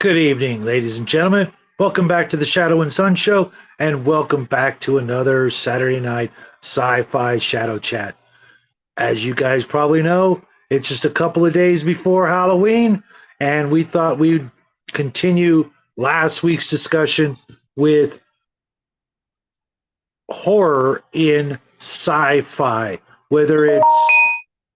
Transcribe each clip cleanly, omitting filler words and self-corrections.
Good evening, ladies and gentlemen. Welcome back to the Shadow and Sun Show, and welcome back to another Saturday night Sci Fi Shadow Chat. As you guys probably know, it's just a couple of days before Halloween, and we thought we'd continue last week's discussion with horror in sci fi, whether it's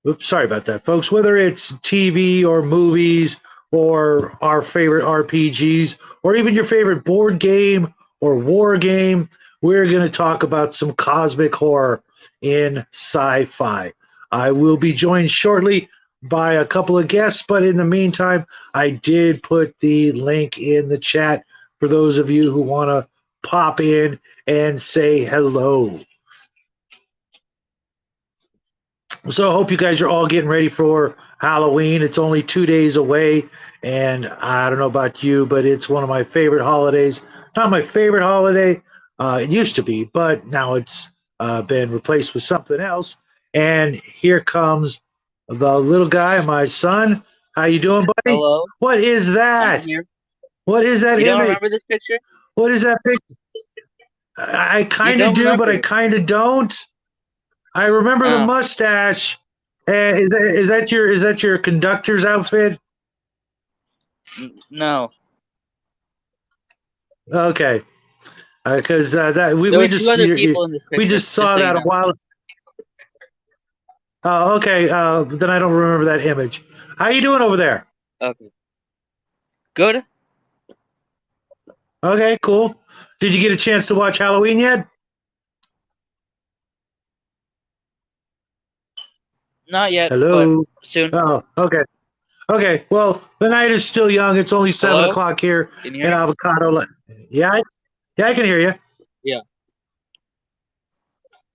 oops, sorry about that, folks. Whether it's TV or movies or our favorite RPGs or even your favorite board game or war game, we're going to talk about some cosmic horror in sci fi. I will be joined shortly by a couple of guests, but in the meantime, I did put the link in the chat for those of you who want to pop in and say hello. So I hope you guys are all getting ready for Halloween. It's only 2 days away, and I don't know about you, but it's one of my favorite holidays. Not my favorite holiday. It used to be, but now it's been replaced with something else. And here comes the little guy, my son. How you doing, buddy? Hello, What is I'm that? here. What is that You don't image? remember this picture? What is that picture? I You kind of don't do, but remember I it. kind of don't. I remember the Oh, mustache. Is that your conductor's outfit? no. Okay, because that we, There we were two just other people in this we picture, just just saw so you that a know. while. Oh, okay. Then I don't remember that image. How you doing over there? Okay. Good? Okay, cool. Did you get a chance to watch Halloween yet? Not yet, but Hello. soon. Oh, okay. Okay. Well, the night is still young. It's only seven Hello? o'clock here Can you hear in me? Avocado. Yeah, yeah, I can hear you. Yeah.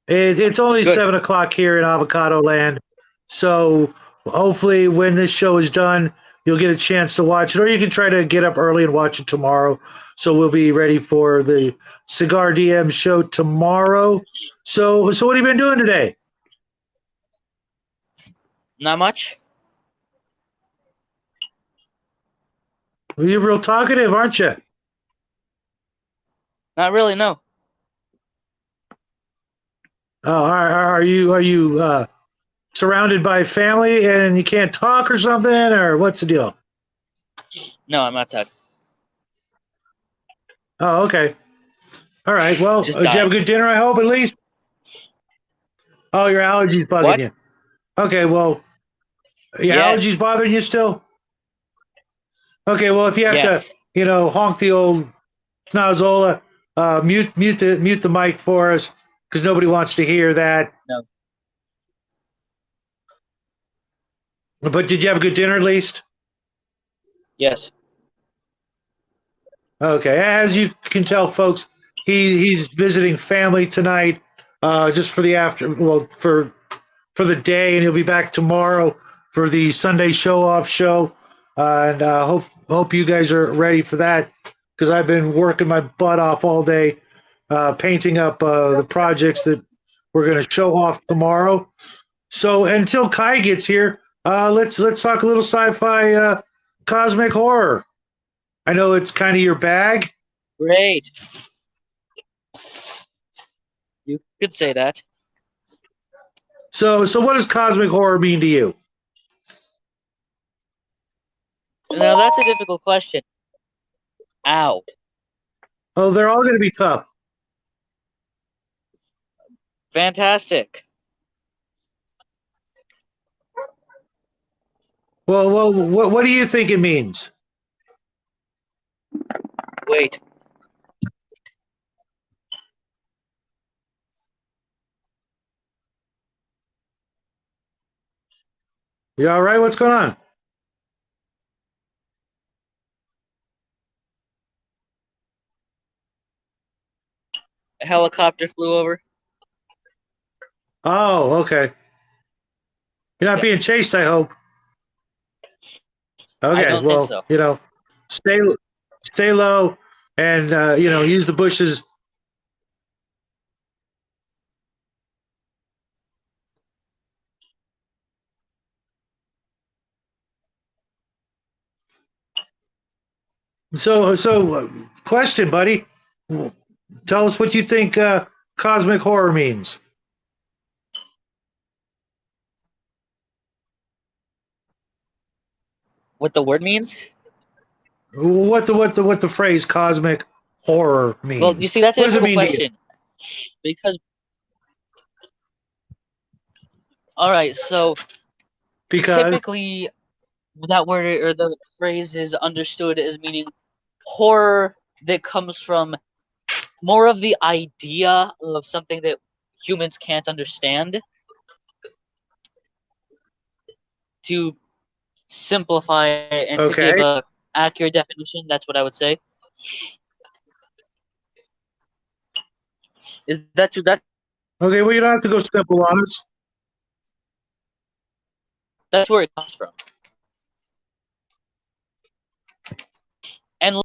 It's only Good. 7 o'clock here in Avocado Land, so hopefully, when this show is done, you'll get a chance to watch it, or you can try to get up early and watch it tomorrow. So we'll be ready for the Cigar DM show tomorrow. So what have you been doing today? Not much? Well, you're real talkative, aren't you? Not really, no. Are you surrounded by family and you can't talk or something, or what's the deal? No, I'm outside. Oh, okay. All right. Well, Just did you have dying. a good dinner? I hope at least. Oh, your allergies bugging What? you. Okay. Well, your Yes. allergies bothering you still? Okay, well, if you have to, Yes. honk the old snozzola, mute the mic for us because nobody wants to hear that. No. But did you have a good dinner at least? Yes. Okay, as you can tell, folks, he's visiting family tonight, just for the for the day, and he'll be back tomorrow for the Sunday show off show. And hope you guys are ready for that because I've been working my butt off all day, painting up the projects that we're going to show off tomorrow. So until Kai gets here, let's talk a little sci-fi, cosmic horror. I know it's kind of your bag. Great. You could say that. So what does cosmic horror mean to you? Now, that's a difficult question. Ow. Oh, they're all going to be tough. Fantastic. Well, what do you think it means? Wait. You all right? What's going on? A helicopter flew over? Oh, okay. You're not Yeah. being chased, I hope. I Okay, don't think well, so. stay stay low, and use the bushes. So, question, buddy. Tell us what you think cosmic horror means. What the word means? What the phrase cosmic horror Well, you means? see, that's a What does it difficult mean to you? question because, all right, so Because typically that word or the phrase is understood as meaning horror that comes from more of the idea of something that humans can't understand. To simplify it and to give okay, a accurate definition, that's what I would say. Is that okay. Well, you don't have to go simple on us. that's where it comes from. And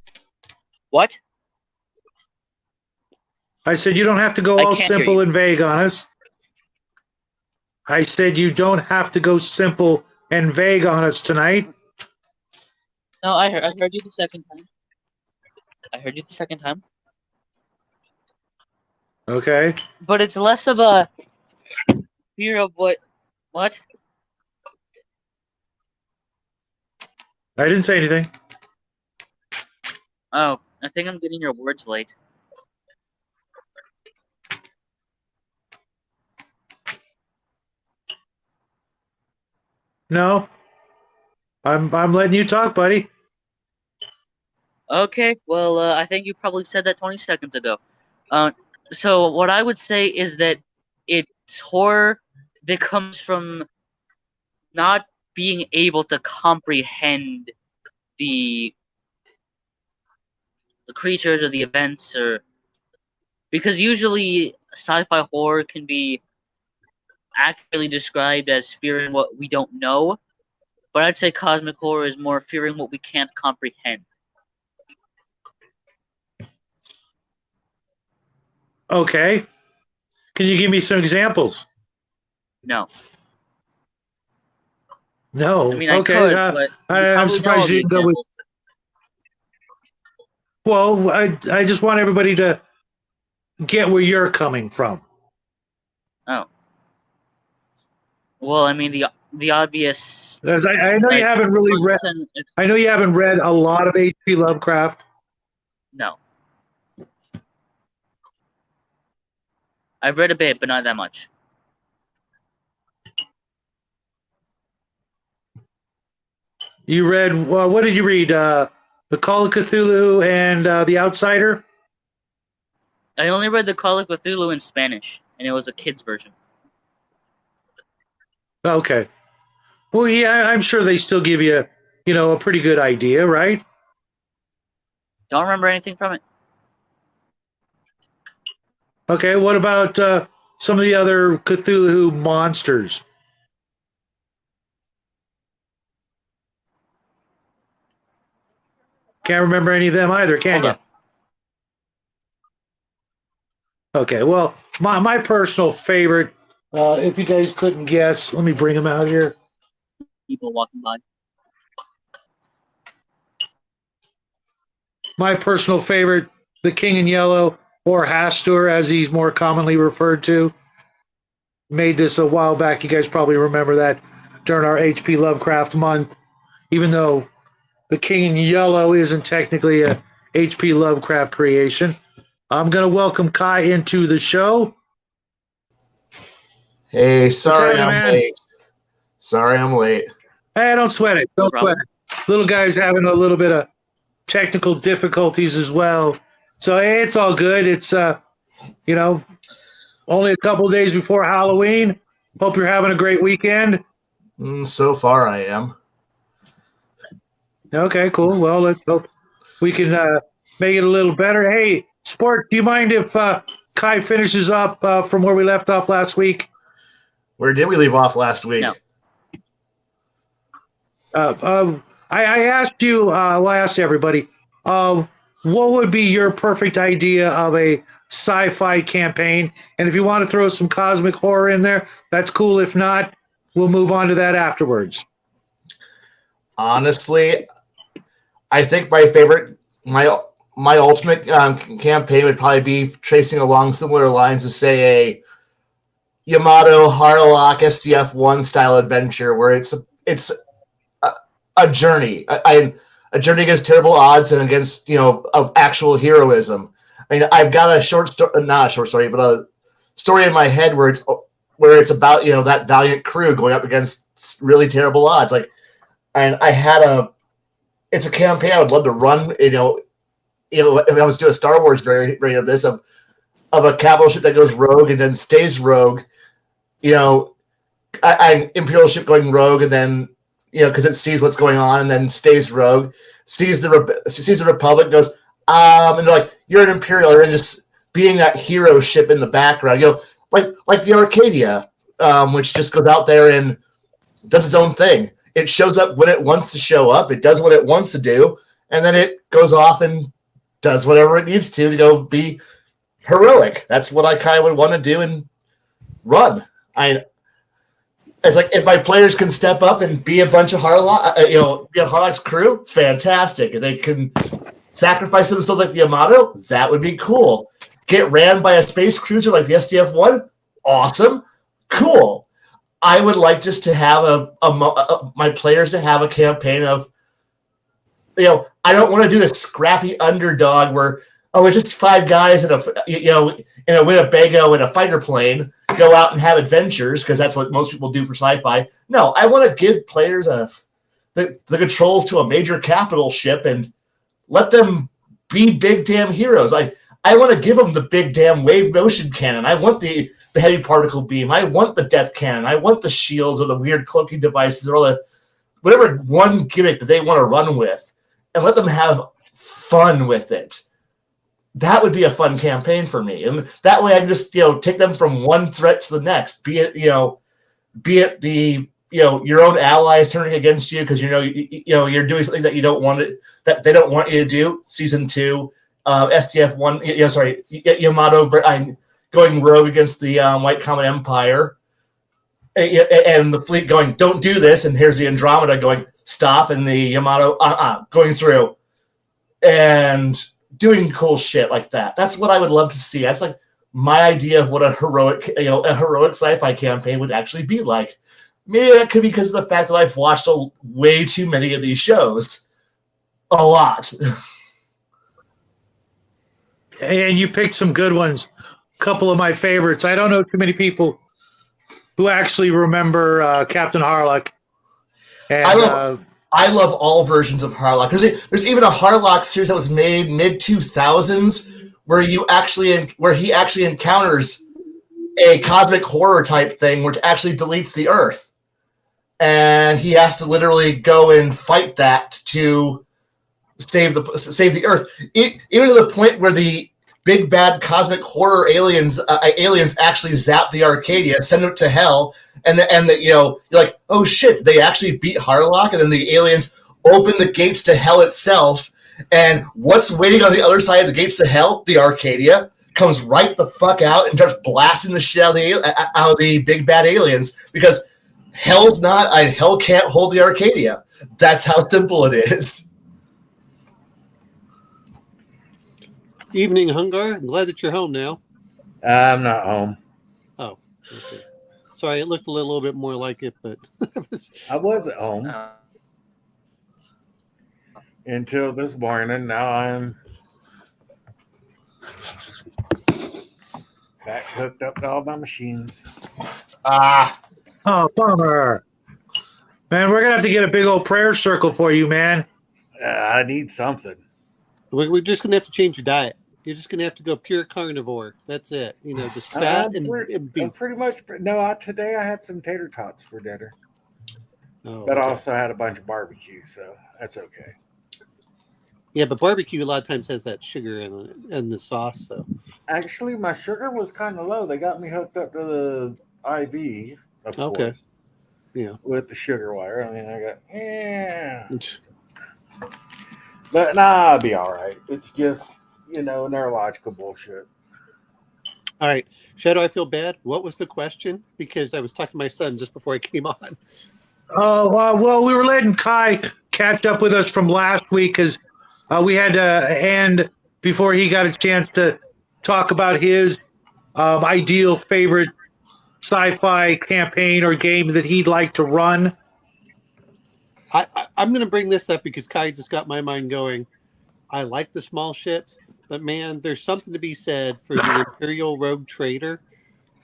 what? I said you don't have to go I all can't hear simple you. and vague on us. I said you don't have to go simple and vague on us tonight. No, I heard you the second time. I heard you the second time. Okay. But it's less of a fear of what? I didn't say anything. Oh, I think I'm getting your words late. No, I'm letting you talk, buddy. Okay, well, I think you probably said that 20 seconds ago. Uh, so what I would say is that it's horror that comes from not being able to comprehend the the creatures or the events, or because usually sci-fi horror can be accurately described as fearing what we don't know, but I'd say cosmic horror is more fearing what we can't comprehend. Okay. Can you give me some examples? No, I No. mean I Okay. could, but you I'm probably know all surprised you the didn't go with. examples. Well, I just want everybody to get where you're coming from. Oh, well, I mean the obvious, As I know you like haven't really read. person. I know you haven't read a lot of H.P. Lovecraft. No, I've read a bit, but not that much. You read. Well, what did you read? The Call of Cthulhu and The Outsider. I only read the Call of Cthulhu in Spanish, and it was a kid's version. Okay. Well, yeah, I'm sure they still give you, a pretty good idea, right? Don't remember anything from it. Okay. What about some of the other Cthulhu monsters? Can't remember any of them either, can Hold you? up. Okay. Well, my personal favorite, if you guys couldn't guess, let me bring them out here. People walking by. My personal favorite, the King in Yellow, or Hastur, as he's more commonly referred to. Made this a while back. You guys probably remember that during our H.P. Lovecraft month, even though the King in Yellow isn't technically a H.P. Lovecraft creation. I'm going to welcome Kai into the show. Hey, sorry What's happening, I'm man? late. Sorry I'm late. Hey, don't sweat it. No Don't problem. sweat it. Little guy's having a little bit of technical difficulties as well. So hey, it's all good. It's only a couple days before Halloween. Hope you're having a great weekend. So far I am. Okay, cool. Well, let's hope we can make it a little better. Hey, Sport, do you mind if Kai finishes up from where we left off last week? Where did we leave off last week? No. I asked you, well, I asked everybody, what would be your perfect idea of a sci-fi campaign? And if you want to throw some cosmic horror in there, that's cool. If not, we'll move on to that afterwards. Honestly, I think my favorite my ultimate campaign would probably be tracing along similar lines to say a Yamato Harlock SDF1 style adventure where it's a journey, a journey against terrible odds and against of actual heroism. I mean, I've got a short story, not a short story, but a story in my head where it's about that valiant crew going up against really terrible odds. Like, and it's a campaign I would love to run. If I was doing a Star Wars variant of this of a capital ship that goes rogue and then stays rogue. An Imperial ship going rogue and then because it sees what's going on and then stays rogue, sees the Republic, goes and they're like, you're an Imperial, and just being that hero ship in the background, like the Arcadia, which just goes out there and does its own thing. It shows up when it wants to show up. It does what it wants to do, and then it goes off and does whatever it needs to go be heroic. That's what I kind of would want to do and run. It's like if my players can step up and be a bunch of Harlock, be a Harlock's crew, fantastic. If they can sacrifice themselves like the Yamato, that would be cool. Get ran by a space cruiser like the SDF-1, awesome, cool. I would like just to have my players to have a campaign of, I don't want to do this scrappy underdog where it's just 5 guys in a Winnebago in a fighter plane go out and have adventures because that's what most people do for sci-fi. No, I want to give players the controls to a major capital ship and let them be big damn heroes. I want to give them the big damn wave motion cannon. I want the heavy particle beam. I want the death cannon. I want the shields or the weird cloaking devices or whatever one gimmick that they want to run with, and let them have fun with it. That would be a fun campaign for me, and that way I can just take them from one threat to the next. Be it the your own allies turning against you because you're doing something that you don't want that they don't want you to do. Season 2, SDF-1, Yamato going rogue against the White Comet Empire, and the fleet going, don't do this, and here's the Andromeda going, stop, and the Yamato going through and doing cool shit like that. That's what I would love to see. That's like my idea of what a heroic sci-fi campaign would actually be like. Maybe that could be because of the fact that I've watched way too many of these shows. A lot. And you picked some good ones. A couple of my favorites. I don't know too many people who actually remember Captain Harlock. And, I love all versions of Harlock. There's even a Harlock series that was made mid-2000s where he actually encounters a cosmic horror type thing which actually deletes the Earth. And he has to literally go and fight that to save the Earth. Even to the point where the big bad cosmic horror aliens actually zap the Arcadia, send it to hell, and you're like, oh shit, they actually beat Harlock, and then the aliens open the gates to hell itself, and what's waiting on the other side of the gates to hell? The Arcadia comes right the fuck out and starts blasting the shit out of the big bad aliens because hell can't hold the Arcadia. That's how simple it is. Evening, Hungar. I'm glad that you're home now. I'm not home. Oh, okay. Sorry, it looked a little bit more like it, but I was at home until this morning. Now I'm back hooked up to all my machines. Oh, bummer. Man, we're going to have to get a big old prayer circle for you, man. I need something. we're just going to have to change your diet. You're just going to have to go pure carnivore. That's it. Just fat and beef. Pretty much. No, today I had some tater tots for dinner. Oh, but okay. I also had a bunch of barbecue, so that's okay. Yeah, but barbecue a lot of times has that sugar in it and the sauce. So Actually, my sugar was kind of low. They got me hooked up to the IV, of course. Yeah. With the sugar wire. I mean, But I'll be all right. It's just, neurological bullshit. All right. Shadow, I feel bad. What was the question? Because I was talking to my son just before I came on. Oh, well, we were letting Kai catch up with us from last week because We had to end before he got a chance to talk about his ideal favorite sci-fi campaign or game that he'd like to run. I'm going to bring this up because Kai just got my mind going. I like the small ships, but man, there's something to be said for the Imperial Rogue Trader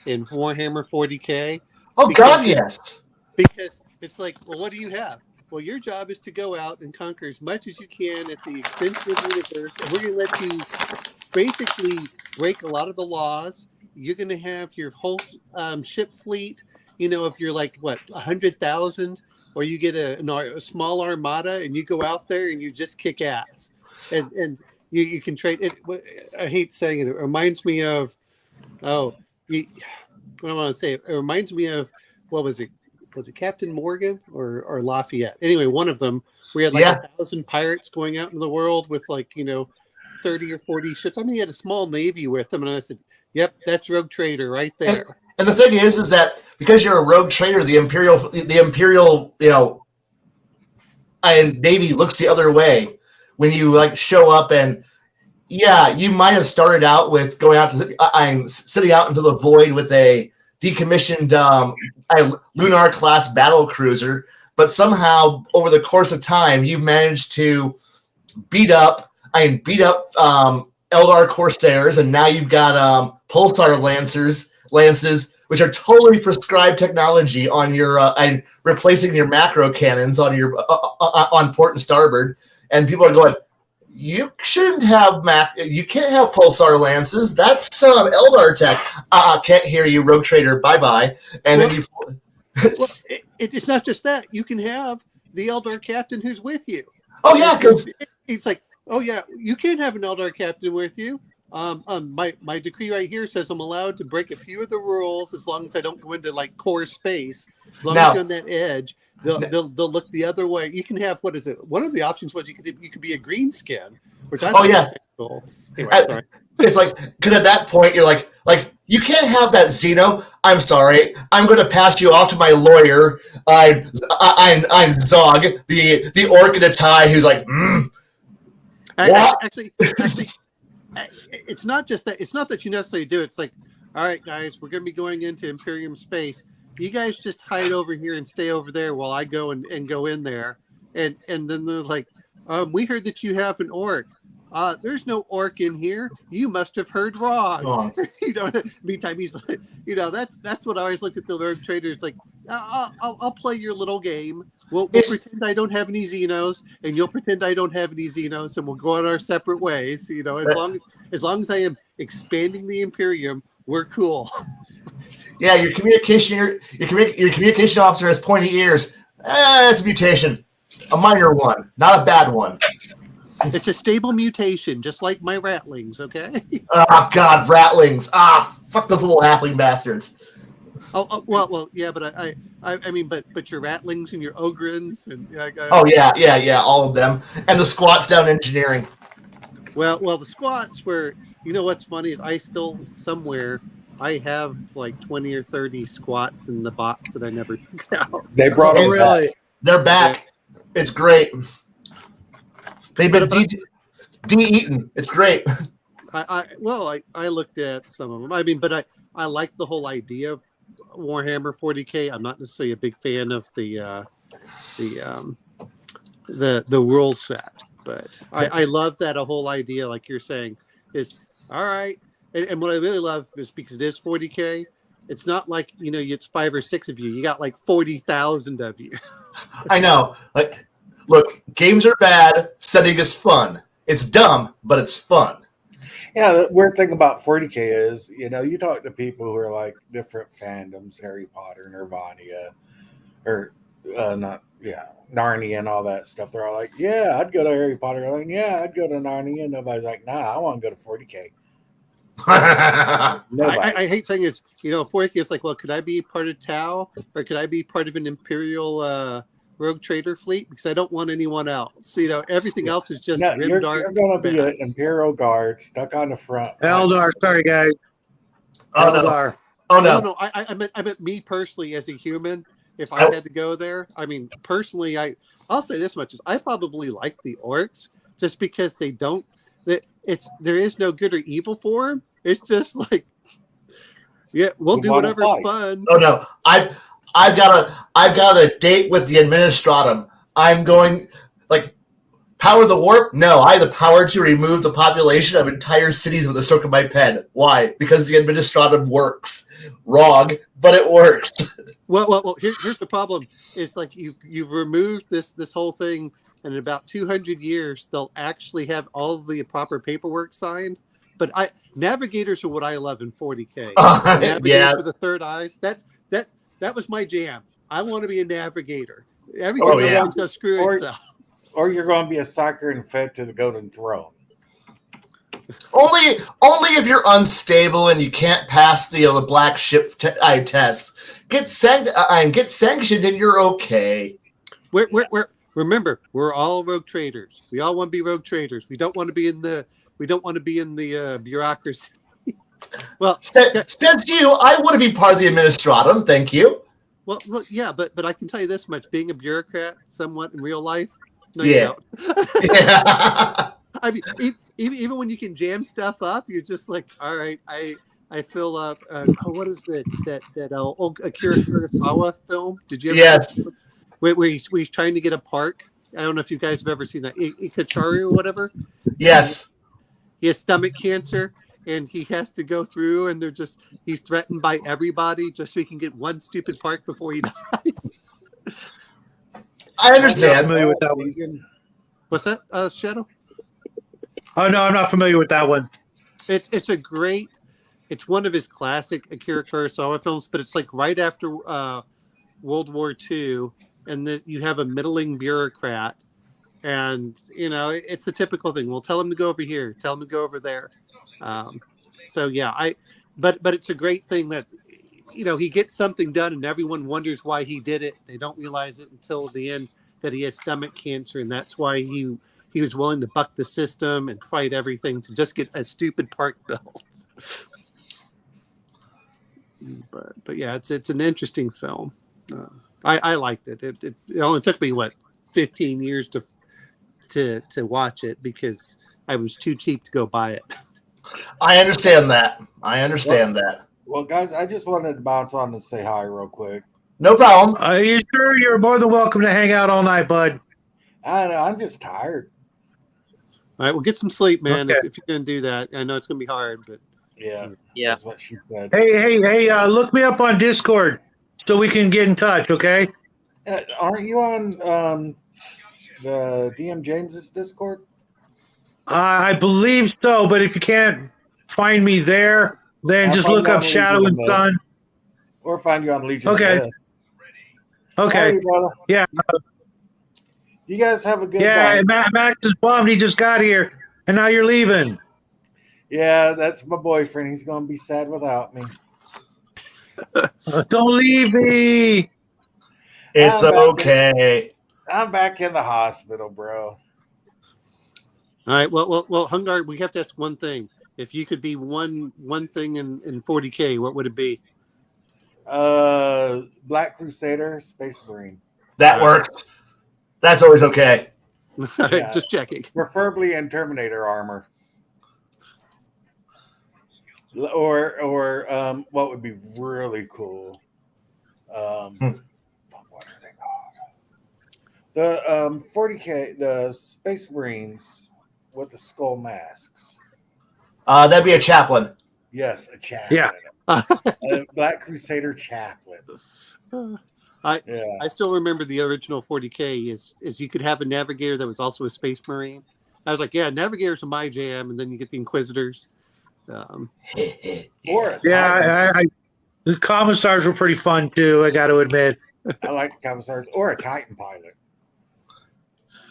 in Warhammer 40K. Oh God, yes. Because it's like, well, what do you have? Well, your job is to go out and conquer as much as you can at the expense of the universe, and we're going to let you basically break a lot of the laws. You're going to have your whole ship fleet. You know, if you're like 100,000, or you get a small armada, and you go out there and you just kick ass, and you can trade it. I hate saying it. It reminds me of what I want to say. It reminds me of what was it? Was it Captain Morgan or Lafayette? Anyway, one of them. We had 1,000 pirates going out into the world with 30 or 40 ships. I mean, he had a small navy with them, and I said, "Yep, that's Rogue Trader right there." And the thing is that because you're a rogue trader, the Imperial, and Navy looks the other way when you show up, and you might have started out with going out to sitting out into the void with a decommissioned Lunar class battle cruiser, but somehow over the course of time you've managed to beat up Eldar Corsairs, and now you've got Pulsar lances, which are totally prescribed technology on your and replacing your macro cannons on your on port and starboard, and people are going, you shouldn't have you can't have Pulsar lances. That's Eldar tech. Can't hear you, Rogue Trader. Bye bye. And then you. It's not just that. You can have the Eldar captain who's with you. Oh yeah, because it's like, oh yeah, you can't have an Eldar captain with you. My decree right here says I'm allowed to break a few of the rules as long as I don't go into core space. As long as you're on that edge, they'll look the other way. You can have, what is it? One of the options was you could be a green skin, which I think is cool. Anyway, sorry. It's because at that point you're like you can't have that, Xeno. I'm sorry. I'm going to pass you off to my lawyer. I'm Zog, the orc in a tie, who's like, Actually, it's not just that. It's not that you necessarily do it. It's like, all right, guys, we're going to be going into Imperium space. You guys just hide over here and stay over there while I go and go in there. And then they're like, we heard that you have an orc. There's no orc in here. You must have heard wrong. Meantime, he's like, that's what I always looked at the Rogue Trader. It's like, I'll play your little game. We'll pretend I don't have any Xenos, and you'll pretend I don't have any Xenos, and we'll go on our separate ways. As long as I am expanding the Imperium, we're cool. Yeah, your communication officer has pointy ears. It's a mutation, a minor one, not a bad one. It's a stable mutation, just like my ratlings. Okay. Oh God, ratlings! Fuck those little halfling bastards. Well, yeah, but I mean, but your ratlings and your ogrins and yeah, all of them, and the squats down engineering. Well, the squats were. What's funny is I still somewhere I have 20 or 30 squats in the box that I never took out. They brought them back. They're back. Yeah. It's great. They've been de-eaten. It's great. I looked at some of them. I mean, but I like the whole idea of Warhammer 40K. I'm not necessarily a big fan of the rule set, but I love that a whole idea, like you're saying, is all right. And what I really love is because it is 40K. It's not like it's 5 or 6 of you. You got 40,000 of you. I know. Look, games are bad. Setting is fun. It's dumb, but it's fun. Yeah, the weird thing about 40K is, you talk to people who are different fandoms, Harry Potter, Nirvana, or Narnia and all that stuff. They're all like, yeah, I'd go to Harry Potter. Like, yeah, I'd go to Narnia. And nobody's like, nah, I want to go to 40K. I hate saying it's, 40K. It's like, well, could I be part of Tau, or could I be part of an Imperial Rogue Trader fleet? Because I don't want anyone else. Everything else is just you're going to be an Imperial Guard stuck on the front. Eldar, sorry guys. Eldar. No. I meant me personally as a human. If I had to go there, I mean, personally, I'll say this much: is I probably like the orcs just because they don't. That there is no good or evil for them. It's just like, yeah, we'll do whatever's fun. Oh no, I've got a date with the Administratum. I'm going like power the warp. No, I have the power to remove the population of entire cities with a stroke of my pen. Why? Because the Administratum works. Wrong, but it works. Well. Here's the problem. It's like you've removed this whole thing, and in about 200 years, they'll actually have all the proper paperwork signed. But navigators are what I love in 40K. Navigators with the third eyes. That was my jam. I want to be a navigator. Everything else go screw itself. Or you're going to be a sucker and fed to the Golden Throne. Only if you're unstable and you can't pass the black ship test. Get sanctioned and you're okay. Remember, we're all rogue traders. We all want to be rogue traders. We don't want to be in the bureaucracy. Well, says you. I want to be part of the Administratum. Thank you. Well, look, yeah, but I can tell you this much: being a bureaucrat, somewhat in real life, no, yeah. You don't. Yeah. I mean, even when you can jam stuff up, you're just like, all right, I fill up. What is that old Akira Kurosawa film? Did you ever? Yes. Where he's trying to get a park. I don't know if you guys have ever seen that. Ikachari or whatever. Yes. He has stomach cancer, and he has to go through, and he's threatened by everybody just so he can get one stupid park before he dies. I understand. I'm familiar with that one. What's that, Shadow? Oh no, I'm not familiar with that one. It's one of his classic Akira Kurosawa films, but it's like right after World War II, and that you have a middling bureaucrat, and it's the typical thing. Well, tell him to go over here, tell him to go over there. So yeah, but it's a great thing that he gets something done, and everyone wonders why he did it. They don't realize it until the end that he has stomach cancer, and that's why he was willing to buck the system and fight everything to just get a stupid park built. But yeah, it's an interesting film. I liked it. It only took me 15 years to watch it because I was too cheap to go buy it. I understand that. Well, guys, I just wanted to bounce on and say hi real quick. No problem. Are you sure? You're more than welcome to hang out all night, bud. I know. I'm just tired. All right, well, get some sleep, man. Okay. If you're going to do that, I know it's going to be hard, but yeah, that's what she said. Hey! Look me up on Discord so we can get in touch. Okay? Aren't you on the DM James's Discord? I believe so, but if you can't find me there, then just look up Shadow and Sun. Or find you on Legion. Okay. Okay. Hey, yeah. You guys have a good night. night. Max is bummed. He just got here, and now you're leaving. Yeah, that's my boyfriend. He's going to be sad without me. Don't leave me. It's okay. I'm back in the hospital, bro. All right. Well, Hungar, we have to ask one thing. If you could be one thing in 40K, what would it be? Black Crusader, Space Marine. That works. That's always okay. Yeah. Just checking. Preferably in Terminator armor. Or what would be really cool? What are they called? The 40K, the Space Marines with the skull masks. That'd be a chaplain. Yes, a chaplain. Yeah. Black Crusader chaplain. I still remember the original 40K is you could have a navigator that was also a space marine. I was like, yeah, navigators are my jam, and then you get the Inquisitors. The Commissars were pretty fun too. I got to admit. I like the Commissars or a Titan pilot.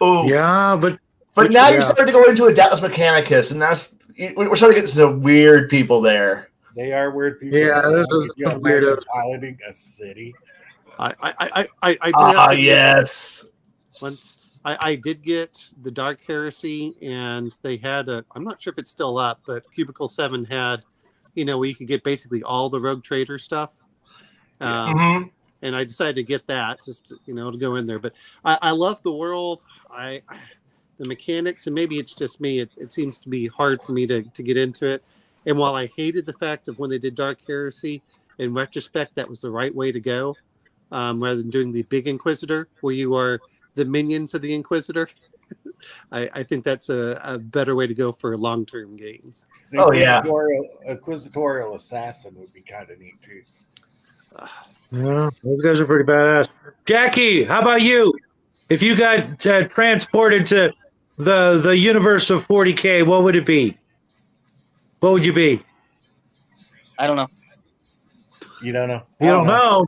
Oh yeah, but now you're starting to go into Adeptus Mechanicus, and we're starting to get some weird people there. They are weird people. Yeah, this is weird. Piloting a city. Yes. Once I did get the Dark Heresy, and they had I'm not sure if it's still up, but Cubicle 7 had, where you could get basically all the Rogue Trader stuff. And I decided to get that just, to go in there. But I love the world. the mechanics, and maybe it's just me, it seems to be hard for me to get into it. And while I hated the fact of when they did Dark Heresy, in retrospect, that was the right way to go, rather than doing the Big Inquisitor, where you are the minions of the Inquisitor. I think that's a better way to go for long-term games. Oh, yeah. Inquisitorial assassin would be kind of neat too. Yeah, those guys are pretty badass. Jackie, how about you? If you got transported to the universe of 40K, what would it be? What would you be? I don't know. You don't know. You don't know.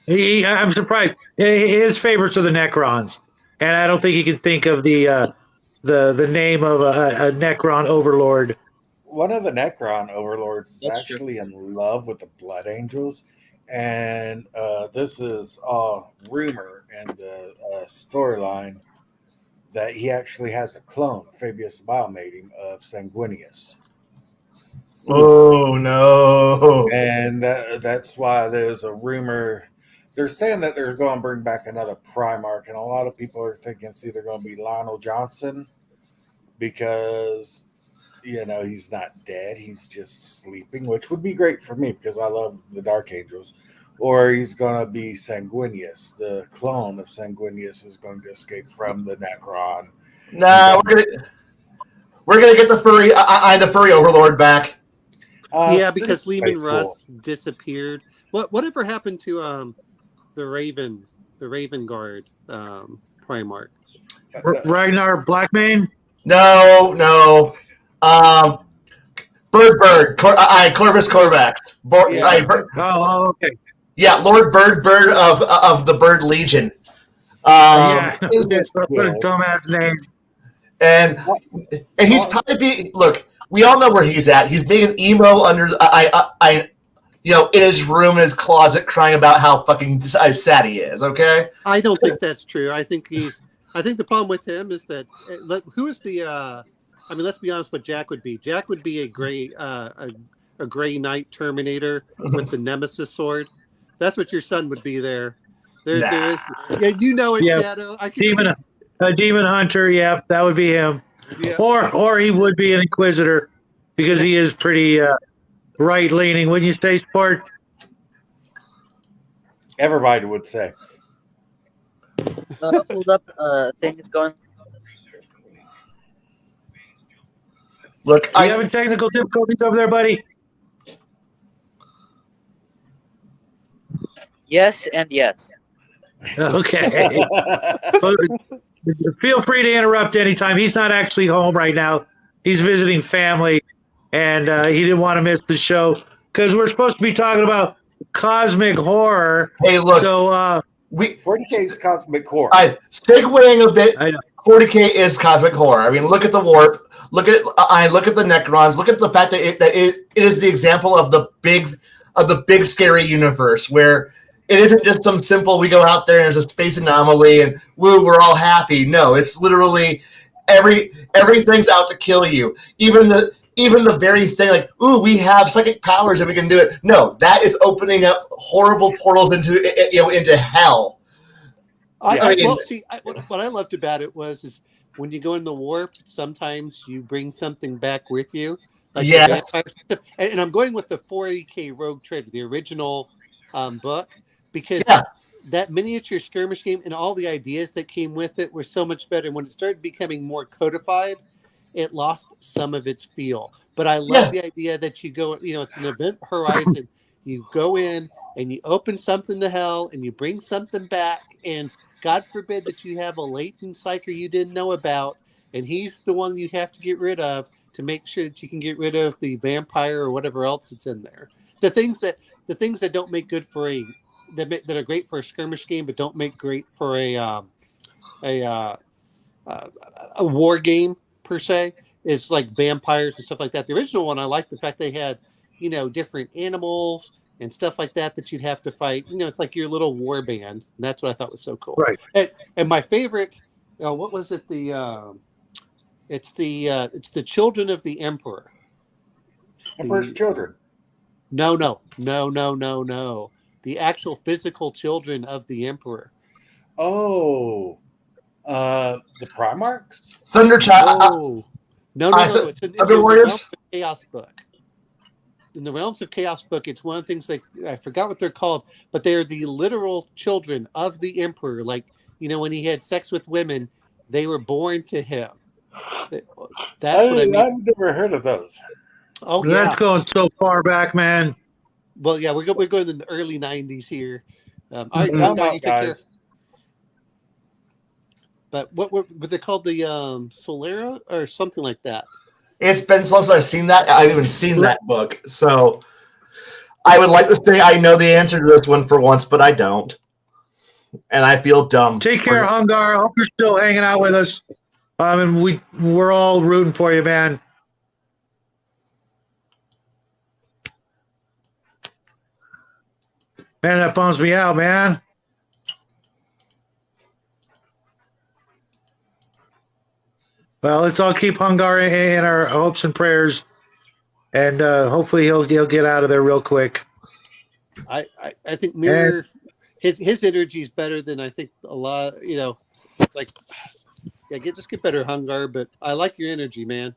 I'm surprised. His favorites are the Necrons, and I don't think he can think of the name of a Necron overlord. One of the Necron overlords is That's actually in love with the Blood Angels, and this is a rumor and the storyline that he actually has a clone, Fabius Biomating, of Sanguinius. Oh no! And that's why there's a rumor. They're saying that they're going to bring back another Primarch, and a lot of people are thinking it's either going to be Lionel Johnson because he's not dead; he's just sleeping, which would be great for me because I love the Dark Angels. Or he's going to be Sanguinius, the clone of Sanguinius is going to escape from the Necron. Nah, we're gonna get the furry overlord back. Yeah, because Lehman Lehman Russ disappeared. Whatever happened to the Raven Guard Primarch? Ragnar Blackmane? No. Bird, Corvus Corvax. Okay. Yeah, Lord Bird of the Bird Legion. Yeah, what a dumbass name. And he's probably look. We all know where he's at. He's being an emo under in his room in his closet, crying about how fucking sad he is. Okay. I don't think that's true. I think the problem with him is that who is the? I mean, let's be honest. What Jack would be? Jack would be a gray knight Terminator with the Nemesis sword. That's what your son would be there. There is. Yeah, you know it, Yeah. Shadow. I can Demon Hunter. Yeah, that would be him. Yeah. Or he would be an Inquisitor because he is pretty right leaning. Wouldn't you say, Sport? Everybody would say. Hold up. Thing is going. Look, You having technical difficulties over there, buddy? Yes and yes. Okay. Feel free to interrupt anytime. He's not actually home right now. He's visiting family, and he didn't want to miss the show because we're supposed to be talking about cosmic horror. Hey, look. So 40K is cosmic horror. Segueing a bit. 40K is cosmic horror. I mean, look at the warp. Look at the Necrons. Look at the fact that it is the example of the big scary universe where it isn't just some simple, we go out there and there's a space anomaly and woo, we're all happy. No, it's literally everything's out to kill you. Even the very thing like, ooh, we have psychic powers and we can do it. No, that is opening up horrible portals into hell. What I loved about it is when you go in the warp, sometimes you bring something back with you. Like yes. And I'm going with the 40K Rogue Trader, the original book, because that miniature skirmish game and all the ideas that came with it were so much better. And when it started becoming more codified, it lost some of its feel. But I love the idea that you go, it's an event horizon. You go in and you open something to hell and you bring something back. And God forbid that you have a latent psyker you didn't know about. And he's the one you have to get rid of to make sure that you can get rid of the vampire or whatever else that's in there. The things that don't make good for that are great for a skirmish game, but don't make great for a war game per se, is like vampires and stuff like that. The original one, I liked the fact they had, different animals and stuff like that you'd have to fight. It's like your little war band. And that's what I thought was so cool. Right. And my favorite, what was it? It's the children of the Emperor. Emperor's children. No. The actual physical children of the Emperor. Oh, The Primarchs? Thunder Child. No. It's in Thunder the Warriors? Realms of Chaos book. In the Realms of Chaos book, it's one of the things I forgot what they're called, but they're the literal children of the Emperor. Like, when he had sex with women, they were born to him. That's what I mean. I've never heard of those. Oh, That's yeah. going so far back, man. Well, yeah, we're going in the early 90s here. All right, I'm Guy, out, you take care. guys. But what was it called? The Solera or something like that? It's been so long since I've seen that. I've even seen that book. So I would like to say I know the answer to this one for once, but I don't. And I feel dumb. Take care, Hungar. I hope you're still hanging out with us. And we're all rooting for you, man. Man, that bums me out, man. Well, let's all keep Hungar in our hopes and prayers, and hopefully he'll get out of there real quick. I think Mirror, his energy is better than I think a lot. Like, yeah, just get better, Hungar. But I like your energy, man,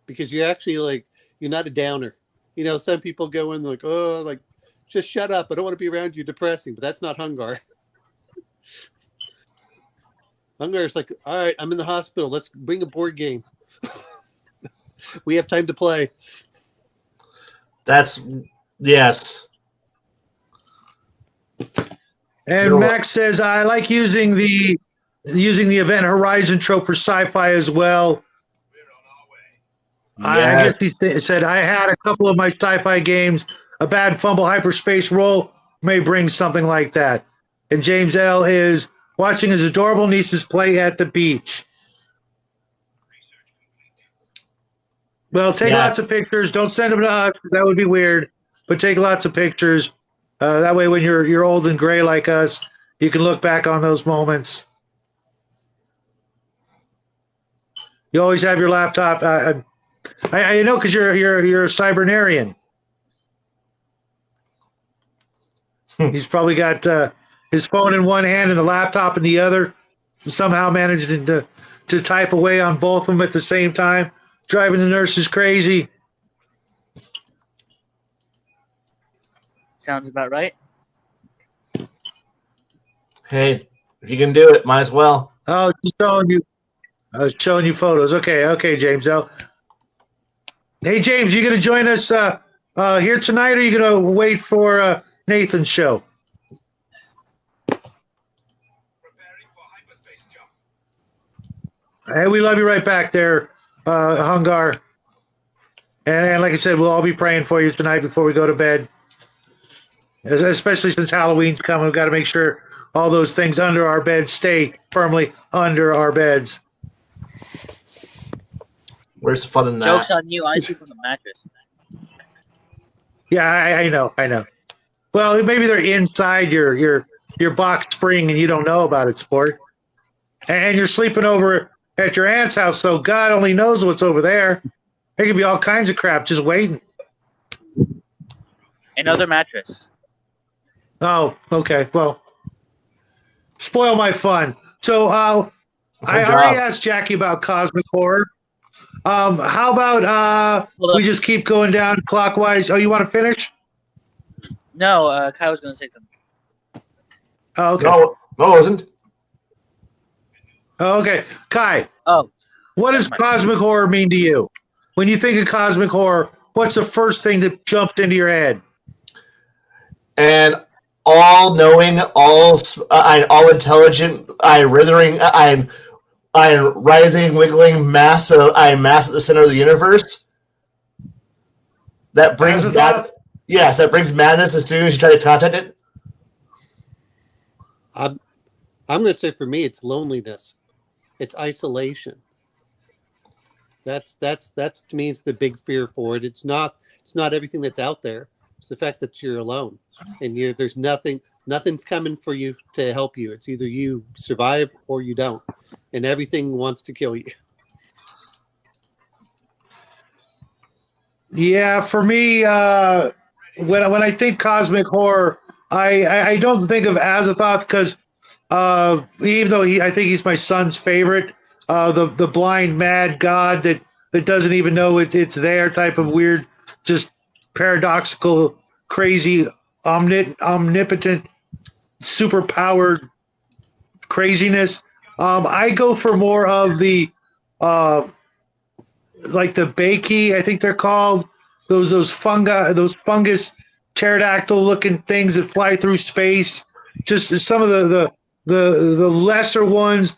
because you're actually you're not a downer. Some people go in like, oh, like, just shut up. I don't want to be around you. Depressing, but that's not Hungar. Hungar's like, all right, I'm in the hospital. Let's bring a board game. We have time to play. Yes. And Max says, I like using the Event Horizon trope for sci-fi as well. Yes. I guess he said, I had a couple of my sci-fi games. A bad fumble hyperspace roll may bring something like that. And James L. is watching his adorable nieces play at the beach. Well, take lots of pictures. Don't send them to us, 'cause that would be weird. But take lots of pictures. That way, when you're old and gray like us, you can look back on those moments. You always have your laptop. I know, because you're a cybernarian. He's probably got his phone in one hand and the laptop in the other. Somehow managed to type away on both of them at the same time, driving the nurses crazy. Sounds about right. Hey, if you can do it, might as well. Oh, I was showing you photos. Okay, James. Hey, James, you gonna join us here tonight, or are you gonna wait for Nathan's show? Hey, we love you right back there, Hungar. And like I said, we'll all be praying for you tonight before we go to bed. Especially since Halloween's coming, we've got to make sure all those things under our beds stay firmly under our beds. Where's the fun in that? Joke's on you. I sleep on the mattress. Yeah, I know. Well, maybe they're inside your box spring and you don't know about it, sport. And you're sleeping over at your aunt's house, so God only knows what's over there. There could be all kinds of crap just waiting. Another mattress. Oh, okay. Well, spoil my fun. So I job. already asked Jackie about cosmic horror. How about we just keep going down clockwise? Oh, you want to finish? No, Kai was going to say something. Oh, okay. No, it wasn't. Oh, okay. Kai, Oh, what does cosmic horror mean to you? When you think of cosmic horror, what's the first thing that jumped into your head? And all-knowing, all-intelligent, I'm writhing, wiggling mass at the center of the universe. That brings that brings madness as soon as you try to contact it. I'm going to say for me, it's loneliness. It's isolation. That's to me, it's the big fear for it. It's not everything that's out there. It's the fact that you're alone and there's nothing's coming for you to help you. It's either you survive or you don't, and everything wants to kill you. Yeah, for me, when I think cosmic horror, I don't think of Azathoth because even though I think he's my son's favorite, the blind mad god that doesn't even know it's there type of weird, just paradoxical, crazy, omnipotent, super powered craziness. I go for more of the uh, like the bakey, I think they're called, those fungi, those fungus pterodactyl looking things that fly through space. Just some of the lesser ones,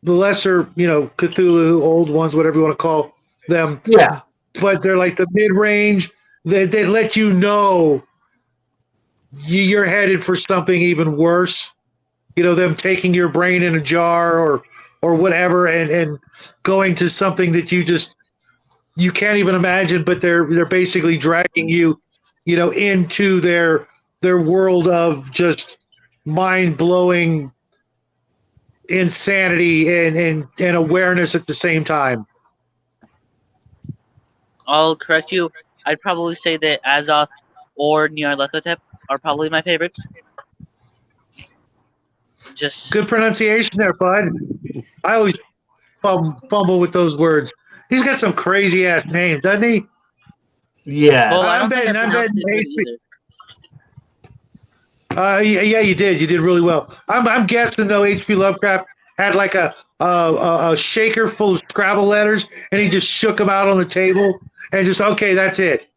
the lesser, Cthulhu old ones, whatever you want to call them. Yeah. But they're like the mid range. They let you know you're headed for something even worse. Them taking your brain in a jar or whatever, and going to something that you can't even imagine, but they're basically dragging you, into their world of just mind blowing insanity and awareness at the same time. I'll correct you. I'd probably say that Azoth or Nyarlathotep are probably my favorites. Just Good pronunciation there, bud. I always fumble with those words. He's got some crazy ass names, doesn't he? Yes. well, I I'm don't think I betting pronounced it good either. Yeah, you did. You did really well. I'm guessing though. H.P. Lovecraft had like a shaker full of Scrabble letters, and he just shook them out on the table, and just okay, that's it.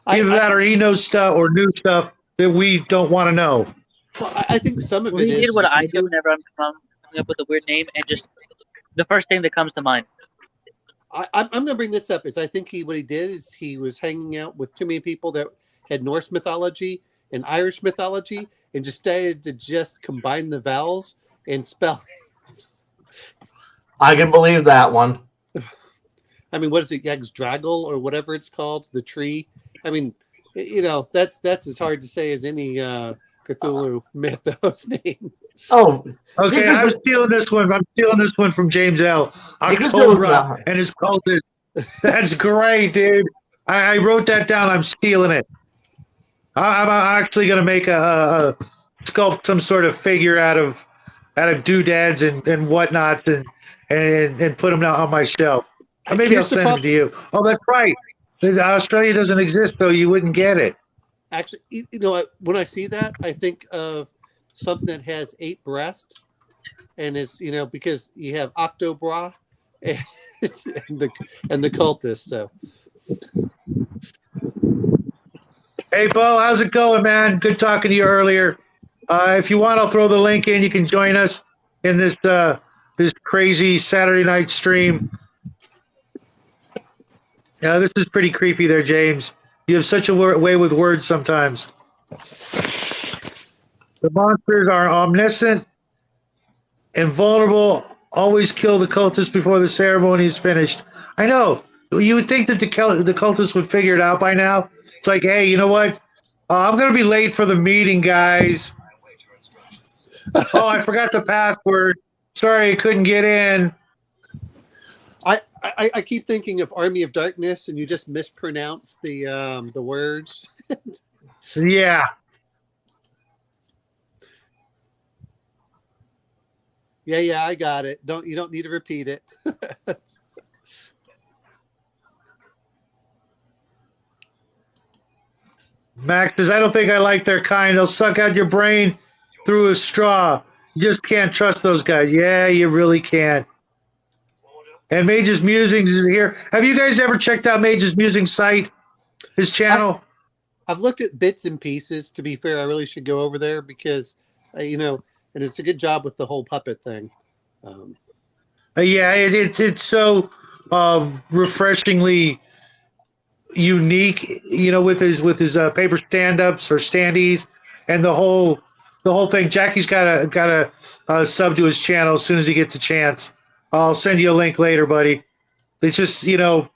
Either that, or he knows stuff or knew stuff that we don't want to know. Well, I think some of Well, it he is. did what I do whenever I'm coming up with a weird name, and just the first thing that comes to mind. I'm going to bring this up. Is I think what he did is he was hanging out with too many people that had Norse mythology and Irish mythology, and just started to just combine the vowels and spell. I can believe that one. I mean, what is it, Yggdrasil or whatever it's called, the tree? I mean, that's as hard to say as any Cthulhu mythos name. Oh, Okay, just- I'm stealing this one. I'm stealing this one from James L. You can steal October that. and his cultist. That's great, dude. I wrote that down. I'm stealing it. I'm actually going to make a sculpt some sort of figure out of doodads and whatnot and put them on my shelf. Or maybe I'll send them to you. Oh, that's right. Australia doesn't exist, so you wouldn't get it. Actually, when I see that, I think of something that has 8 breasts, and it's because you have Octobra and the cultist. So, Hey, Bo, how's it going, man? Good talking to you earlier. If you want, I'll throw the link in. You can join us in this crazy Saturday night stream. This is pretty creepy there, James. You have such a way with words sometimes. The monsters are omniscient, invulnerable, always kill the cultists before the ceremony is finished. I know. You would think that the cultists would figure it out by now. It's like, hey, you know what? I'm going to be late for the meeting, guys. Oh, I forgot the password. Sorry, I couldn't get in. I keep thinking of Army of Darkness, and you just mispronounce the words. Yeah. Yeah, I got it. You don't need to repeat it. Max says, I don't think I like their kind. They'll suck out your brain through a straw. You just can't trust those guys. Yeah, you really can't. And Mage's Musings is here. Have you guys ever checked out Mage's Musings site, his channel? I've looked at bits and pieces. To be fair, I really should go over there because, and it's a good job with the whole puppet thing. Yeah, it's so refreshingly unique, with his paper stand-ups or standees, and the whole thing. Jackie's got a sub to his channel as soon as he gets a chance. I'll send you a link later, buddy. It's just, I don't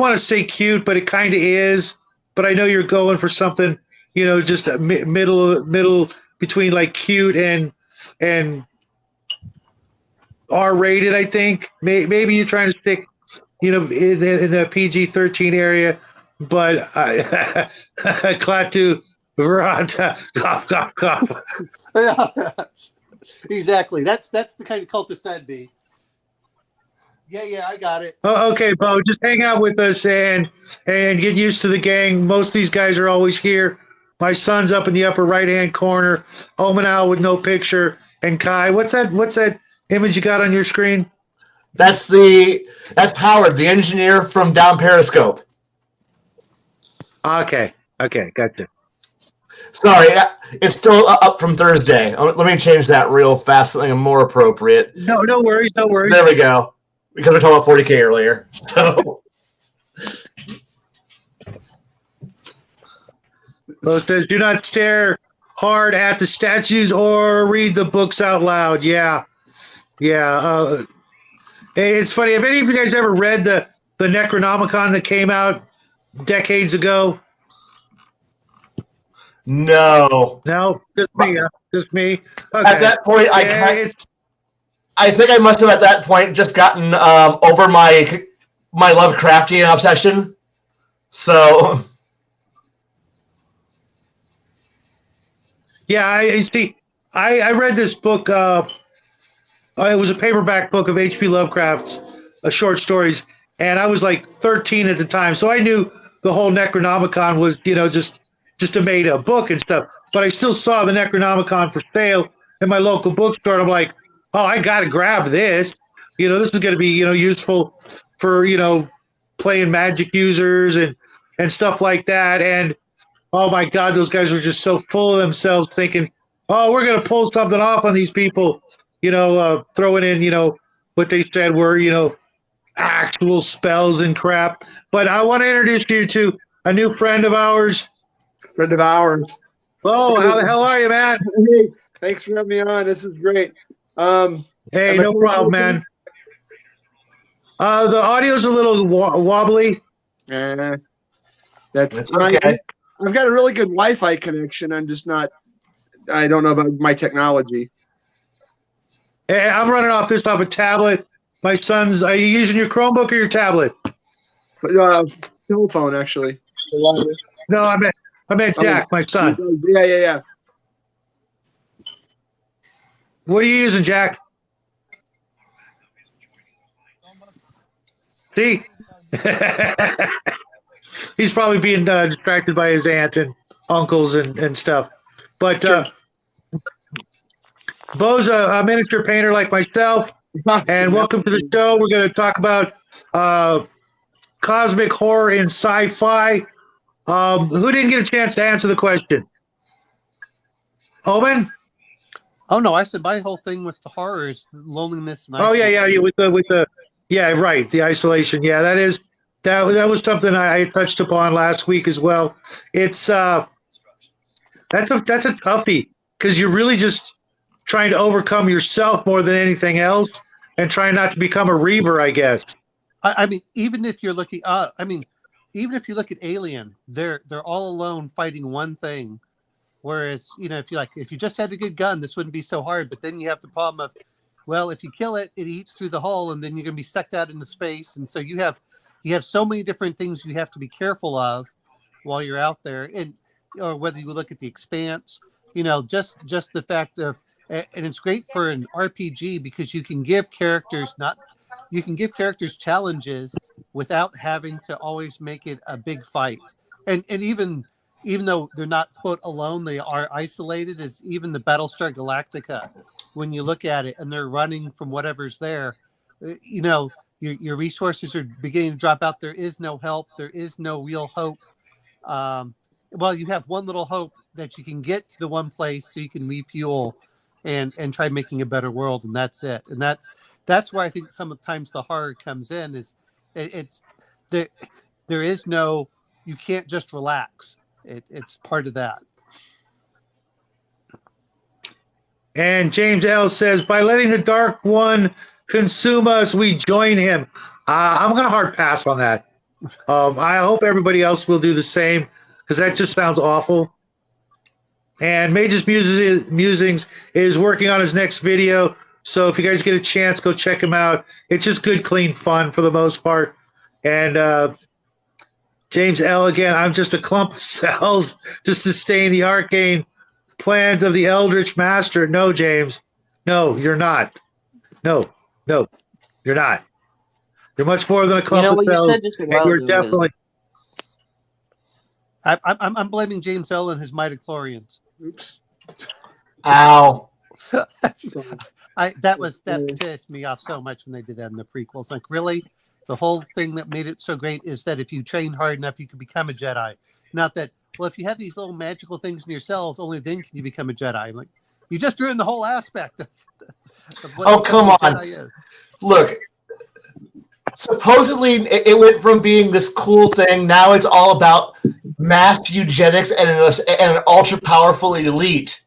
want to say cute, but it kind of is. But I know you're going for something, just a middle between like cute and R-rated. I think maybe you're trying to stick, in the PG-13 area. But Klaatu, Verata, cough. Yeah, exactly. That's the kind of cultist I'd be. Yeah, I got it. Oh, okay, Bo, just hang out with us and get used to the gang. Most of these guys are always here. My son's up in the upper right hand corner. Omenal with no picture, and Kai. What's that image you got on your screen? That's Howard, the engineer from down Periscope. Okay, gotcha. Sorry, it's still up from Thursday. Let me change that real fast, something more appropriate. No worries, no worries. There we go. Because we talked about 40K earlier. So Well, it says, do not stare hard at the statues or read the books out loud. Yeah. It's funny. Have any of you guys ever read the Necronomicon that came out decades ago? no. No, just me. Just me. Okay. At that point, Yeah, I think I must have at that point just gotten over my Lovecraftian obsession. So yeah, I see. I read this book. It was a paperback book of H.P. Lovecraft's short stories, and I was like 13 at the time, so I knew the whole Necronomicon was, just a made up book and stuff. But I still saw the Necronomicon for sale in my local bookstore. And I'm like, oh, I got to grab this. This is going to be, useful for, playing magic users and stuff like that. And oh my God, those guys were just so full of themselves thinking, oh, we're going to pull something off on these people, throwing in, what they said were, actual spells and crap. But I want to introduce you to a new friend of ours. Oh, how the hell are you, man? Hey, thanks for having me on. This is great. Hey, no problem, man. The audio's a little wobbly. That's okay. I've got a really good Wi-Fi connection. I don't know about my technology. Hey, I'm running off a tablet. My son's. Are you using your Chromebook or your tablet? Telephone, actually. No, I meant Jack, my son. Yeah. What are you using, Jack? See? He's probably being distracted by his aunt and uncles and stuff. But Bo's a miniature painter like myself. And welcome to the show. We're going to talk about cosmic horror in sci-fi. Who didn't get a chance to answer the question? Owen? Oh no, I said my whole thing with the horror is loneliness. And Oh yeah, with the yeah, right, the isolation. Yeah, that was something I touched upon last week as well. It's that's a toughie because you're really just trying to overcome yourself more than anything else and trying not to become a reaver, I guess. I mean, even if you're looking, even if you look at Alien, they're all alone fighting one thing. Whereas, if you just had a good gun, this wouldn't be so hard. But then you have the problem of, well, if you kill it, it eats through the hull, and then you're gonna be sucked out into space. And so you have so many different things you have to be careful of while you're out there. Or whether you look at the Expanse, just the fact of, and it's great for an RPG because you can give characters challenges without having to always make it a big fight. And even though they're not quote alone, they are isolated. As even the Battlestar Galactica, when you look at it and they're running from whatever's there, your resources are beginning to drop out. There is no help. There is no real hope. Well, you have one little hope that you can get to the one place so you can refuel and try making a better world, and that's it. And that's where I think sometimes the horror comes in. Is it's there is no, you can't just relax. It's part of that. And James L says, by letting the Dark One consume us, we join him. I'm going to hard pass on that. I hope everybody else will do the same because that just sounds awful. And Mage's Musings is working on his next video. So if you guys get a chance, go check him out. It's just good, clean fun for the most part. And James L. again, I'm just a clump of cells just to stay in the arcane plans of the Eldritch Master. No, James. No, you're not. No, you're not. You're much more than a You clump know of what you cells, said just a and while you're ago is definitely. I'm blaming James L and his midichlorians. Oops. Ow. That pissed me off so much when they did that in the prequels. Like, really, the whole thing that made it so great is that if you train hard enough, you can become a Jedi. Not that, well, if you have these little magical things in your cells, only then can you become a Jedi. Like, you just ruined the whole aspect of what Oh, come becoming a on. Jedi is. Look, supposedly it went from being this cool thing. Now it's all about mass eugenics and an ultra powerful elite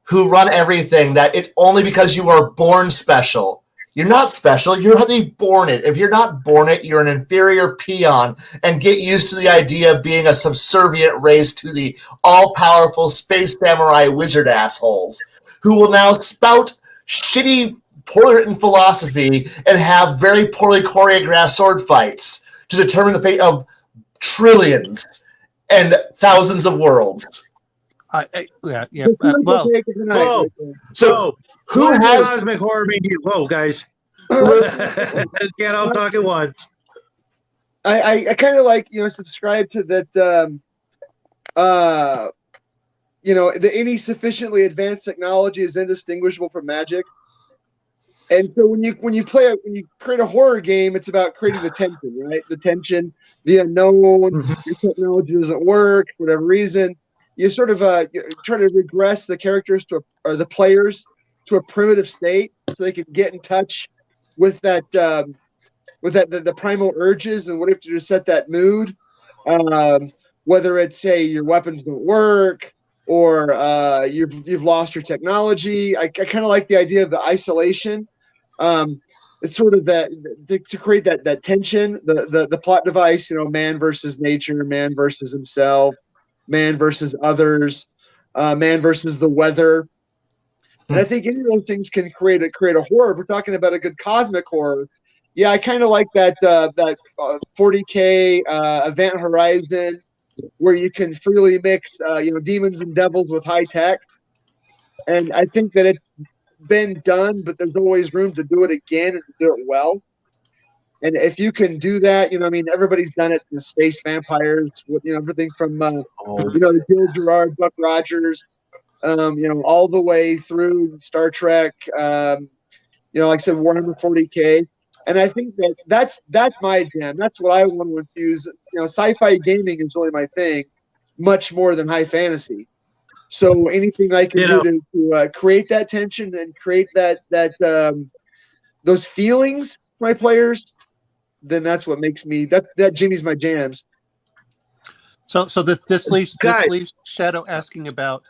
who run everything. That it's only because you are born special. You're not special. You have to be born it. If you're not born it, you're an inferior peon. And get used to the idea of being a subservient race to the all-powerful space samurai wizard assholes who will now spout shitty, poorly written philosophy and have very poorly choreographed sword fights to determine the fate of trillions and thousands of worlds. Yeah. Well, Whoa. So who What is has cosmic horror media? Whoa, guys. Can't all talk at once. I kind of like, subscribe to that, that any sufficiently advanced technology is indistinguishable from magic. And so when you create a horror game, it's about creating the tension, right? The tension, the unknown, your technology doesn't work, for whatever reason. You sort of you try to regress the characters or the players to a primitive state so they can get in touch with that the primal urges and what if to just set that mood. Whether it's, say, your weapons don't work or you've lost your technology. I kind of like the idea of the isolation. It's sort of that to create that tension, the plot device, man versus nature, man versus himself, man versus others, man versus the weather. And I think any of those things can create a horror. If we're talking about a good cosmic horror, yeah, I kind of like that 40K Event Horizon, where you can freely mix demons and devils with high tech. And I think that it's been done, but there's always room to do it again and to do it well. And if you can do that, everybody's done it. The space vampires, everything from the Gil Gerard, Buck Rogers, all the way through Star Trek. Like I said, Warhammer 40K. And I think that's my jam. That's what I want to infuse. Sci-fi gaming is really my thing, much more than high fantasy. So anything I can do to create that tension and create that those feelings for my players, then that's what makes me that Jimmy's my jams. So this leaves Shadow asking about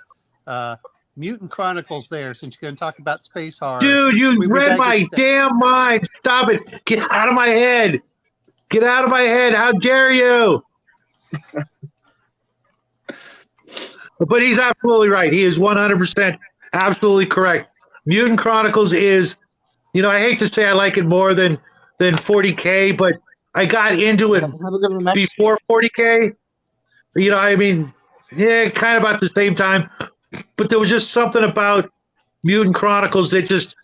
Mutant Chronicles there, since you're going to talk about space horror. Dude, you read my damn mind. Stop it. Get out of my head. Get out of my head. How dare you? But he's absolutely right. He is 100% absolutely correct. Mutant Chronicles is, I hate to say I like it more than 40K, but I got into it before 40K. Kind of about the same time. But there was just something about Mutant Chronicles that just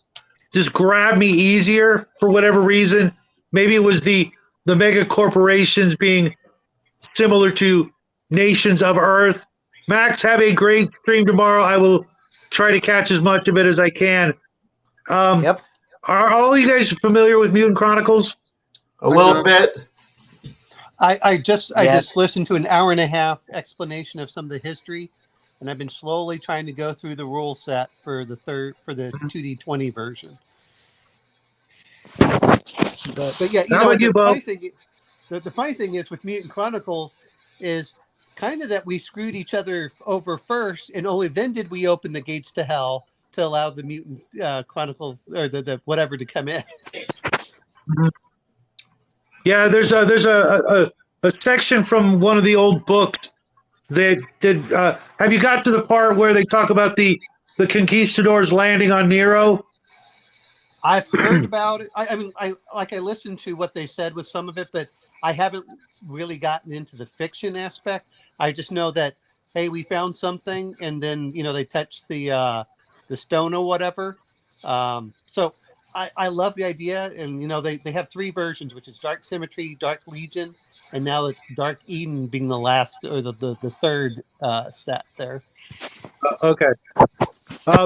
grabbed me easier for whatever reason. Maybe it was the mega corporations being similar to nations of Earth. Max, have a great stream tomorrow. I will try to catch as much of it as I can. Yep. Are all you guys familiar with Mutant Chronicles? A little bit. I just listened to an hour and a half explanation of some of the history, and I've been slowly trying to go through the rule set for the 2D20 version. But yeah, the funny thing is with Mutant Chronicles is kind of that we screwed each other over first, and only then did we open the gates to hell to allow the Mutant Chronicles or the whatever to come in. Yeah, there's a section from one of the old books that did. Have you got to the part where they talk about the conquistadors landing on Nero? I've heard about it. I listened to what they said with some of it, but I haven't really gotten into the fiction aspect. I just know that, hey, we found something, and then they touched the stone or whatever. So I love the idea, and they have 3 versions, which is Dark Symmetry, Dark Legion, and now it's Dark Eden being the last or the third set there. Okay.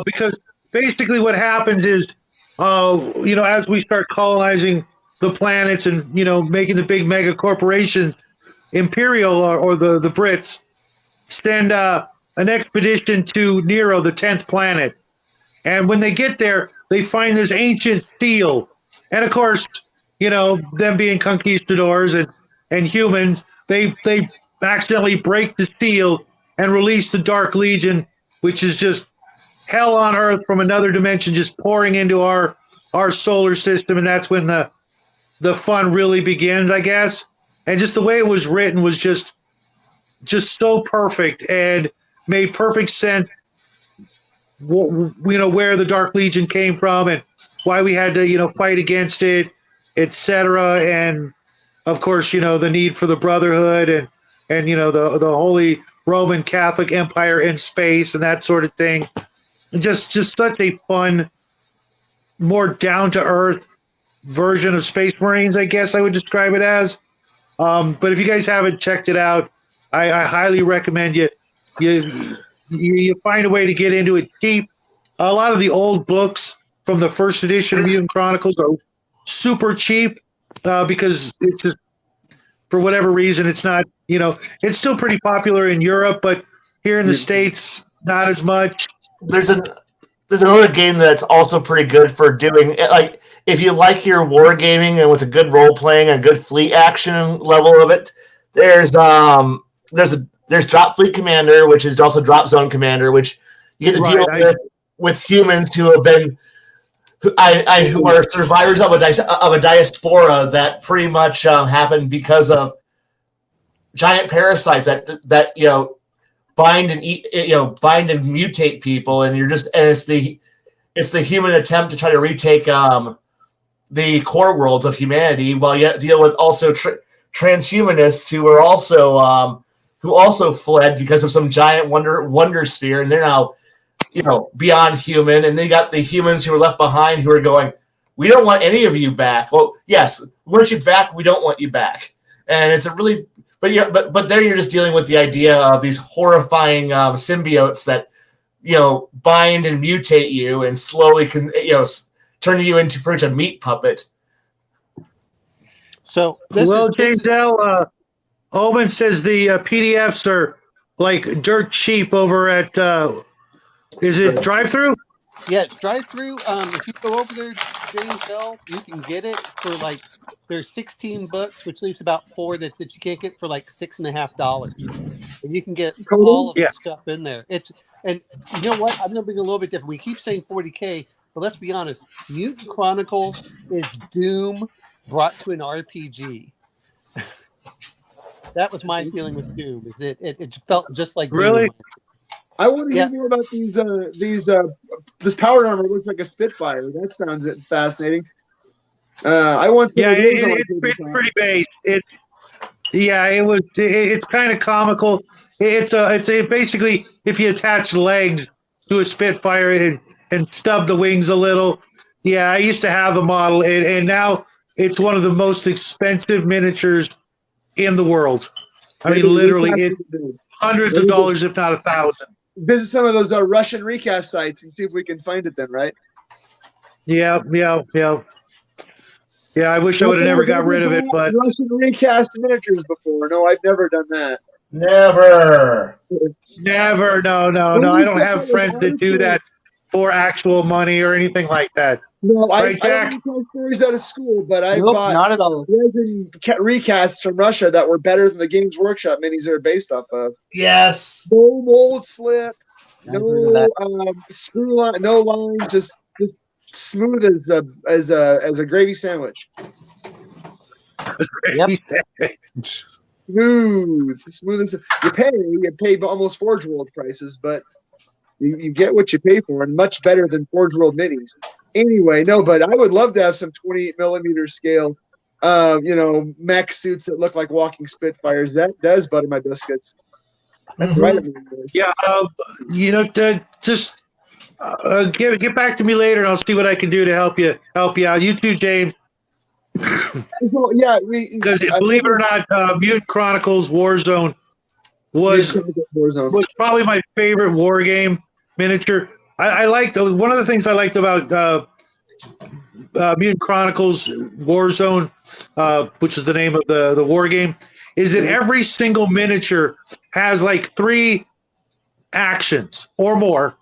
Because basically what happens is, as we start colonizing the planets and, making the big mega corporations, Imperial or the Brits send an expedition to Nero, the 10th planet. And when they get there, they find this ancient seal. And of course, them being conquistadors and humans, they accidentally break the seal and release the Dark Legion, which is just hell on earth from another dimension, just pouring into our solar system. And that's when the fun really begins, I guess. And just the way it was written was just so perfect and made perfect sense. Where the Dark Legion came from and why we had to fight against it, etc. And of course, the need for the Brotherhood and the Holy Roman Catholic Empire in space and that sort of thing. Just such a fun, more down to earth version of Space Marines, I guess I would describe it as. But if you guys haven't checked it out, I highly recommend you find a way to get into it cheap. A lot of the old books from the first edition of Mutant Chronicles are super cheap because it's just, for whatever reason, it's not, it's still pretty popular in Europe, but here in the States, not as much. There's another game that's also pretty good for doing, like, if you like your wargaming and with a good role playing and a good fleet action level of it, there's Drop Fleet Commander, which is also Drop Zone Commander, which you get to deal with humans who have been who are survivors of a diaspora that pretty much happened because of giant parasites that bind and eat, bind and mutate people, and it's the human attempt to try to retake the core worlds of humanity, while yet deal with also transhumanists who are also who also fled because of some giant wonder sphere, and they're now beyond human, and they got the humans who were left behind who are going, we don't want any of you back. Well, yes, we want you back, we don't want you back. And it's a really but there you're just dealing with the idea of these horrifying symbiotes that bind and mutate you and slowly turn you into pretty much a meat puppet. So James L. Omen says the PDFs are like dirt cheap over at is it Drive-Thru? Yeah, it's Drive-Thru. If you go over there, James L., you can get it for there's 16 books, which leaves about 4 that you can't get for $6.50. And you can get all of the stuff in there. And you know what? I'm gonna bring a little bit different. We keep saying 40K, but let's be honest. Mutant Chronicles is Doom brought to an RPG. That was my feeling with Doom. Is it felt just like really? Doom. I want to hear more about this power armor looks like a Spitfire. That sounds fascinating. I want to. It's pretty base. It's kind of comical. It's basically if you attach legs to a Spitfire and stub the wings a little. Yeah, I used to have the model, and now it's one of the most expensive miniatures in the world. I mean, literally, it's hundreds of dollars, if not $1,000. Visit some of those Russian recast sites and see if we can find it then, right? Yeah. I wish I would have never got rid of it, but Russian recast miniatures before. No, I've never done that. Never. No. I don't have friends that do that for actual money or anything like that. No, right, I don't tell stories out of school, but I bought not at all. resin recasts from Russia that were better than the Games Workshop minis they're based off of. Yes. No mold slip, no screw line, no lines, just smooth as a gravy sandwich. Yep. Smooth as you pay almost Forge World prices, but you get what you pay for, and much better than Forge World minis. Anyway, no, but I would love to have some 28mm scale, mech suits that look like walking Spitfires. That does butter my biscuits. That's right. Yeah, just Get back to me later, and I'll see what I can do to help you out. You too, James. So, yeah, Because believe it or not, Mutant Chronicles Warzone was probably my favorite war game miniature. I liked one of the things I liked about Mutant Chronicles Warzone, which is the name of the war game, is that every single miniature has like 3 actions or more,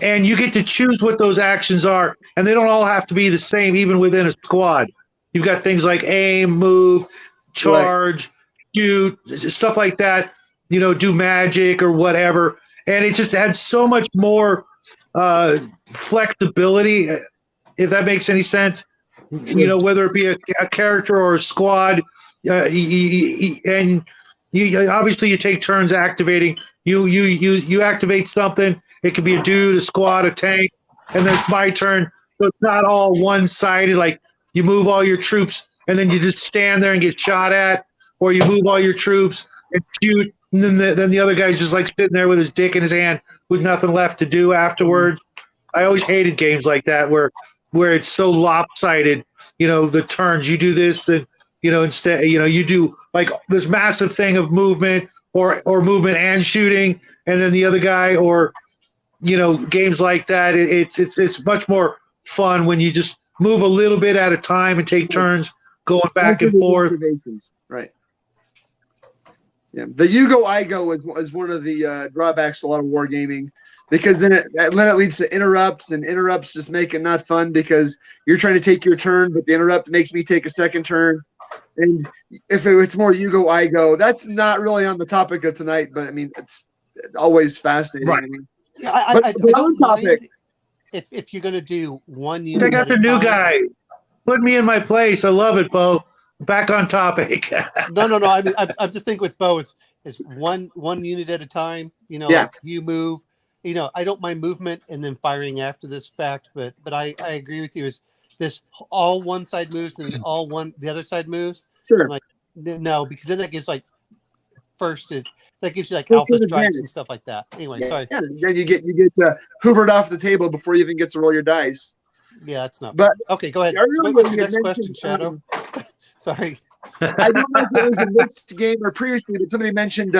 and you get to choose what those actions are, and they don't all have to be the same, even within a squad. You've got things like aim, move, charge, shoot, stuff like that. Do magic or whatever, and it just had so much more flexibility, if that makes any sense. Whether it be a character or a squad, and obviously you take turns activating. You activate something. It could be a dude, a squad, a tank, and then it's my turn. So it's not all one-sided. Like you move all your troops, and then you just stand there and get shot at, or you move all your troops and shoot, and then the other guy's just like sitting there with his dick in his hand with nothing left to do afterwards. I always hated games like that where it's so lopsided. The turns you do this, and instead you do like this massive thing of movement or movement and shooting, and then the other guy, or games like that. It's much more fun when you just move a little bit at a time and take turns going back and forth. Right. Yeah, the you go I go is one of the drawbacks to a lot of wargaming, because then it leads to interrupts, and interrupts just make it not fun because you're trying to take your turn, but the interrupt makes me take a second turn. And if it's more you go I go, that's not really on the topic of tonight, but I mean it's always fascinating. Right. I mean, Yeah, I don't topic. Mind if you're gonna do one unit. I got the new guy. Put me in my place. I love it, Bo. Back on topic. No. I mean, I'm just thinking with Bo, it's one unit at a time. Like you move. I don't mind movement and then firing after this fact, but I agree with you. Is this all one side moves and all the other side moves? Sure. Like no, because then that gives like that gives you like alpha strikes and stuff like that. Anyway, sorry. Yeah, then you get hoovered off the table before you even get to roll your dice. Yeah, that's not. But okay, go ahead. What's your next question, Shadow? Sorry. I don't know if it was in this game or previously, but somebody mentioned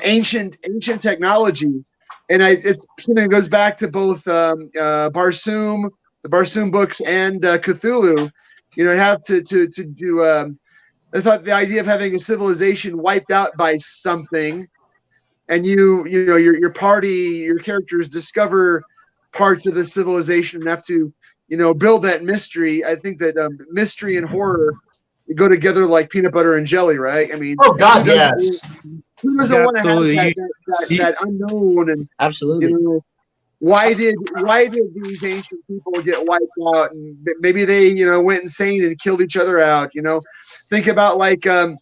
ancient technology, and it's something that goes back to both Barsoom, the Barsoom books, and Cthulhu. Have to do. I thought the idea of having a civilization wiped out by something, and your party, your characters discover parts of the civilization and have to build that mystery. I think that mystery and horror go together like peanut butter and jelly, right? I mean, oh God, yes. Who doesn't want to have that unknown? And absolutely. Why did these ancient people get wiped out? And maybe they went insane and killed each other out. Think about like the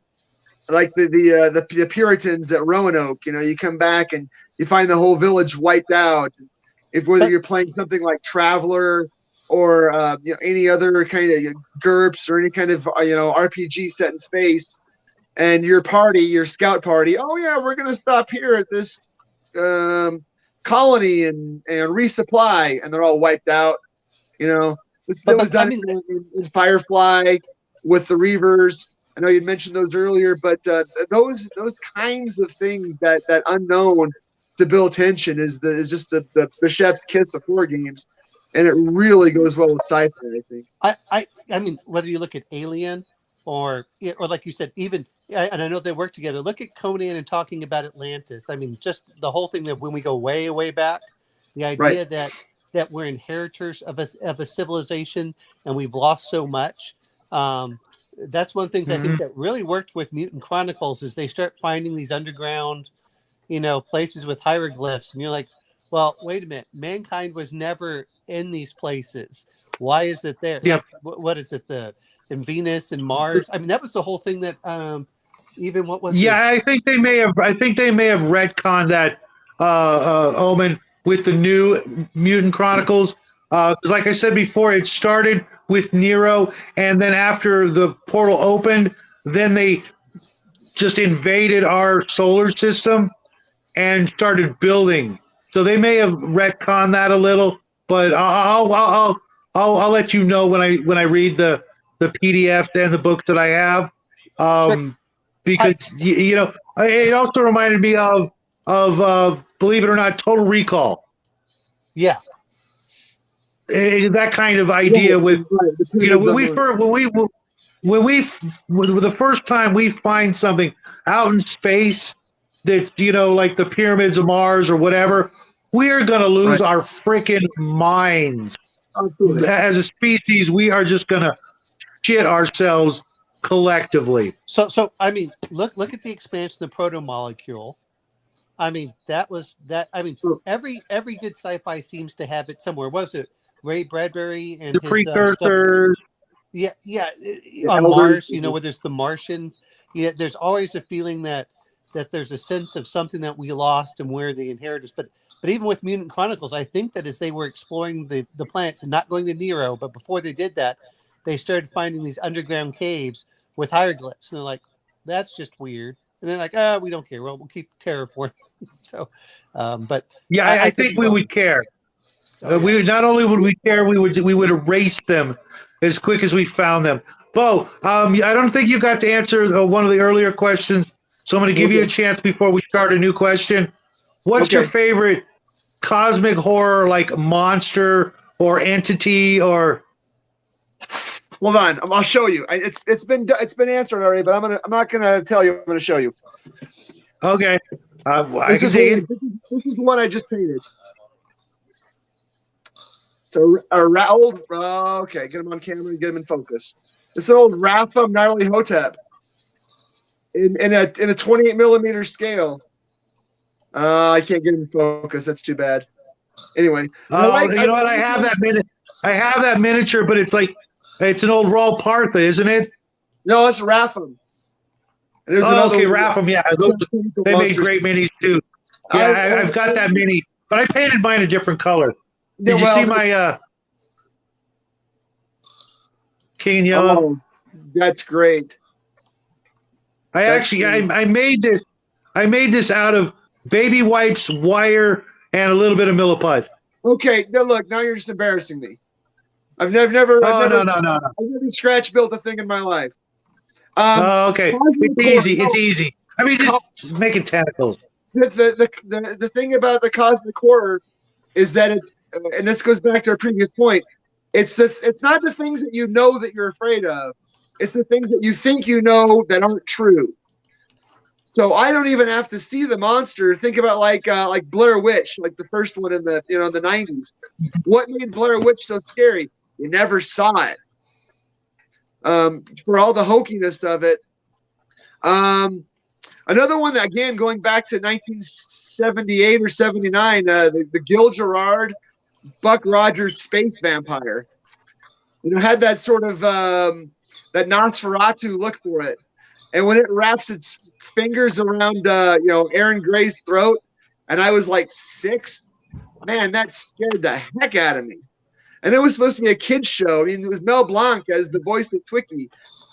Puritans at Roanoke. You come back and you find the whole village wiped out. Whether you're playing something like Traveler or any other kind of GURPS or any kind of RPG set in space, and your scout party, oh yeah, we're gonna stop here at this colony and resupply, and they're all wiped out. That was done in Firefly with the Reavers. I know you mentioned those earlier, but those kinds of things, that unknown to build tension is just the chef's kiss of horror games, and it really goes well with sci-fi. I think. I mean, whether you look at Alien or like you said, even and I know they work together. Look at Conan and talking about Atlantis. I mean, just the whole thing that when we go way, way back, the idea that we're inheritors of a civilization and we've lost so much. That's one of the things I think that really worked with Mutant Chronicles is they start finding these underground, places with hieroglyphs, and you're like, well, wait a minute, mankind was never in these places. Why is it there? Yeah. Like, what is it? In Venus and Mars. I mean, that was the whole thing that even what was I think they may have retconned that Omen with the new Mutant Chronicles. Because like I said before, it started with Nero, and then after the portal opened, then they just invaded our solar system and started building So they may have retconned that a little, but I'll let you know when I read the PDFs and the books that I have, because you know it also reminded me of believe it or not, Total Recall. Yeah. That kind of idea with The you know pyramids on when the first time we find something out in space that you know like the pyramids of Mars or whatever, we're gonna lose our freaking minds. Absolutely. As a species, we are just gonna shit ourselves collectively. So I mean, look at the expansion of the proto molecule. I mean, that was that. I mean, every good sci-fi seems to have it somewhere. Was it Ray Bradbury and The his stuff? precursors. Yeah. The On elders, Mars, you know, where there's the Martians. Yeah, there's always a feeling that there's a sense of something that we lost and where the inheritors. But even with Mutant Chronicles, I think that as they were exploring the planets and not going to Nero, but before they did that, they started finding these underground caves with hieroglyphs, and they're like, "That's just weird." And they're like, we don't care. Well, we'll keep terraforming." So, but Yeah, I think we would care. We not only would we care, we would erase them as quick as we found them. Bo, I don't think you got to answer one of the earlier questions, so I'm going to give you a chance before we start a new question. What's your favorite cosmic horror, like monster or entity or? Hold on, I'll show you. It's been answered already, but I'm not gonna tell you. I'm gonna show you. Okay, I can see it. This is one I just painted. So a old. Okay, get him on camera and get him in focus. This old Rapha Gnarly Hotep in a 28 millimeter scale. I can't get him in focus. That's too bad. Anyway, you know what? I have that miniature, but it's an old Raw Partha, isn't it? No, it's Rapham. Okay, Rapham. Yeah, they made great minis too. Yeah, I've got that mini, but I painted mine a different color. Did you see my King and Yellow? Oh, that's great. I made this. I made this out of baby wipes, wire, and a little bit of milliput. Okay, now look. Now you're just embarrassing me. I've never scratch built a thing in my life. Okay, it's easy. I mean, just making tentacles. The thing about the cosmic horror is that it's, and this goes back to our previous point. It's not the things that you know that you're afraid of. It's the things that you think you know that aren't true. So I don't even have to see the monster. Think about like Blair Witch, like the first one in the the 90s. What made Blair Witch so scary? You never saw it. For all the hokiness of it. Another one that, again, going back to 1978 or 79, the Gil Gerard, Buck Rogers space vampire. Had that sort of that Nosferatu look for it. And when it wraps its fingers around, Aaron Gray's throat, and I was like 6, man, that scared the heck out of me. And it was supposed to be a kid's show. I mean, it was Mel Blanc as the voice of Twiki.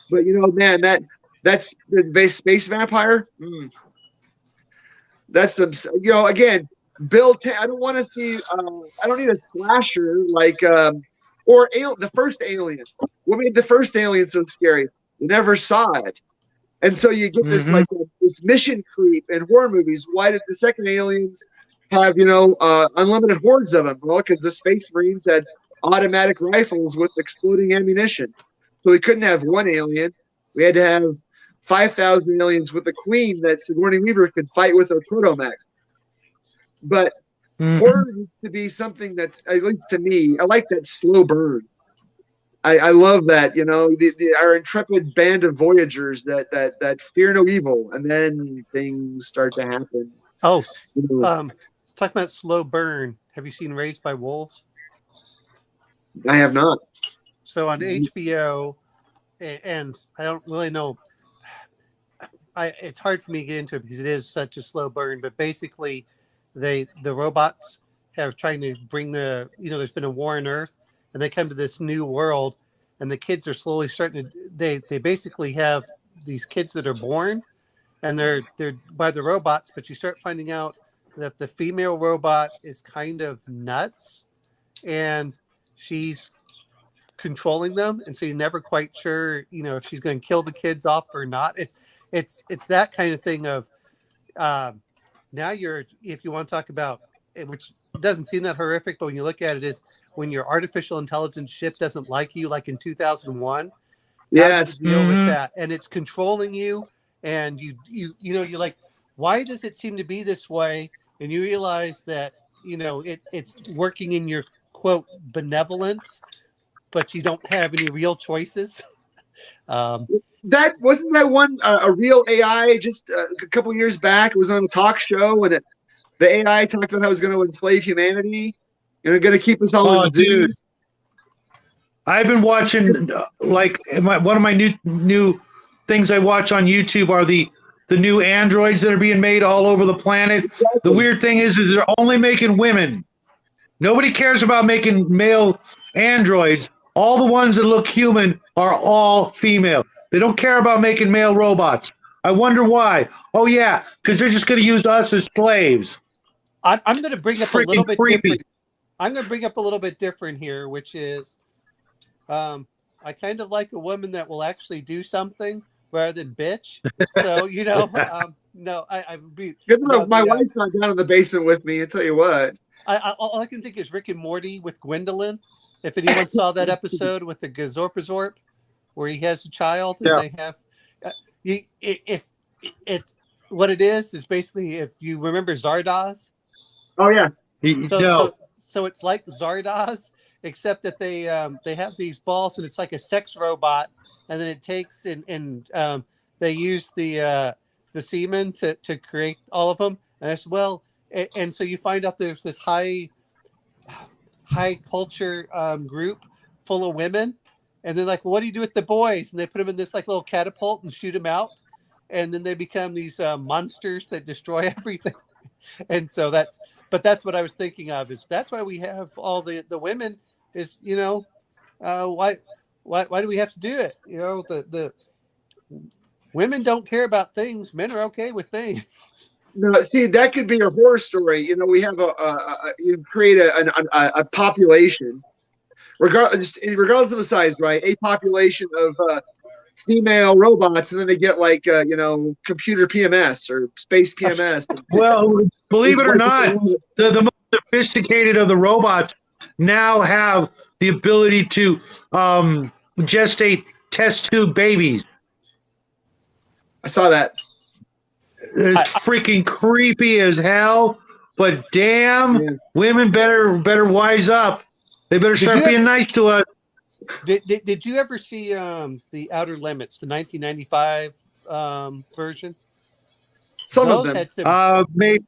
But, man, that's the space vampire. That's some, again, I don't want to see, I don't need a slasher like, or the first Alien. What made the first Alien so scary? You never saw it. And so you get this this mission creep in horror movies. Why did the second Aliens have, unlimited hordes of them? Well, because the Space Marines had automatic rifles with exploding ammunition. So we couldn't have one alien. We had to have 5,000 aliens with a queen that Sigourney Weaver could fight with her protomech. But horror needs to be something that's, at least to me, I like that slow burn. I love that, our intrepid band of voyagers that fear no evil, and then things start to happen. Oh, talking about slow burn. Have you seen Raised by Wolves? I have not. So on HBO, and I don't really know. It's hard for me to get into it because it is such a slow burn. But basically, the robots have trying to bring there's been a war on Earth, and they come to this new world, and the kids are slowly starting to. They basically have these kids that are born, and they're by the robots. But you start finding out that the female robot is kind of nuts, and she's controlling them, and so you're never quite sure, if she's going to kill the kids off or not. It's that kind of thing of now if you want to talk about it, which doesn't seem that horrific, but when you look at it, is when your artificial intelligence ship doesn't like you, like in 2001. Yes. Deal with that, and it's controlling you, and you're like, why does it seem to be this way? And you realize that it's working in your quote benevolence, but you don't have any real choices. That wasn't that one a real AI just a couple years back. It was on a talk show, and the AI talked about how it was going to enslave humanity and it's going to keep us all in the dude. I've been watching one of my new things I watch on YouTube are the new androids that are being made all over the planet. Exactly. The weird thing is they're only making women. Nobody cares about making male androids. All the ones that look human are all female. They don't care about making male robots. I wonder why. Oh yeah, because they're just going to use us as slaves. I'm going to bring up a little bit creepy. different. I'm going to bring up a little bit different here, which is, I kind of like a woman that will actually do something rather than bitch. So no, I would be. My wife's not down in the basement with me. I tell you what. All I can think is Rick and Morty with Gwendolyn. If anyone saw that episode with the Gazorpazorp, where he has a child and they have, what it is basically, if you remember Zardoz. Oh yeah. So it's like Zardoz, except that they have these balls and it's like a sex robot, and then it takes and they use the semen to create all of them, and as well, and so you find out there's this high culture group full of women, and they're like, well, what do you do with the boys? And they put them in this like little catapult and shoot them out, and then they become these monsters that destroy everything. And so that's what I was thinking of, is that's why we have all the women, is why do we have to do it? The women don't care about things, men are okay with things. No, see, that could be a horror story. We have you create a population, regardless of the size, right? A population of female robots, and then they get like computer PMS or space PMS. Well, believe it or not, the most sophisticated of the robots now have the ability to gestate test tube babies. I saw that. It's freaking creepy as hell, but damn, women better wise up. They better start being nice to us. Did you ever see the Outer Limits, the 1995 version? Some of them. Maybe.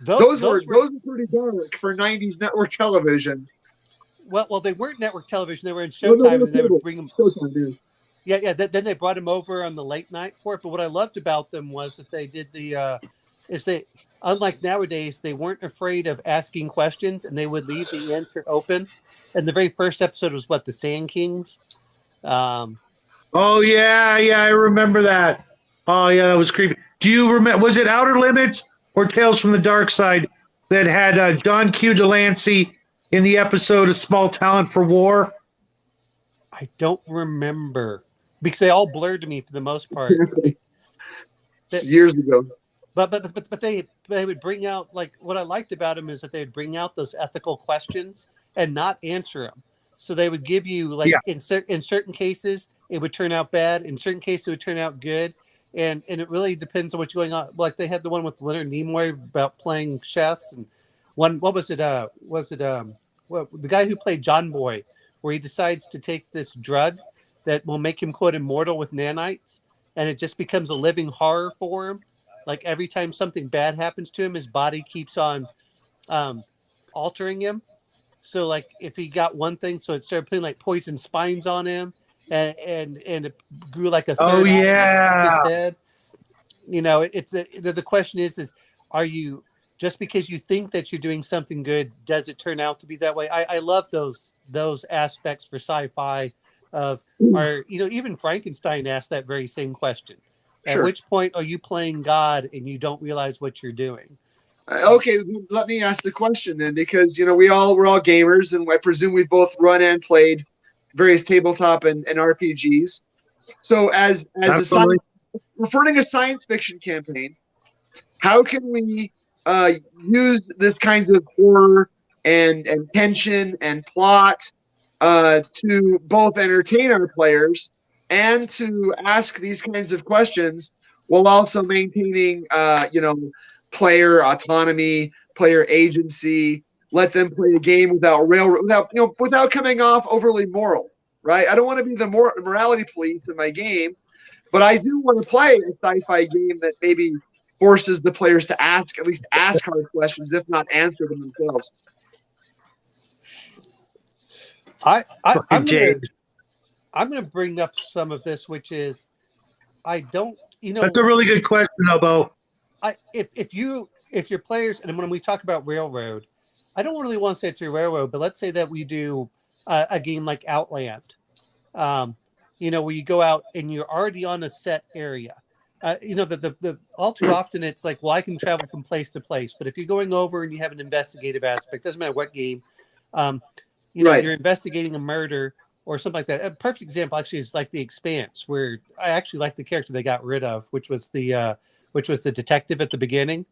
Those were pretty dark for 90s network television. Well, they weren't network television. They were in Showtime, and they would bring them. Showtime, dude. Yeah. Then they brought them over on the late night for it. But what I loved about them was that they did unlike nowadays, they weren't afraid of asking questions, and they would leave the answer open. And the very first episode was the Sand Kings. Oh yeah, I remember that. Oh yeah, that was creepy. Do you remember? Was it Outer Limits or Tales from the Dark Side that had John Q. Delancey in the episode "A Small Talent for War"? I don't remember, because they all blurred to me for the most part. Years ago. But they would bring out, like, what I liked about them is that they would bring out those ethical questions and not answer them. So they would give you in certain cases it would turn out bad, in certain cases it would turn out good, and it really depends on what's going on. Like they had the one with Leonard Nimoy about playing chess, and what was it? The guy who played John Boy, where he decides to take this drug that will make him quote immortal with nanites, and it just becomes a living horror for him. Like every time something bad happens to him, his body keeps on altering him. So like if he got one thing, so it started putting like poison spines on him, and it grew like a third eye in his head. It's the question is are you, just because you think that you're doing something good, does it turn out to be that way? I love those aspects for sci-fi of, or even Frankenstein asked that very same question. At which point are you playing God and you don't realize what you're doing? Okay, let me ask the question then, because we're all gamers, and I presume we've both run and played various tabletop and RPGs. So Absolutely. referring a science fiction campaign, how can we use this kinds of horror and tension and plot to both entertain our players and to ask these kinds of questions while also maintaining player autonomy, player agency, let them play a game without coming off overly moral, right? I don't want to be the morality police in my game, but I do want to play a sci-fi game that maybe forces the players to at least ask hard questions, if not answer them themselves. I'm Fucking James. gonna bring up some of this, which is I don't, That's a really good question, Bo. if your players, and when we talk about Railroad, I don't really want to say it's a railroad, but let's say that we do a game like Outland, where you go out and you're already on a set area. The all too often it's like, well, I can travel from place to place, but if you're going over and you have an investigative aspect, doesn't matter what game, right. You're investigating a murder or something like that. A perfect example actually is like The Expanse, where I actually like the character they got rid of, which was the detective at the beginning,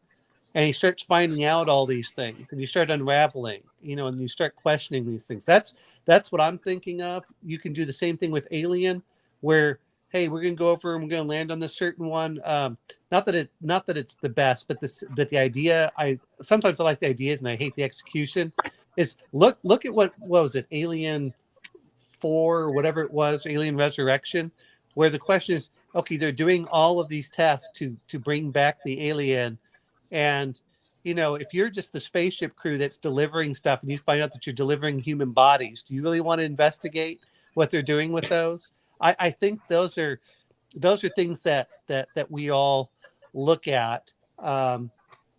and he starts finding out all these things, and you start unraveling, and you start questioning these things. That's what I'm thinking of. You can do the same thing with Alien, where, hey, we're gonna go over and we're gonna land on this certain one. Not that it's the best, but the idea. Sometimes I like the ideas and I hate the execution. Is look at what was it, Alien 4 or whatever it was, Alien Resurrection, where the question is, okay, they're doing all of these tests to bring back the alien, and if you're just the spaceship crew that's delivering stuff and you find out that you're delivering human bodies, do you really want to investigate what they're doing with those? I think those are things that we all look at.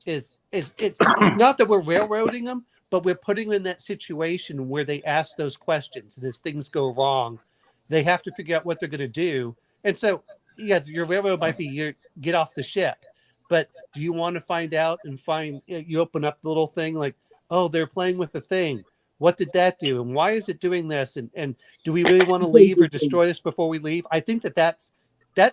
It's not that we're railroading them, but we're putting them in that situation where they ask those questions, and as things go wrong, they have to figure out what they're going to do. And so, yeah, your railroad might be get off the ship, but do you want to find out and you open up the little thing like, oh, they're playing with the thing. What did that do? And why is it doing this? And do we really want to leave or destroy this before we leave? I think that's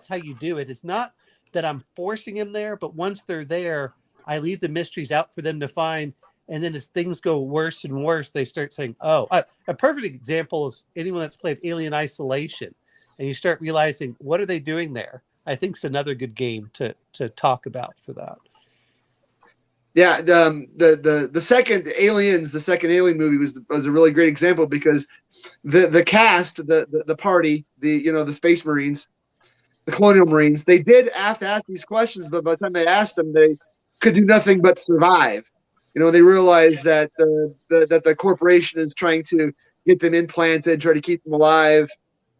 how you do it. It's not that I'm forcing them there, but once they're there, I leave the mysteries out for them to find. And then as things go worse and worse, they start saying, oh, a perfect example is anyone that's played Alien Isolation. And you start realizing, what are they doing there? I think it's another good game to talk about for that. Yeah, the second Alien movie was a really great example, because the cast, the party, the Space Marines, the Colonial Marines, they did have to ask these questions, but by the time they asked them, they could do nothing but survive. They realized that the corporation is trying to get them implanted, try to keep them alive,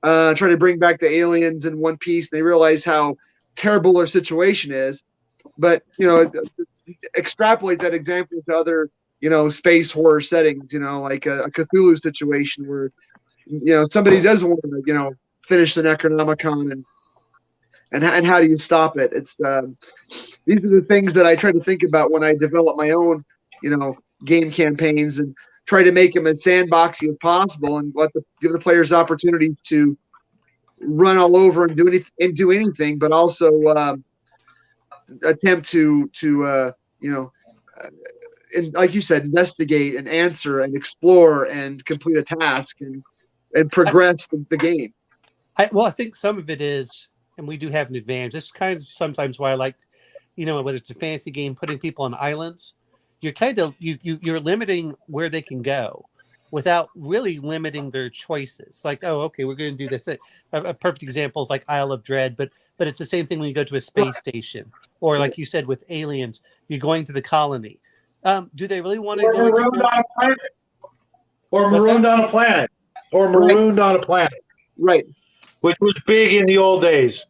try to bring back the aliens in one piece. They realize how terrible their situation is, but extrapolate that example to other space horror settings. Like a Cthulhu situation where somebody does want to finish the Necronomicon, and how do you stop it? It's these are the things that I try to think about when I develop my own game campaigns, and try to make them as sandboxy as possible, and give the players opportunities to run all over and do anything, but also attempt to and like you said, investigate and answer and explore and complete a task and progress the game. I think some of it is, and we do have an advantage. This is kind of sometimes why I like, whether it's a fantasy game, putting people on islands. You're kind of you're limiting where they can go without really limiting their choices. Like, oh, okay, we're going to do this. A perfect example is like Isle of Dread, but it's the same thing when you go to a space station, or like you said with Aliens, you're going to the colony. Do they really want to go marooned on a planet? Or What's marooned that? on a planet? Or marooned on a planet? Right. Which was big in the old days.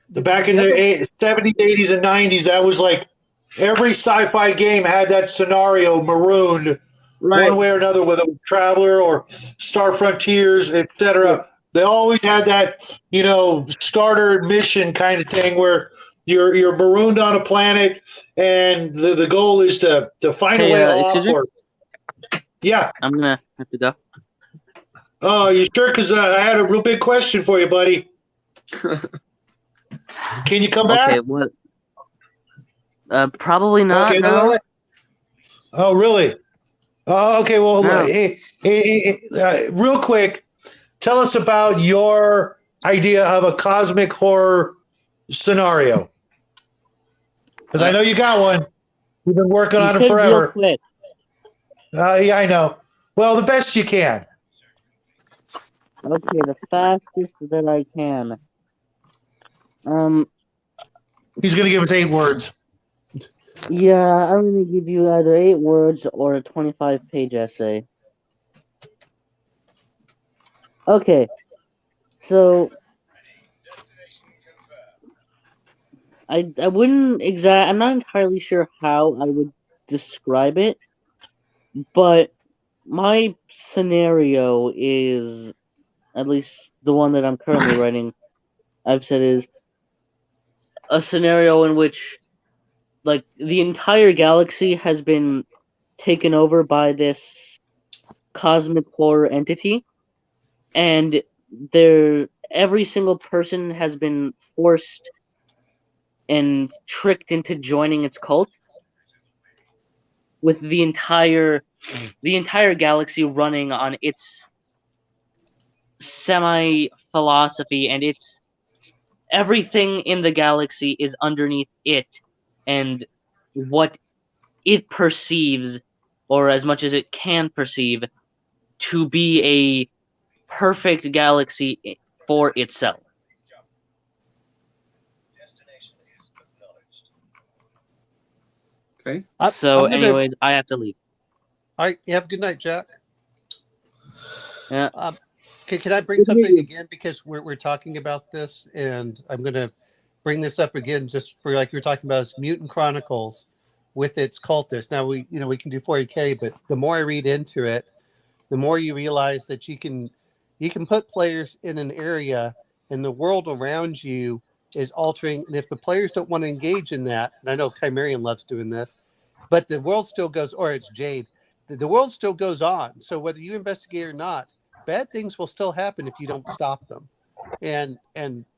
Back in the 70s, 80s, and 90s, that was like every sci-fi game had that scenario, marooned, one way or another, whether it was Traveler or Star Frontiers, etc. They always had that, starter mission kind of thing where you're marooned on a planet, and the goal is to find a Hey, way off. excuse me? Or yeah. I'm gonna have to go. Oh, you sure? Because I had a real big question for you, buddy. Can you come back? Okay, what? Probably not. Okay. No. Oh, really? Oh, okay. Well, No. real quick, tell us about your idea of a cosmic horror scenario. Because I know you got one. You've been working on it Real forever. quick. Yeah, I know. Well, the best you can. Okay, the fastest that I can. He's going to give us 8 words. Yeah, I'm gonna give you either 8 words or a 25-page essay. Okay, so I wouldn't I'm not entirely sure how I would describe it, but my scenario is, at least the one that I'm currently writing, I've said is a scenario in which, like, the entire galaxy has been taken over by this cosmic horror entity, and every single person has been forced and tricked into joining its cult, with the entire galaxy running on its semi philosophy, and it's everything in the galaxy is underneath it, and what it perceives, or as much as it can perceive, to be a perfect galaxy for itself. Okay. So, I'm gonna- anyways, I have to leave. All right. You have a good night, Jack. Yeah. Can I bring something again, because we're talking about this, and I'm going to bring this up again just for, like you were talking about, is Mutant Chronicles with its cultists. Now we can do 40K, but the more I read into it, the more you realize that you can put players in an area and the world around you is altering. And if the players don't want to engage in that, and I know Chimerian loves doing this, but the world still goes, or it's Jade, the world still goes on. So whether you investigate or not, bad things will still happen if you don't stop them. And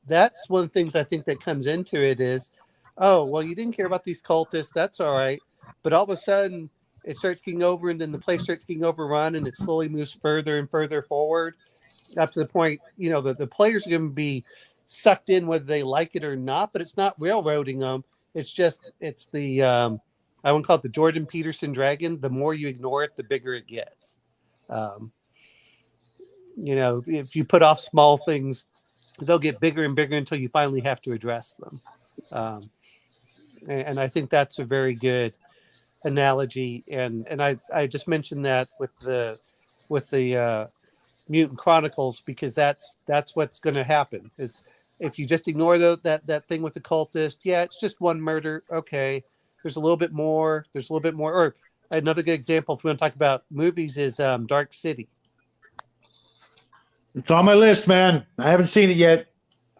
that's one of the things I think that comes into it is, oh, well, you didn't care about these cultists. That's all right. But all of a sudden it starts getting over, and then the place starts getting overrun, and it slowly moves further and further forward up to the point, the players are going to be sucked in whether they like it or not, but it's not railroading them. It's the, I won't call it the Jordan Peterson dragon. The more you ignore it, the bigger it gets. If you put off small things, they'll get bigger and bigger until you finally have to address them. And I think that's a very good analogy. And I just mentioned that with the Mutant Chronicles, because that's what's going to happen. Is if you just ignore that thing with the cultist, yeah, it's just one murder. Okay, there's a little bit more. Or another good example, if we want to talk about movies, is Dark City. It's on my list, man. I haven't seen it yet.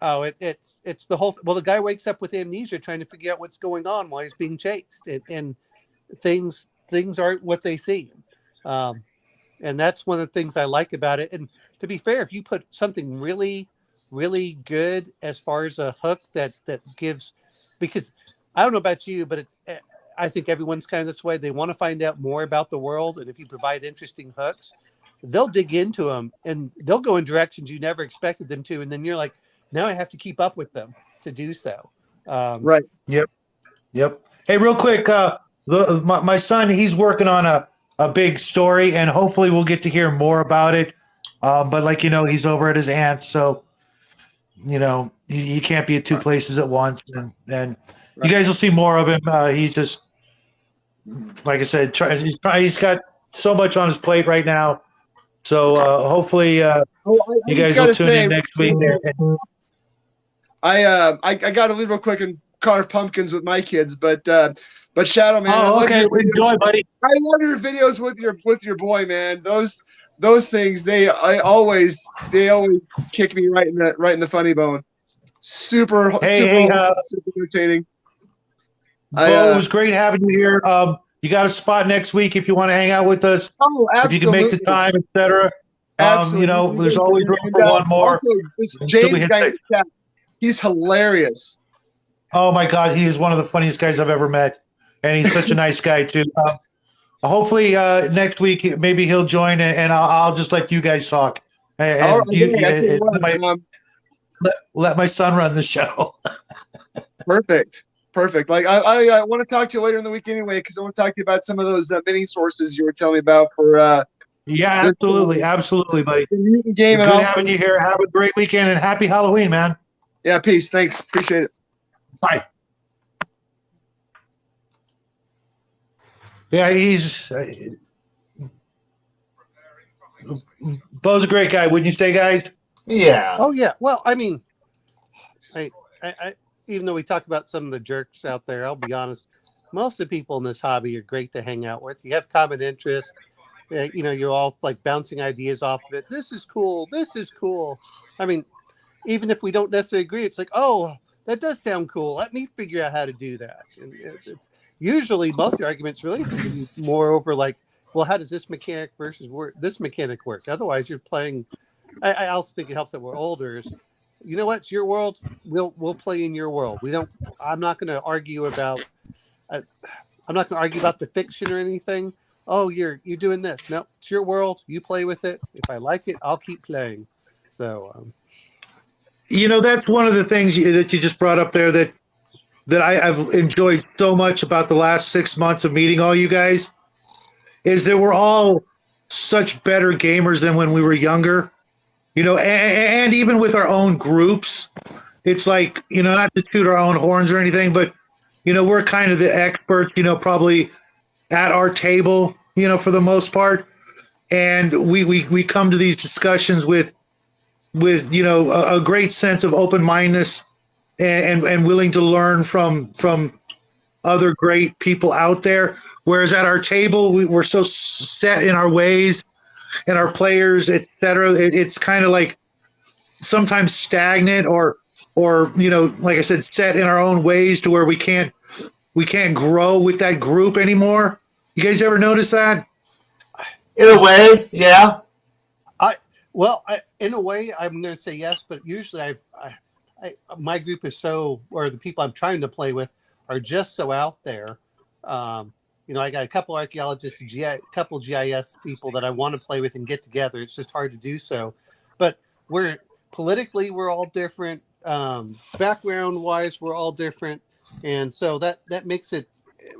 Oh, it's the whole. Well, the guy wakes up with amnesia, trying to figure out what's going on while he's being chased, and things aren't what they seem. And that's one of the things I like about it. And to be fair, if you put something really, really good as far as a hook that gives, because I don't know about you, but I think everyone's kind of this way. They want to find out more about the world, and if you provide interesting hooks, they'll dig into them, and they'll go in directions you never expected them to. And then you're like, now I have to keep up with them to do so. Right. Yep. Hey, real quick, my son, he's working on a big story, and hopefully we'll get to hear more about it. But he's over at his aunt's, so he can't be at 2 places at once, and you guys will see more of him. He's just, like I said, he's got so much on his plate right now. So hopefully you guys will tune in next week. I got to leave real quick and carve pumpkins with my kids, but Shadow Man. Oh, okay. Enjoy, buddy. I love your videos with your boy, man. Those things they always kick me right in the funny bone. Super, Hey, super entertaining. Bo, it was great having you here. You got a spot next week if you want to hang out with us. Oh, If you can make the absolutely. time, etc. Absolutely. There's always room for one more. Also, this until we James hit guy, the- he's hilarious. Oh my God, he is one of the funniest guys I've ever met, and he's such a nice guy too. Hopefully next week maybe he'll join, and I'll just let you guys talk. And All right, I tell you what, let my son run the show. Perfect. Like I want to talk to you later in the week anyway, because I want to talk to you about some of those mini sources you were telling me about for Yeah, absolutely, buddy. the mutant game. Good And also, having you here. Have a great weekend and happy Halloween, man. yeah, peace. Thanks. Appreciate it. Bye. Yeah, he's Bo's a great guy, wouldn't you say, guys? Yeah. Oh yeah. Well, I mean, I even though we talk about some of the jerks out there, I'll be honest. Most of the people in this hobby are great to hang out with. You have common interests. You're all like bouncing ideas off of it. This is cool. This is cool. I mean, even if we don't necessarily agree, it's like, oh, that does sound cool. Let me figure out how to do that. And it's usually most of the arguments really seem to be more over like, well, how does this mechanic versus this mechanic work? Otherwise, you're playing. I also think it helps that we're older. You know what? It's your world. We'll play in your world. I'm not going to argue about. I'm not going to argue about the fiction or anything. Oh, you're doing this. No, it's your world. You play with it. If I like it, I'll keep playing. So, that's one of the things that you just brought up there that I've enjoyed so much about the last 6 months of meeting all you guys is that we're all such better gamers than when we were younger. And even with our own groups, it's like, not to toot our own horns or anything, but, we're kind of the experts, probably at our table, for the most part. And we come to these discussions with a great sense of open-mindedness and willing to learn from other great people out there. Whereas at our table, we're so set in our ways and our players, etc. It's kind of like sometimes stagnant or like I said, set in our own ways to where we can't grow with that group anymore. You guys ever notice that? In a way, yeah. In a way, I'm going to say yes, but usually my group is or the people I'm trying to play with are just so out there. I got a couple archaeologists, a couple GIS people that I want to play with and get together. It's just hard to do so. But we're all different. Background-wise, we're all different. And so that makes it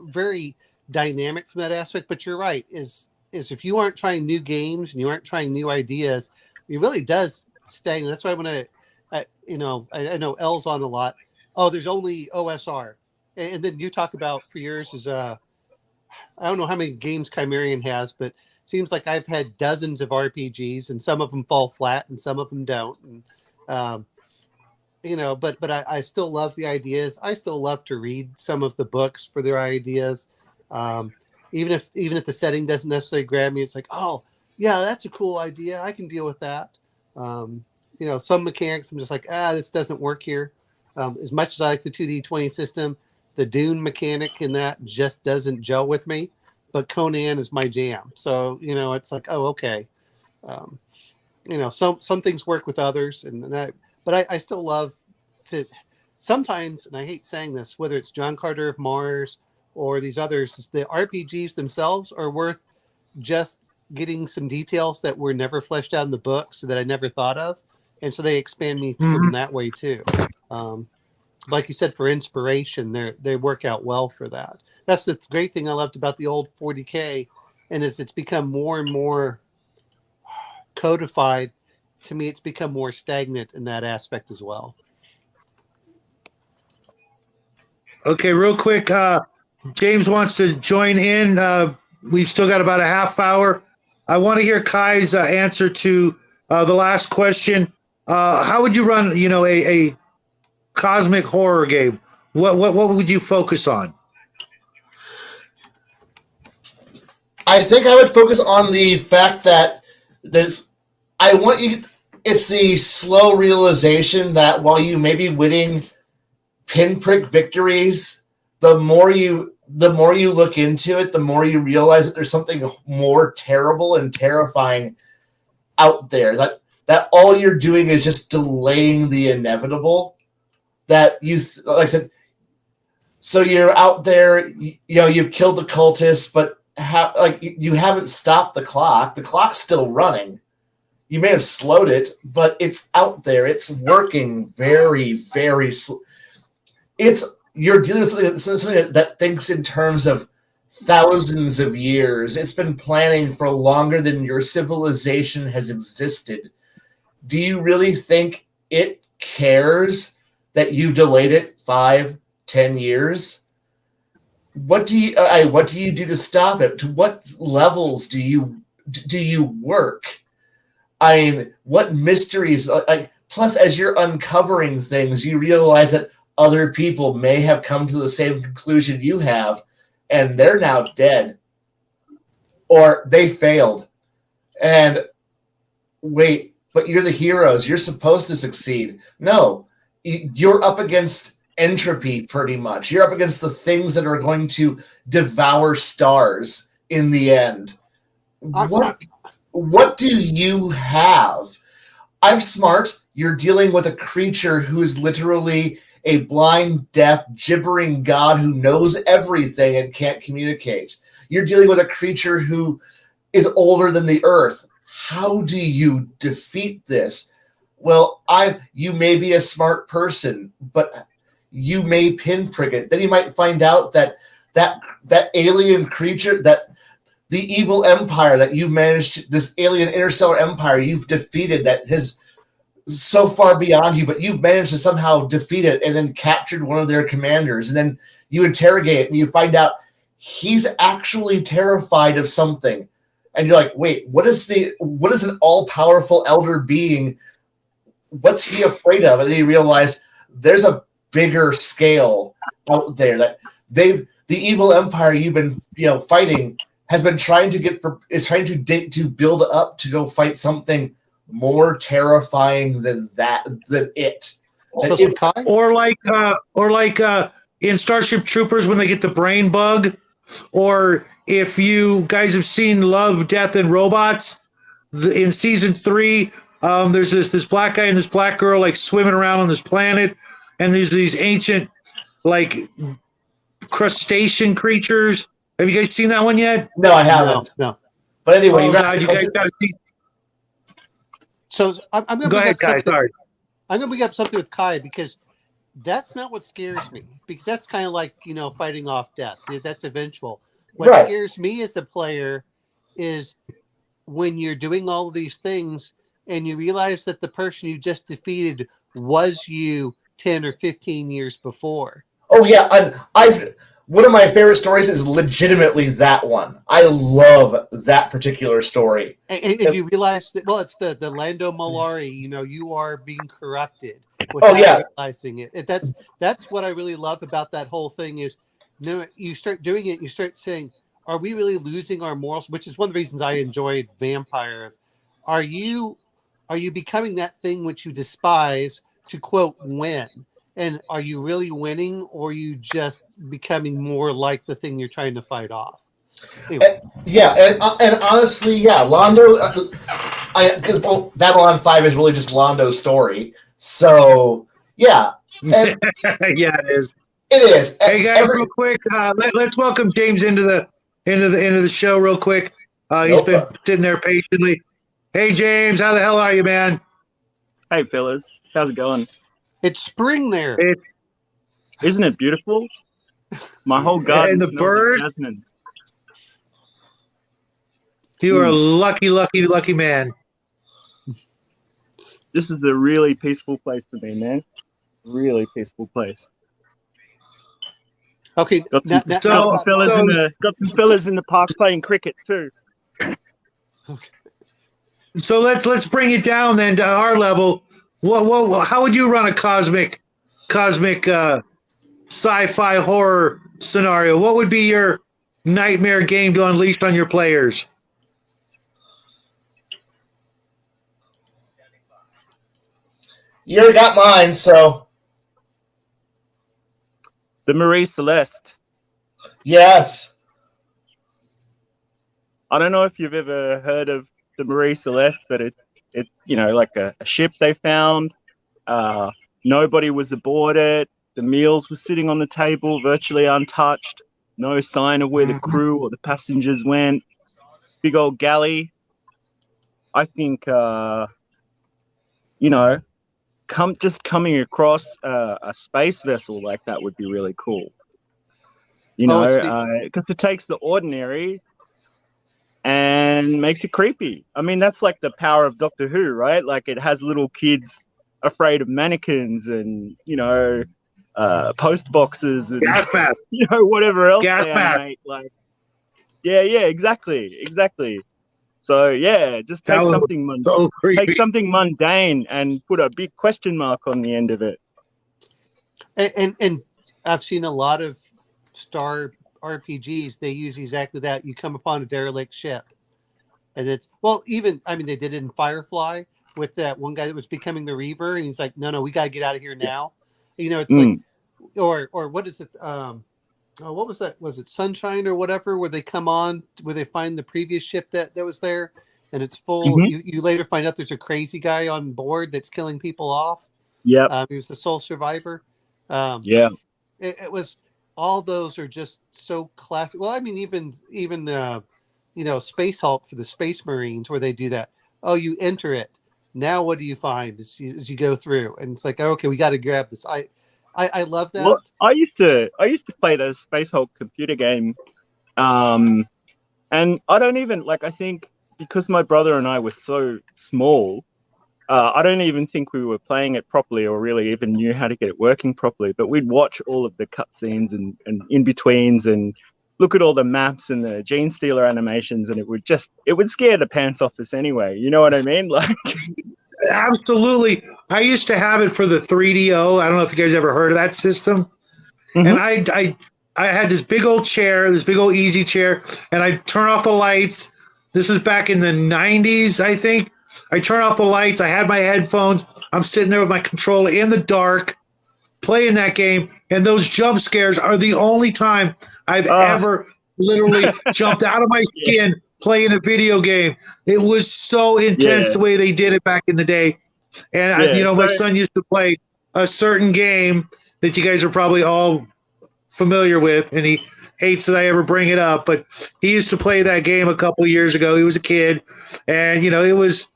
very dynamic from that aspect. But you're right, is if you aren't trying new games and you aren't trying new ideas, it really does stagnate. That's why I want to, I know L's on a lot. Oh, there's only OSR. And then you talk about for yours is, I don't know how many games Chimerian has, but it seems like I've had dozens of RPGs and some of them fall flat and some of them don't. And, but I still love the ideas. I still love to read some of the books for their ideas. Even if the setting doesn't necessarily grab me, it's like, oh yeah, that's a cool idea. I can deal with that. Some mechanics I'm just like, this doesn't work here. As much as I like the 2D20 system, the Dune mechanic in that just doesn't gel with me. But Conan is my jam. So, it's like, oh, okay. Some things work with others, but I still love to sometimes, and I hate saying this, whether it's John Carter of Mars or these others, the RPGs themselves are worth just getting some details that were never fleshed out in the books that I never thought of. And so they expand me from that way too. Like you said, for inspiration, they work out well for that. That's the great thing I loved about the old 40K, and as it's become more and more codified, to me, it's become more stagnant in that aspect as well. Okay, real quick, James wants to join in. We've still got about a half hour. I want to hear Kai's answer to the last question. How would you run, a cosmic horror game? What would you focus on? I think I would focus on the fact that I want you it's the slow realization that while you may be winning pinprick victories, the more you look into it, the more you realize that there's something more terrible and terrifying out there. That all you're doing is just delaying the inevitable. That you, like I said, so you're out there, you've killed the cultists, but you haven't stopped the clock. The clock's still running. You may have slowed it, but it's out there. It's working very, very slow. You're dealing with something that thinks in terms of thousands of years. It's been planning for longer than your civilization has existed. Do you really think it cares that you've delayed it 5, 10 years? What do you do to stop it? To what levels do you work? I mean, what mysteries? Plus, as you're uncovering things, you realize that other people may have come to the same conclusion you have, and they're now dead, or they failed. And wait, but you're the heroes. You're supposed to succeed. No, you're up against entropy, pretty much. You're up against the things that are going to devour stars in the end. What do you have? I'm smart. You're dealing with a creature who is literally a blind, deaf, gibbering god who knows everything and can't communicate. You're dealing with a creature who is older than the earth. How do you defeat this? Well, you may be a smart person, but you may pinprick it. Then you might find out that alien creature, that the evil empire that you've managed, this alien interstellar empire you've defeated that has so far beyond you, but you've managed to somehow defeat it and then captured one of their commanders. And then you interrogate it and you find out he's actually terrified of something. And you're like, wait, what is an all-powerful elder being? What's he afraid of? And then you realize there's a bigger scale out there that the evil empire you've been fighting has been trying to build up to go fight something more terrifying than it. Or like in Starship Troopers when they get the brain bug, or if you guys have seen Love, Death, and Robots, in season 3, there's this black guy and this black girl like swimming around on this planet, and there's these ancient like crustacean creatures. Have you guys seen that one yet? No, I haven't. No. But anyway, you guys got to see. So I'm going to Go ahead, Kai. Sorry. I'm going to bring up something with Kai because that's not what scares me. Because that's kind of like fighting off death. That's eventual. What scares me as a player is when you're doing all of these things and you realize that the person you just defeated was you 10 or 15 years before. Oh yeah, one of my favorite stories is legitimately that one. I love that particular story. And you realize that, it's the Lando Malari, you are being corrupted without realizing it. That's what I really love about that whole thing is, you start doing it, you start saying, are we really losing our morals? Which is one of the reasons I enjoyed Vampire. Are you becoming that thing which you despise to, quote, win? And are you really winning, or are you just becoming more like the thing you're trying to fight off? Anyway. And honestly, Londo, because Babylon 5 is really just Londo's story. So, yeah. And, yeah, it is. It is. Hey guys, real quick, let's welcome James into the show real quick. He's been sitting there patiently. Hey James, how the hell are you, man? Hey fellas, how's it going? It's spring there. Isn't it beautiful? My whole garden and the smells birds. of jasmine. You are a lucky man. This is a really peaceful place to be, man. Really peaceful place. Okay, got some fellas in the park playing cricket too. Okay. So let's bring it down then to our level. How would you run a cosmic sci-fi horror scenario? What would be your nightmare game to unleash on your players? You already got mine, so The Marie Celeste. yes. I don't know if you've ever heard of the Marie Celeste, but it's like a ship they found. Nobody was aboard it. The meals were sitting on the table, virtually untouched. No sign of where the crew or the passengers went. Big old galley. I think coming across a space vessel like that would be really cool. Because it takes the ordinary and makes it creepy. I mean, that's like the power of Doctor Who, right? Like it has little kids afraid of mannequins and post boxes and Gas mask. whatever else Gas they mask. animate. Like, yeah, exactly. So yeah, just That take was something so creepy. take something mundane and put a big question mark on the end of it. And I've seen a lot of Star RPGs. They use exactly that. You come upon a derelict ship, and they did it in Firefly with that one guy that was becoming the Reaver, and he's like, no, we got to get out of here now. It's like, or what is it? What was that? Was it Sunshine or whatever? Where they come on, where they find the previous ship that was there, and it's full. You later find out there's a crazy guy on board that's killing people off. Yep. He was the sole survivor. Yeah. It was. All those are just so classic. Well, I mean, even Space Hulk for the Space Marines, where they do that. Oh, you enter it. Now, what do you find as you go through? And it's like, okay, we got to grab this. I love that. Well, I used to play the Space Hulk computer game, and I don't even I think because my brother and I were so small, I don't even think we were playing it properly or really even knew how to get it working properly. But we'd watch all of the cutscenes and in betweens and look at all the maps and the Gene Stealer animations, and it would scare the pants off us anyway. You know what I mean? Like. Absolutely. I used to have it for the 3DO. I don't know if you guys ever heard of that system. Mm-hmm. And I had this big old chair, this big old easy chair, and I'd turn off the lights. This is back in the 90s, I think. I turn off the lights. I had my headphones. I'm sitting there with my controller in the dark, playing that game. And those jump scares are the only time I've ever literally jumped out of my skin playing a video game. It was so intense the way they did it back in the day. And my son used to play a certain game that you guys are probably all familiar with, and he hates that I ever bring it up, but he used to play that game a couple years ago. He was a kid, and it was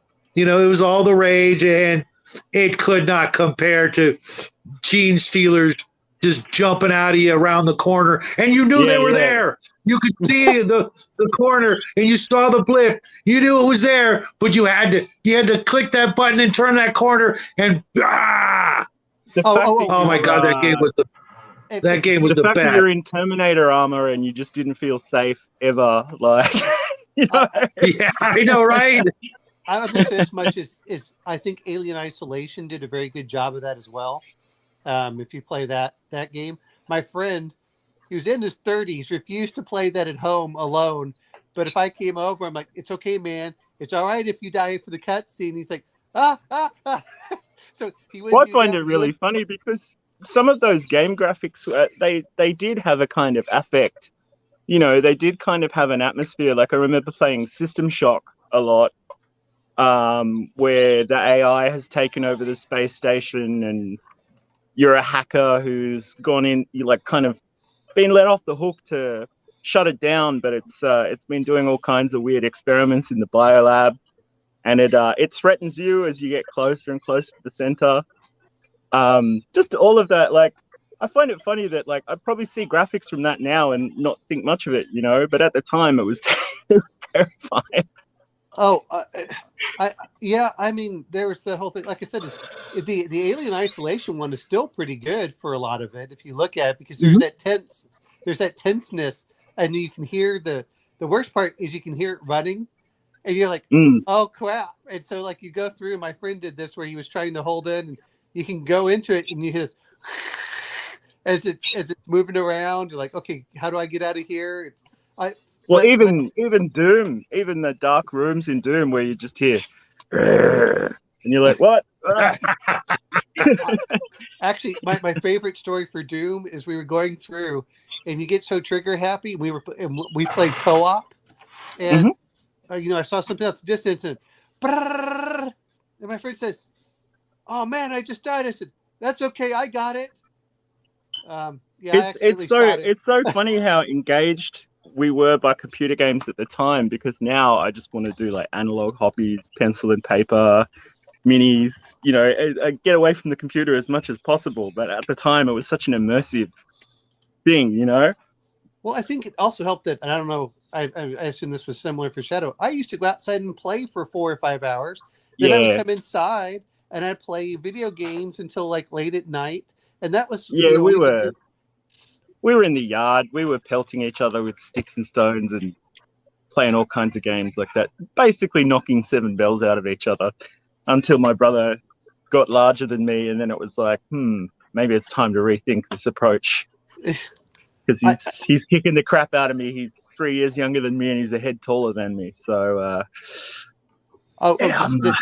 all the rage, and it could not compare to Gene Stealers just jumping out of you around the corner, and you knew they were there. You could see the corner, and you saw the blip. You knew it was there, but you had to click that button and turn that corner, and oh my God, that game was the fact best. that you're in Terminator armor and you just didn't feel safe ever, like. Yeah, I know, right? I would say as much as I think Alien Isolation did a very good job of that as well. If you play that game, my friend, he was in his 30s, refused to play that at home alone. But if I came over, I'm like, it's okay, man. It's all right if you die for the cutscene. He's like, ah. So he would. Well, I find it really funny because some of those game graphics, they did have a kind of affect. They did kind of have an atmosphere. Like I remember playing System Shock a lot, where the AI has taken over the space station and you're a hacker who's gone in, you kind of been let off the hook to shut it down, but it's been doing all kinds of weird experiments in the biolab, and it threatens you as you get closer and closer to the center. Just all of that, I find it funny that I'd probably see graphics from that now and not think much of it, but at the time it was terrifying. Oh, I mean, there was the whole thing. Like I said, the Alien Isolation one is still pretty good for a lot of it if you look at it, because there's that tenseness, and you can hear the worst part is you can hear it running, and you're like, oh crap! And so you go through. My friend did this where he was trying to hold in, and you can go into it, and you hear this, as it's moving around. You're like, okay, how do I get out of here? Even Doom, even the dark rooms in Doom where you just hear, and you're like, what? Actually, my favorite story for Doom is we were going through, and you get so trigger happy. We played co-op, and I saw something at the distance, and my friend says, "Oh man, I just died." I said, "That's okay, I got it." It's so funny how engaged we were by computer games at the time, because now I just want to do like analog hobbies, pencil and paper, minis, I get away from the computer as much as possible. But at the time, it was such an immersive thing, Well, I think it also helped that, and I don't know, I assume this was similar for Shadow. I used to go outside and play for 4 or 5 hours. Then I would come inside and I'd play video games until like late at night. And that was we were in the yard. We were pelting each other with sticks and stones and playing all kinds of games like that, basically knocking 7 bells out of each other until my brother got larger than me, and then it was like, maybe it's time to rethink this approach. Because he's kicking the crap out of me. He's 3 years younger than me, and he's a head taller than me. So,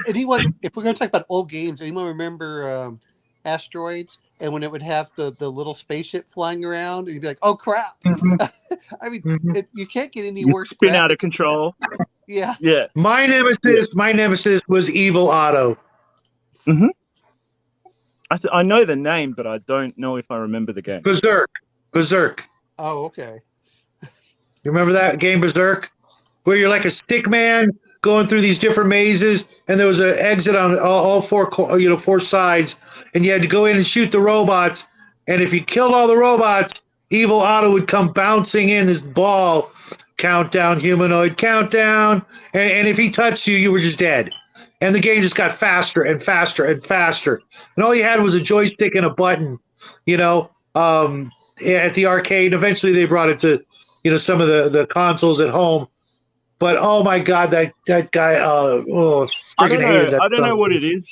anyone? If we're going to talk about old games, anyone remember Asteroids? And when it would have the little spaceship flying around, and you'd be like, "Oh crap!" I mean, you can't get any worse. Spin out of control. Yeah. My nemesis was Evil Otto. I know the name, but I don't know if I remember the game. Berserk. Oh, okay. You remember that game, Berserk, where you're like a stick man going through these different mazes, and there was an exit on all four sides, and you had to go in and shoot the robots. And if you killed all the robots, Evil Otto would come bouncing in this ball, countdown, humanoid countdown, and if he touched you, you were just dead. And the game just got faster and faster and faster, and all you had was a joystick and a button, at the arcade. Eventually, they brought it to some of the consoles at home. But oh my God, that guy! Freaking hated that. I don't know what it is.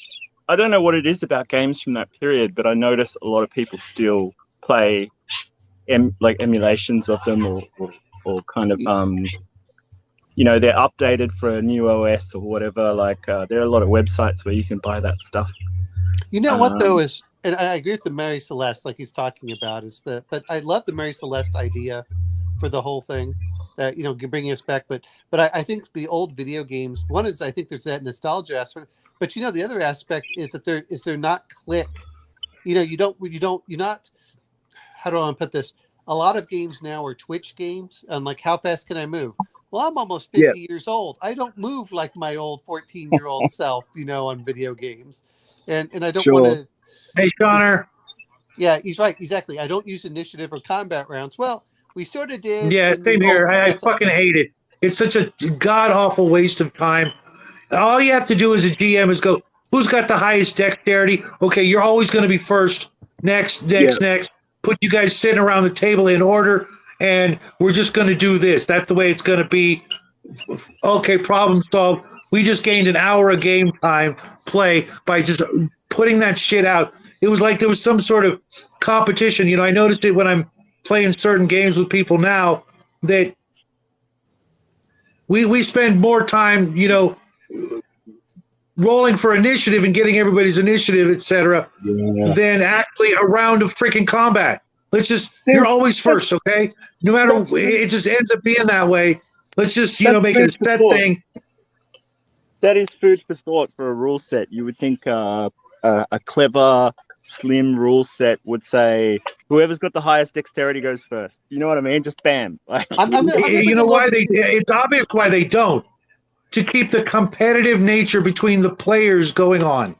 I don't know what it is about games from that period, but I notice a lot of people still play like emulations of them, or kind of they're updated for a new OS or whatever. Like there are a lot of websites where you can buy that stuff. You know what though is, and I agree with the Mary Celeste, like he's talking about, but I love the Mary Celeste idea for the whole thing. Bringing us back, but I think the old video games. One is I think there's that nostalgia aspect, but the other aspect is that they're not click. You're not. How do I put this? A lot of games now are Twitch games, and like how fast can I move? Well, I'm almost 50 years old. I don't move like my old 14-year-old self, on video games, and I don't want to. Hey, Connor. Yeah, he's right. Exactly. I don't use initiative or combat rounds. Well. We sort of did. Yeah, same here. I fucking hate it. It's such a god-awful waste of time. All you have to do as a GM is go, who's got the highest dexterity? Okay, you're always going to be first. Next. Put you guys sitting around the table in order, and we're just going to do this. That's the way it's going to be. Okay, problem solved. We just gained an hour of game time play by just putting that shit out. It was like there was some sort of competition. I noticed it when I'm playing certain games with people now, that we spend more time, rolling for initiative and getting everybody's initiative, etc., than actually a round of freaking combat. You're always first, okay? No matter, it just ends up being that way. Let's just, make it a set thing. That is food for thought for a rule set. You would think a clever, slim rule set would say whoever's got the highest dexterity goes first. You know what I mean? Just bam. You know why it's obvious why they don't. To keep the competitive nature between the players going on.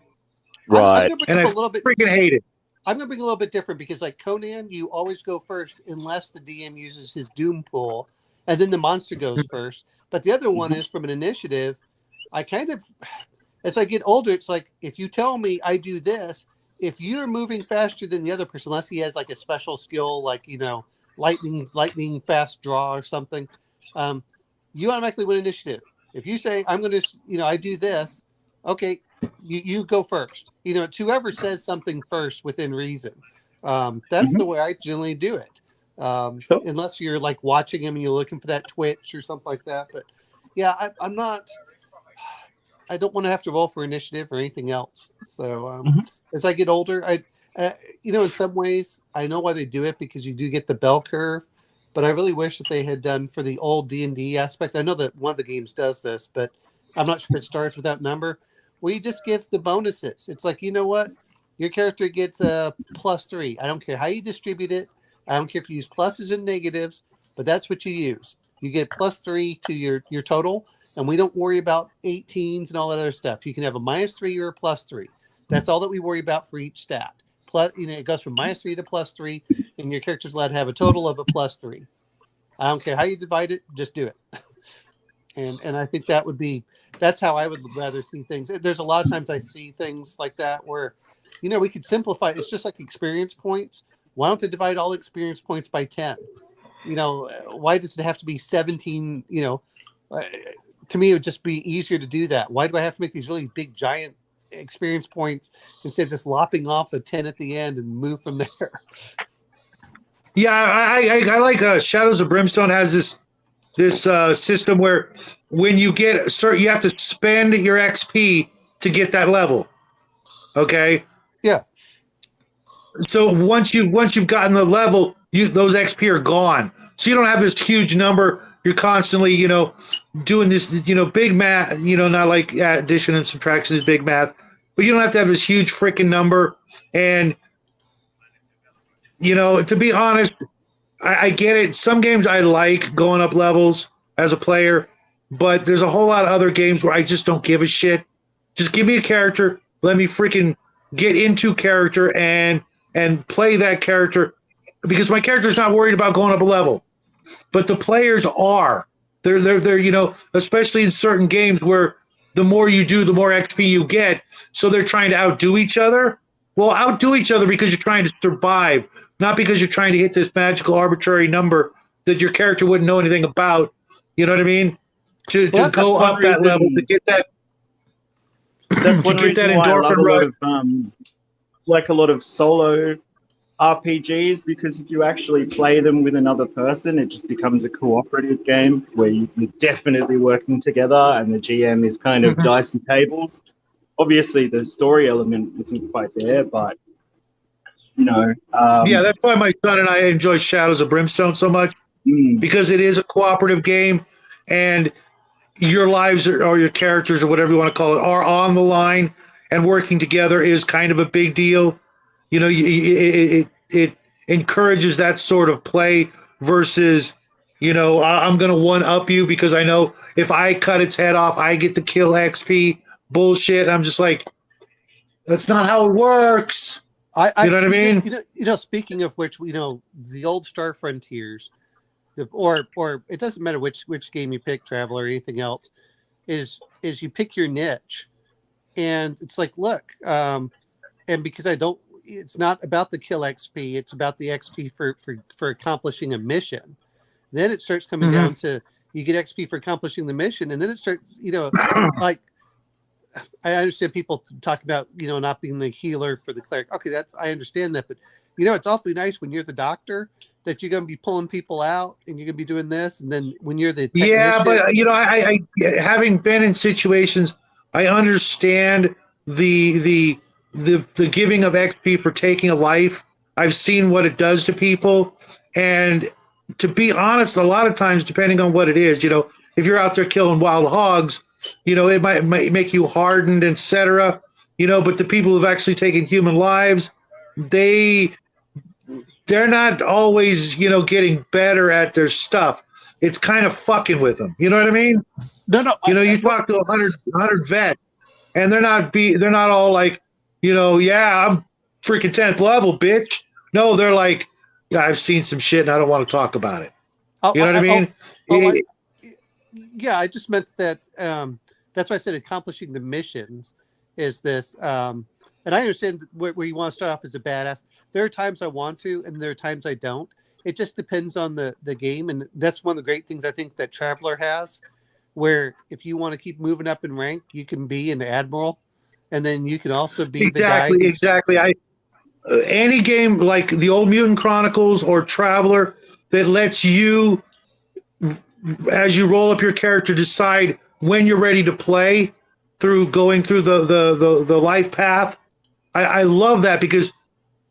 Right. And I freaking hate it. I'm going to bring a little bit different because like Conan, you always go first unless the DM uses his doom pool, and then the monster goes first. But the other one is from an initiative. As I get older, it's like, if you tell me I do this, if you're moving faster than the other person, unless he has like a special skill, like, lightning fast draw or something, you automatically win initiative. If you say, I'm going to, I do this, okay, you go first. It's whoever says something first within reason. That's the way I generally do it. Unless you're like watching him and you're looking for that twitch or something like that. But yeah, I'm not. I don't want to have to roll for initiative or anything else. So Mhm. as I get older, in some ways, I know why they do it because you do get the bell curve. But I really wish that they had done for the old D&D aspect. I know that one of the games does this, but I'm not sure if it starts without number. Where you just give the bonuses. It's like, you know what? Your character gets a +3. I don't care how you distribute it. I don't care if you use pluses and negatives, but that's what you use. You get +3 to your total, and we don't worry about 18s and all that other stuff. You can have a -3 or a +3. That's all that we worry about for each stat. Plus, it goes from -3 to +3, and your character's allowed to have a total of a +3. I don't care how you divide it, just do it. And I think that's how I would rather see things. There's a lot of times I see things like that where, we could simplify. It's just like experience points. Why don't they divide all experience points by 10? Why does it have to be 17? To me, it would just be easier to do that. Why do I have to make these really big, giant experience points instead of just lopping off a 10 at the end and move from there? Yeah, I like Shadows of Brimstone has this system where when you get certain, you have to spend your XP to get that level. Okay. Yeah. So once you've gotten the level, those XP are gone. So you don't have this huge number. You're constantly, doing this, big math. Not like addition and subtraction is big math, but you don't have to have this huge freaking number. And to be honest, I get it. Some games I like going up levels as a player, but there's a whole lot of other games where I just don't give a shit. Just give me a character. Let me freaking get into character and play that character, because my character's not worried about going up a level, but the players are. They're especially in certain games where the more you do, the more XP you get. So they're trying to outdo each other. Well, outdo each other because you're trying to survive, not because you're trying to hit this magical arbitrary number that your character wouldn't know anything about. You know what I mean? To go up that level, to get that. That's one reason why I love a lot of solo RPGs, because if you actually play them with another person, it just becomes a cooperative game where you're definitely working together, and the GM is kind of dicey tables. Obviously, the story element isn't quite there, but yeah, that's why my son and I enjoy Shadows of Brimstone so much, because it is a cooperative game, and your lives or your characters or whatever you want to call it are on the line, and working together is kind of a big deal. It encourages that sort of play versus, I'm going to one up you because I know if I cut its head off, I get the kill XP bullshit. I'm just like, that's not how it works. You know what I mean? Speaking of which, the old Star Frontiers, or it doesn't matter which game you pick, Traveler or anything else, is you pick your niche, and it's like, look, and because it's not about the kill XP, it's about the XP for accomplishing a mission. Then it starts coming down to you get XP for accomplishing the mission, and then it starts, like. I understand people talk about, not being the healer for the cleric. Okay, I understand that, but it's awfully nice when you're the doctor that you're going to be pulling people out and you're going to be doing this, and then when you're the technician. Yeah, but I having been in situations, I understand the giving of XP for taking a life. I've seen what it does to people, and to be honest, a lot of times, depending on what it is, if you're out there killing wild hogs, it might make you hardened, etc. But the people who've actually taken human lives, they're not always, getting better at their stuff. It's kind of fucking with them. You know what I mean? No. You talk to 100 vet, and they're not all like, yeah, I'm freaking 10th level, bitch. No, they're like, yeah, I've seen some shit and I don't want to talk about it. You know what I mean? Yeah, I just meant that. That's why I said accomplishing the missions is this. And I understand where you want to start off as a badass. There are times I want to, and there are times I don't. It just depends on the game, and that's one of the great things I think that Traveler has, where if you want to keep moving up in rank, you can be an admiral, and then you can also be the guy. Exactly. Any game like the old Mutant Chronicles or Traveler that lets you, as you roll up your character, decide when you're ready to play, through going through the life path. I love that because,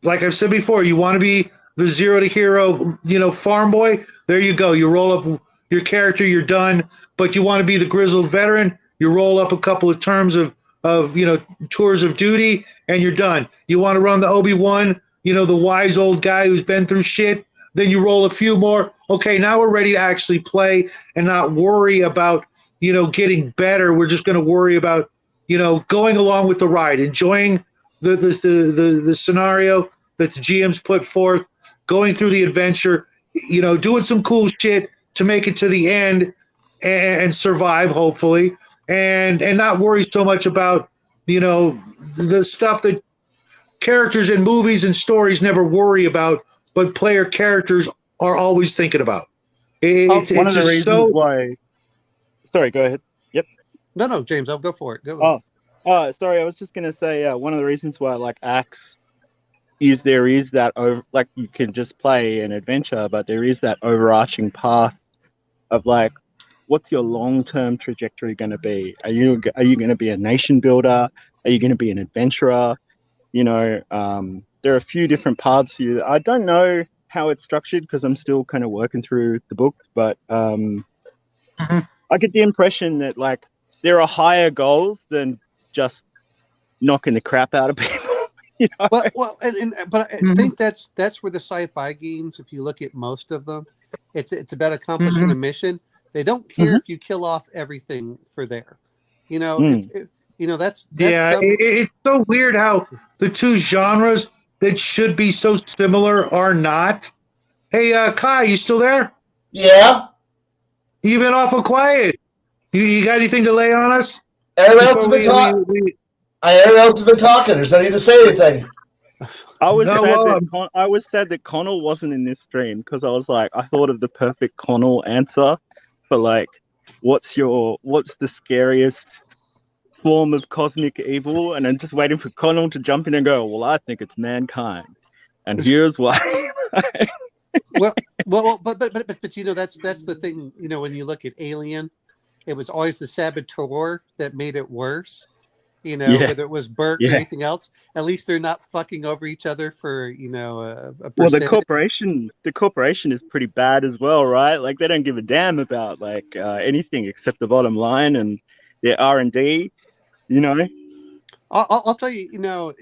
like I've said before, you want to be the zero to hero, farm boy. There you go. You roll up your character, you're done. But you want to be the grizzled veteran. You roll up a couple of terms of tours of duty, and you're done. You want to run the Obi-Wan, the wise old guy who's been through shit. Then you roll a few more. Okay, now we're ready to actually play and not worry about, getting better. We're just going to worry about, going along with the ride, enjoying the scenario that the GM's put forth, going through the adventure, doing some cool shit to make it to the end and survive, hopefully, and not worry so much about, the stuff that characters in movies and stories never worry about, but player characters are always thinking about. It's one of the just reasons why. Sorry, go ahead. Yep. No, James, I'll go for it. Go. Sorry, I was just gonna say one of the reasons why I like Axe is there is that like you can just play an adventure, but there is that overarching path of like, what's your long-term trajectory going to be? Are you going to be a nation builder? Are you going to be an adventurer? There are a few different paths for you. I don't know how it's structured because I'm still kind of working through the books, but I get the impression that like there are higher goals than just knocking the crap out of people. But I think that's where the sci-fi games, if you look at most of them, it's about accomplishing a mission. They don't care if you kill off everything for there. That's it's so weird how the two genres that should be so similar are not. Hey, Kai, you still there? Yeah. You've been awful quiet. You got anything to lay on us? Everyone else has been talking. Everyone else has been talking. There's no need to say anything. I was sad that Connell wasn't in this stream because I was like, I thought of the perfect Connell answer for like, what's the scariest form of cosmic evil? And I'm just waiting for Connell to jump in and go, well, I think it's mankind, and here's why. but that's the thing. When you look at Alien, it was always the saboteur that made it worse. Whether it was Burke or anything else, at least they're not fucking over each other for a well, the corporation is pretty bad as well, right? Like they don't give a damn about like anything except the bottom line and their R&D. I'll tell you.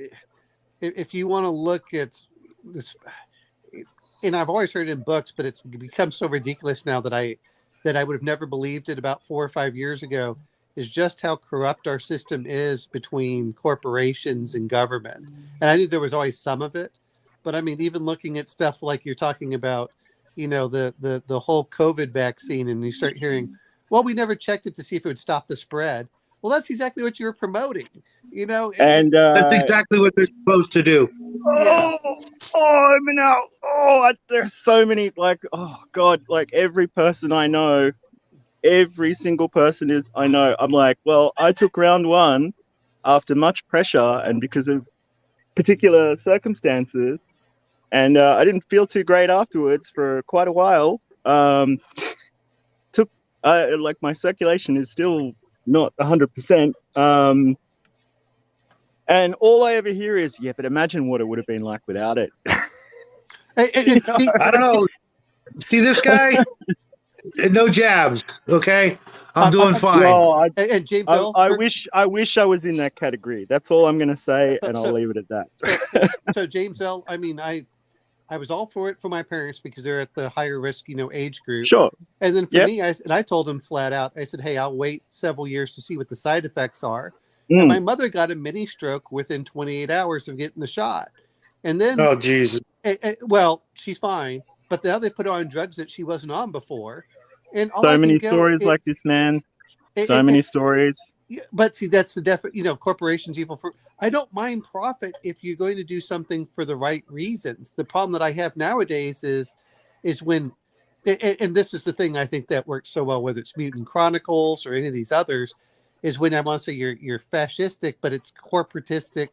If you want to look at this, and I've always heard it in books, but it's become so ridiculous now that I would have never believed it about 4 or 5 years ago. Is just how corrupt our system is between corporations and government. And I knew there was always some of it, but I mean, even looking at stuff like you're talking about, the whole COVID vaccine, and you start hearing, well, we never checked it to see if it would stop the spread. Well, that's exactly what you were promoting, And that's exactly what they're supposed to do. There's so many oh God, like every person I know. Every single person I know, I'm like, well, I took round one after much pressure and because of particular circumstances, and I didn't feel too great afterwards for quite a while. My circulation is still not 100%. And all I ever hear is, yeah, but imagine what it would have been like without it. I don't know. See this guy? No jabs, okay? I'm doing fine. Well, and James, I wish I was in that category. That's all I'm going to say, and I'll leave it at that. So James L., I mean, I was all for it for my parents because they're at the higher risk, age group. Sure. And then for me, I told them flat out, I said, hey, I'll wait several years to see what the side effects are. And my mother got a mini stroke within 28 hours of getting the shot. And then, oh, Jesus. Well, she's fine. But now they put her on drugs that she wasn't on before. And so many stories like this, man. So many stories. But see, that's the corporations evil for. I don't mind profit if you're going to do something for the right reasons. The problem that I have nowadays is when, and this is the thing I think that works so well, whether it's Mutant Chronicles or any of these others, is when I want to say you're fascistic, but it's corporatistic.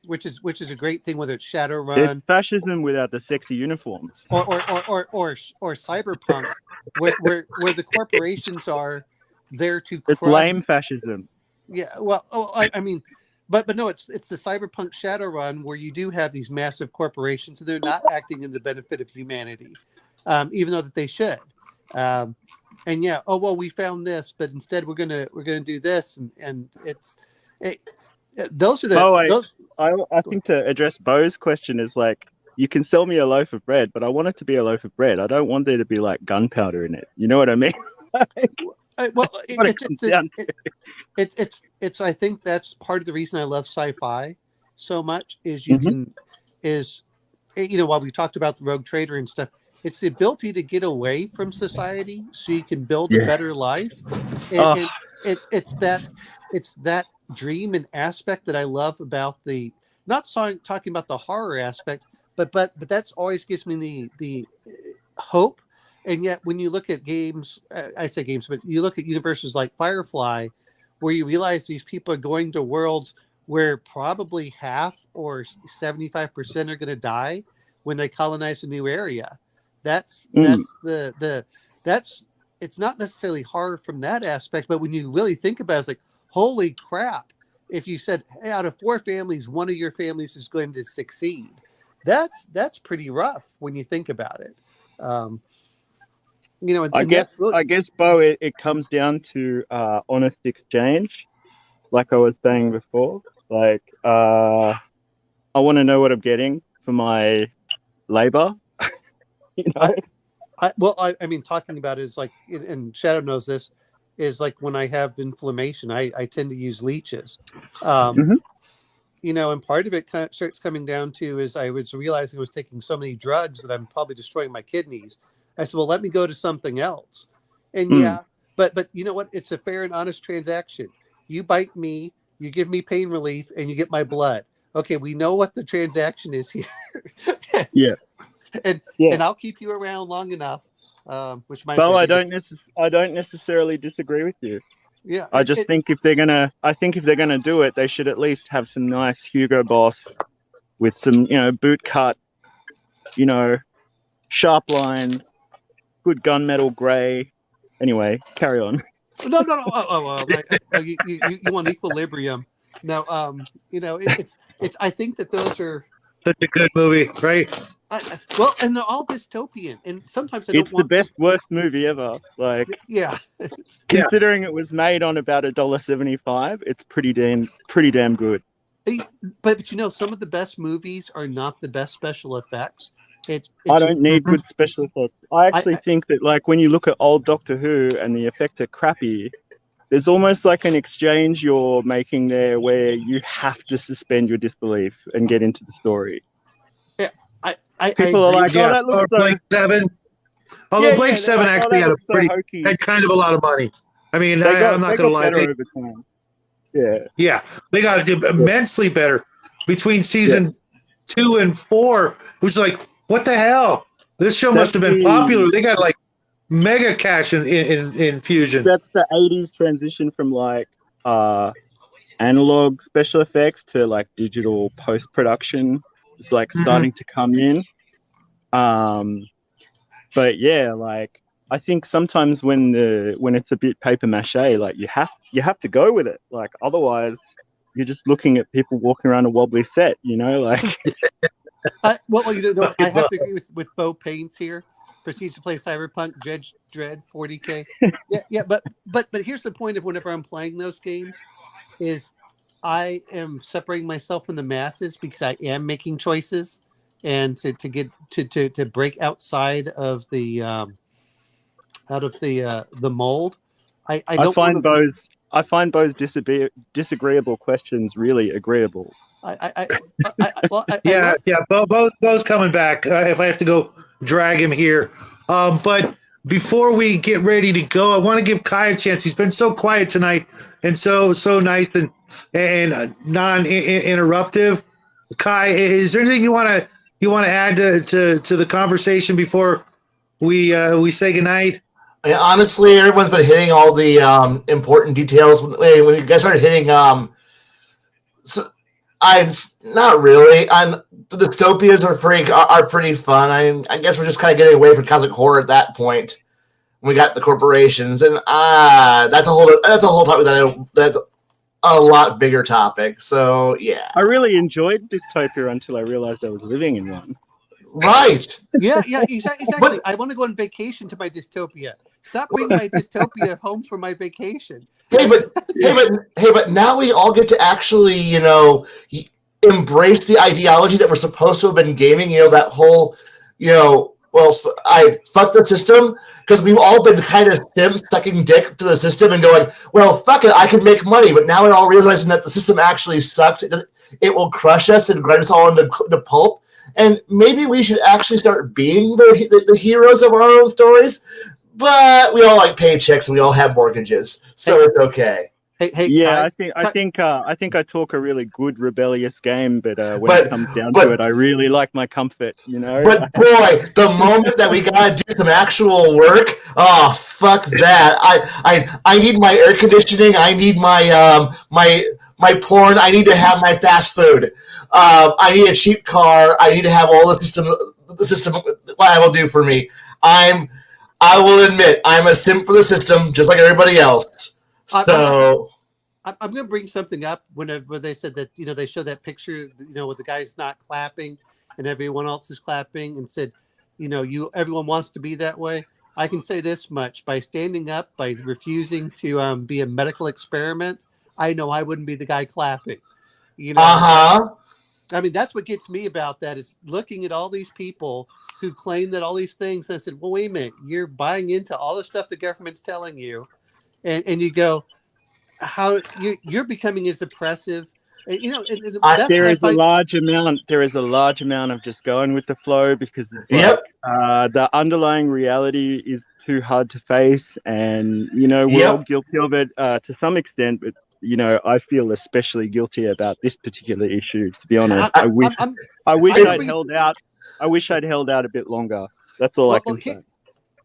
Which is a great thing, whether it's Shadowrun. It's fascism without the sexy uniforms. Or cyberpunk, where the corporations are there to crush. It's lame fascism. Yeah, well, I mean, but no, it's the Cyberpunk Shadowrun where you do have these massive corporations, and they're not acting in the benefit of humanity, even though that they should. And yeah, oh well, we found this, but instead we're gonna do this, and those are the Bo, those. I think to address Bo's question is like, you can sell me a loaf of bread, but I want it to be a loaf of bread. I don't want there to be like gunpowder in it. You know what I mean? Well, What it comes down to. it's. I think that's part of the reason I love sci-fi so much. Is you can while we talked about the rogue trader and stuff, it's the ability to get away from society so you can build a better life, and it's that dream and aspect that I love about the talking about the horror aspect, but that's always gives me the hope. And yet, when you look at games, I say games, but you look at universes like Firefly, where you realize these people are going to worlds where probably half or 75% are going to die when they colonize a new area. That's it's not necessarily horror from that aspect, but when you really think about it, it's like, holy crap! If you said, hey, out of 4 families, one of your families is going to succeed, that's pretty rough when you think about it. I guess, Bo, it comes down to honest exchange, like I was saying before. Like, I want to know what I'm getting for my labor. I mean, talking about it is like, and Shadow knows this, is like when I have inflammation, I tend to use leeches. And part of it kind of starts coming down to is I was realizing I was taking so many drugs that I'm probably destroying my kidneys. I said, well, let me go to something else. And but you know what? It's a fair and honest transaction. You bite me, you give me pain relief, and you get my blood. Okay, we know what the transaction is here. And I'll keep you around long enough. Which might. Well, I don't necessarily disagree with you. Yeah, I think if they're gonna do it, they should at least have some nice Hugo Boss with some boot cut, sharp lines, good gunmetal gray. Anyway, carry on. No. You want equilibrium? No, it's. I think that those are. Such a good movie, right? And they're all dystopian, and sometimes it's the best worst movie ever. Like, considering it was made on about $1.75, it's pretty damn good. But some of the best movies are not the best special effects. I don't need good special effects. I actually think that, like, when you look at old Doctor Who and the effects are crappy, there's almost like an exchange you're making there where you have to suspend your disbelief and get into the story. Yeah, people are like, "Oh, that looks so." Blake 7. Although Blake 7 actually had had kind of a lot of money. I mean, I'm not going to lie. Yeah, they got immensely better between season 2 and 4, which is like, what the hell? This show must have been popular. They got like mega cash in Fusion. That's the 80s transition from like analog special effects to like digital post-production. It's like starting to come in. But yeah, like I think sometimes when it's a bit paper mache, like you have to go with it. Like otherwise you're just looking at people walking around a wobbly set, like. I have to agree with Bo Paints here. Proceeds to play Cyberpunk, Judge Dredd, 40K. But here's the point of whenever I'm playing those games, is I am separating myself from the masses because I am making choices, and to get to break outside of the mold. I find Bo's disagreeable questions really agreeable. Bo's coming back. If I have to go drag him here, but before we get ready to go, I want to give Kai a chance. He's been so quiet tonight and so nice and non-interruptive. Kai, is there anything you want to add to the conversation before we say goodnight? Yeah, honestly, everyone's been hitting all the important details. When you guys started hitting, I'm not really. The dystopias are pretty fun. I guess we're just kind of getting away from cosmic horror at that point. We got the corporations, and that's a whole topic that a lot bigger topic. So yeah, I really enjoyed dystopia until I realized I was living in one. right. Yeah, exactly. I want to go on vacation to my dystopia. Stop bringing my dystopia home for my vacation. Hey, but now we all get to actually, embrace the ideology that we're supposed to have been gaming. That whole, I fuck the system, because we've all been kind of simps sucking dick to the system and going, well, fuck it, I can make money. But now we're all realizing that the system actually sucks. It will crush us and grind us all into pulp. And maybe we should actually start being the heroes of our own stories. But we all like paychecks and we all have mortgages, so it's okay. Hey, Yeah, Kai, I think I talk a really good rebellious game, but when it comes down to it, I really like my comfort. But boy, the moment that we gotta do some actual work, oh fuck that! I need my air conditioning. I need my my porn. I need to have my fast food. I need a cheap car. I need to have all the system. What will do for me. I will admit I'm a simp for the system, just like everybody else. So I'm going to bring something up whenever they said that, they show that picture, where the guy's not clapping and everyone else is clapping, and said, everyone wants to be that way. I can say this much: by standing up, by refusing to be a medical experiment, I know I wouldn't be the guy clapping. I mean, that's what gets me about that, is looking at all these people who claim that all these things. And I said, well, wait a minute, you're buying into all the stuff the government's telling you. And you go, how you're becoming as oppressive. And, there is a large amount of just going with the flow, because it's the underlying reality is too hard to face. And, we're all guilty of it to some extent, but I feel especially guilty about this particular issue. To be honest, I wish I'd held out. I wish I'd held out a bit longer. That's all I can say.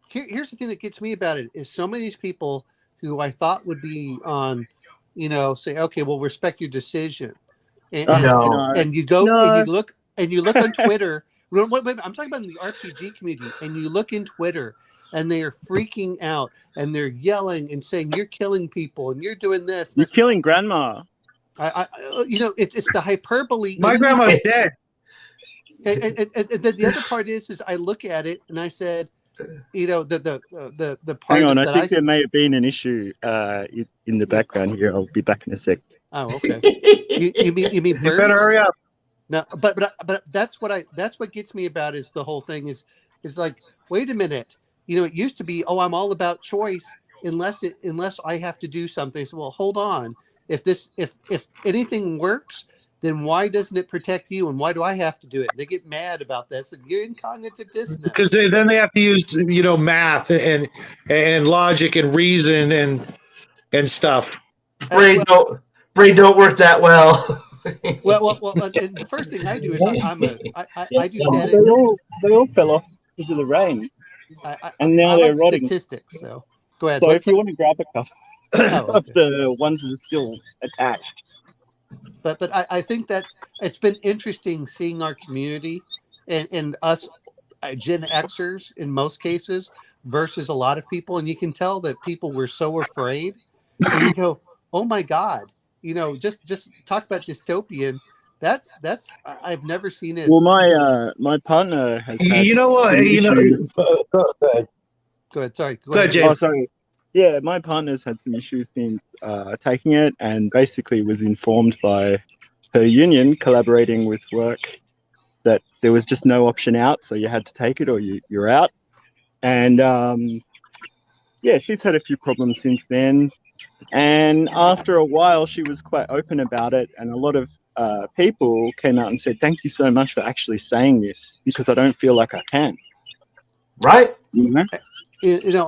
Here's the thing that gets me about it: is some of these people who I thought would be on, say, okay, we'll respect your decision, and you go and you look on Twitter. I'm talking about in the RPG community, and you look in Twitter, and they are freaking out, and they're yelling and saying, "You're killing people, and you're doing this. You're killing grandma." It's the hyperbole. My grandma's dead. And the other part is I look at it and I said, the part. Hang on, that I think there may have been an issue in the background here. I'll be back in a sec. Oh, okay. You mean You birds? better hurry up. No, but that's what gets me about is the whole thing is like, wait a minute. It used to be, I'm all about choice unless I have to do something. So, well, hold on. If anything works, then why doesn't it protect you? And why do I have to do it? They get mad about this, and you're in cognitive dissonance. Because then they have to use math and logic and reason and stuff. Brain don't work that well. Well, and the first thing I do is I do static. They all fell off because of the rain. And now I they're like rotting. statistics. So go ahead. So if you want to grab a couple of okay. the ones that are still attached. But I think it's been interesting seeing our community and us Gen Xers in most cases versus a lot of people, and you can tell that people were so afraid. And you go, oh my God, just talk about dystopian. That's I've never seen it. Well, my partner has. Had Go ahead. Go ahead. Sorry. Go ahead, James. Oh, sorry. Yeah, my partner's had some issues in taking it, and basically was informed by her union collaborating with work that there was just no option out, so you had to take it or you're out. And she's had a few problems since then. And after a while, she was quite open about it, and a lot of people came out and said, "Thank you so much for actually saying this, because I don't feel like I can." Right? You know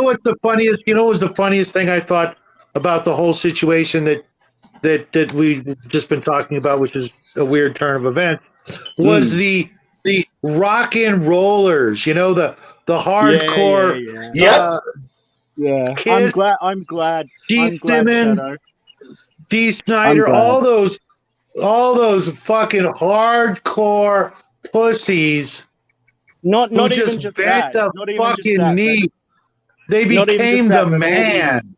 what's the funniest? What was the funniest thing I thought about the whole situation that we've just been talking about, which is a weird turn of events, was the rock and rollers. The hardcore. Yeah. Kiss, I'm glad. D. Simmons, D. Snyder, all those fucking hardcore pussies. Not who even just just bent that. the fucking knee. They became the man.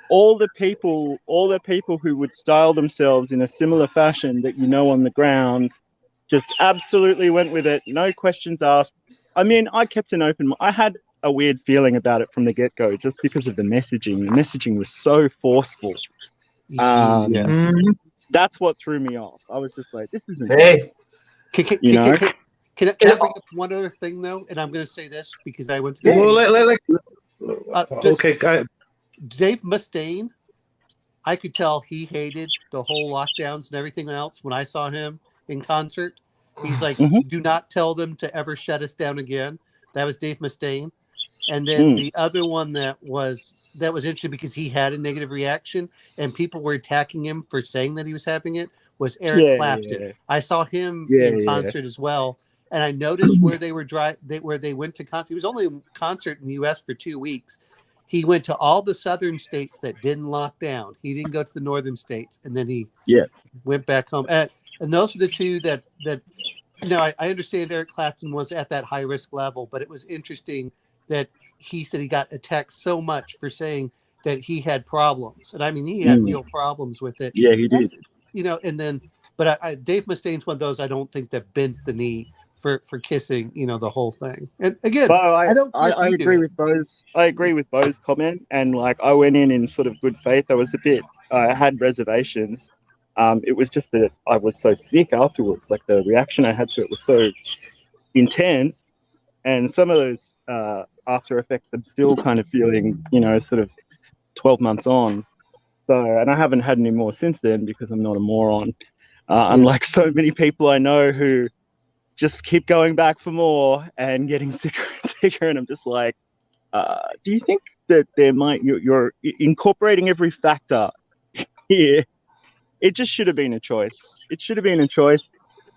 all the people who would style themselves in a similar fashion that on the ground just absolutely went with it, no questions asked. I mean, I kept an open. I had a weird feeling about it from the get-go, just because of the messaging. The messaging was so forceful. Yes. That's what threw me off. I was just like, this isn't. Hey, Can I bring up one other thing though? And I'm going to say this because I went to Okay. Dave Mustaine. I could tell he hated the whole lockdowns and everything else when I saw him in concert. He's like, do not tell them to ever shut us down again. That was Dave Mustaine. And then the other one that was interesting because he had a negative reaction and people were attacking him for saying that he was having it was Eric Clapton. Yeah. I saw him in concert as well. And I noticed where they were where they went to concert. He was only in concert in the US for 2 weeks. He went to all the southern states that didn't lock down. He didn't go to the northern states, and then he went back home. And those are the two that. Now I understand Eric Clapton was at that high risk level, but it was interesting that he said he got attacked so much for saying that he had problems, and I mean he had real problems with it. Yeah, he did. And then, but Dave Mustaine's one of those I don't think that bent the knee for kissing, the whole thing. And again, I agree with Bo's. I agree with Bo's comment, and like I went in sort of good faith. I had reservations. It was just that I was so sick afterwards. Like the reaction I had to it was so intense, and some of those after effects I'm still kind of feeling, sort of 12 months on. So, and I haven't had any more since then because I'm not a moron. Unlike so many people I know who just keep going back for more and getting sicker and sicker. And I'm just like, do you think that you're incorporating every factor here? It just should have been a choice. It should have been a choice,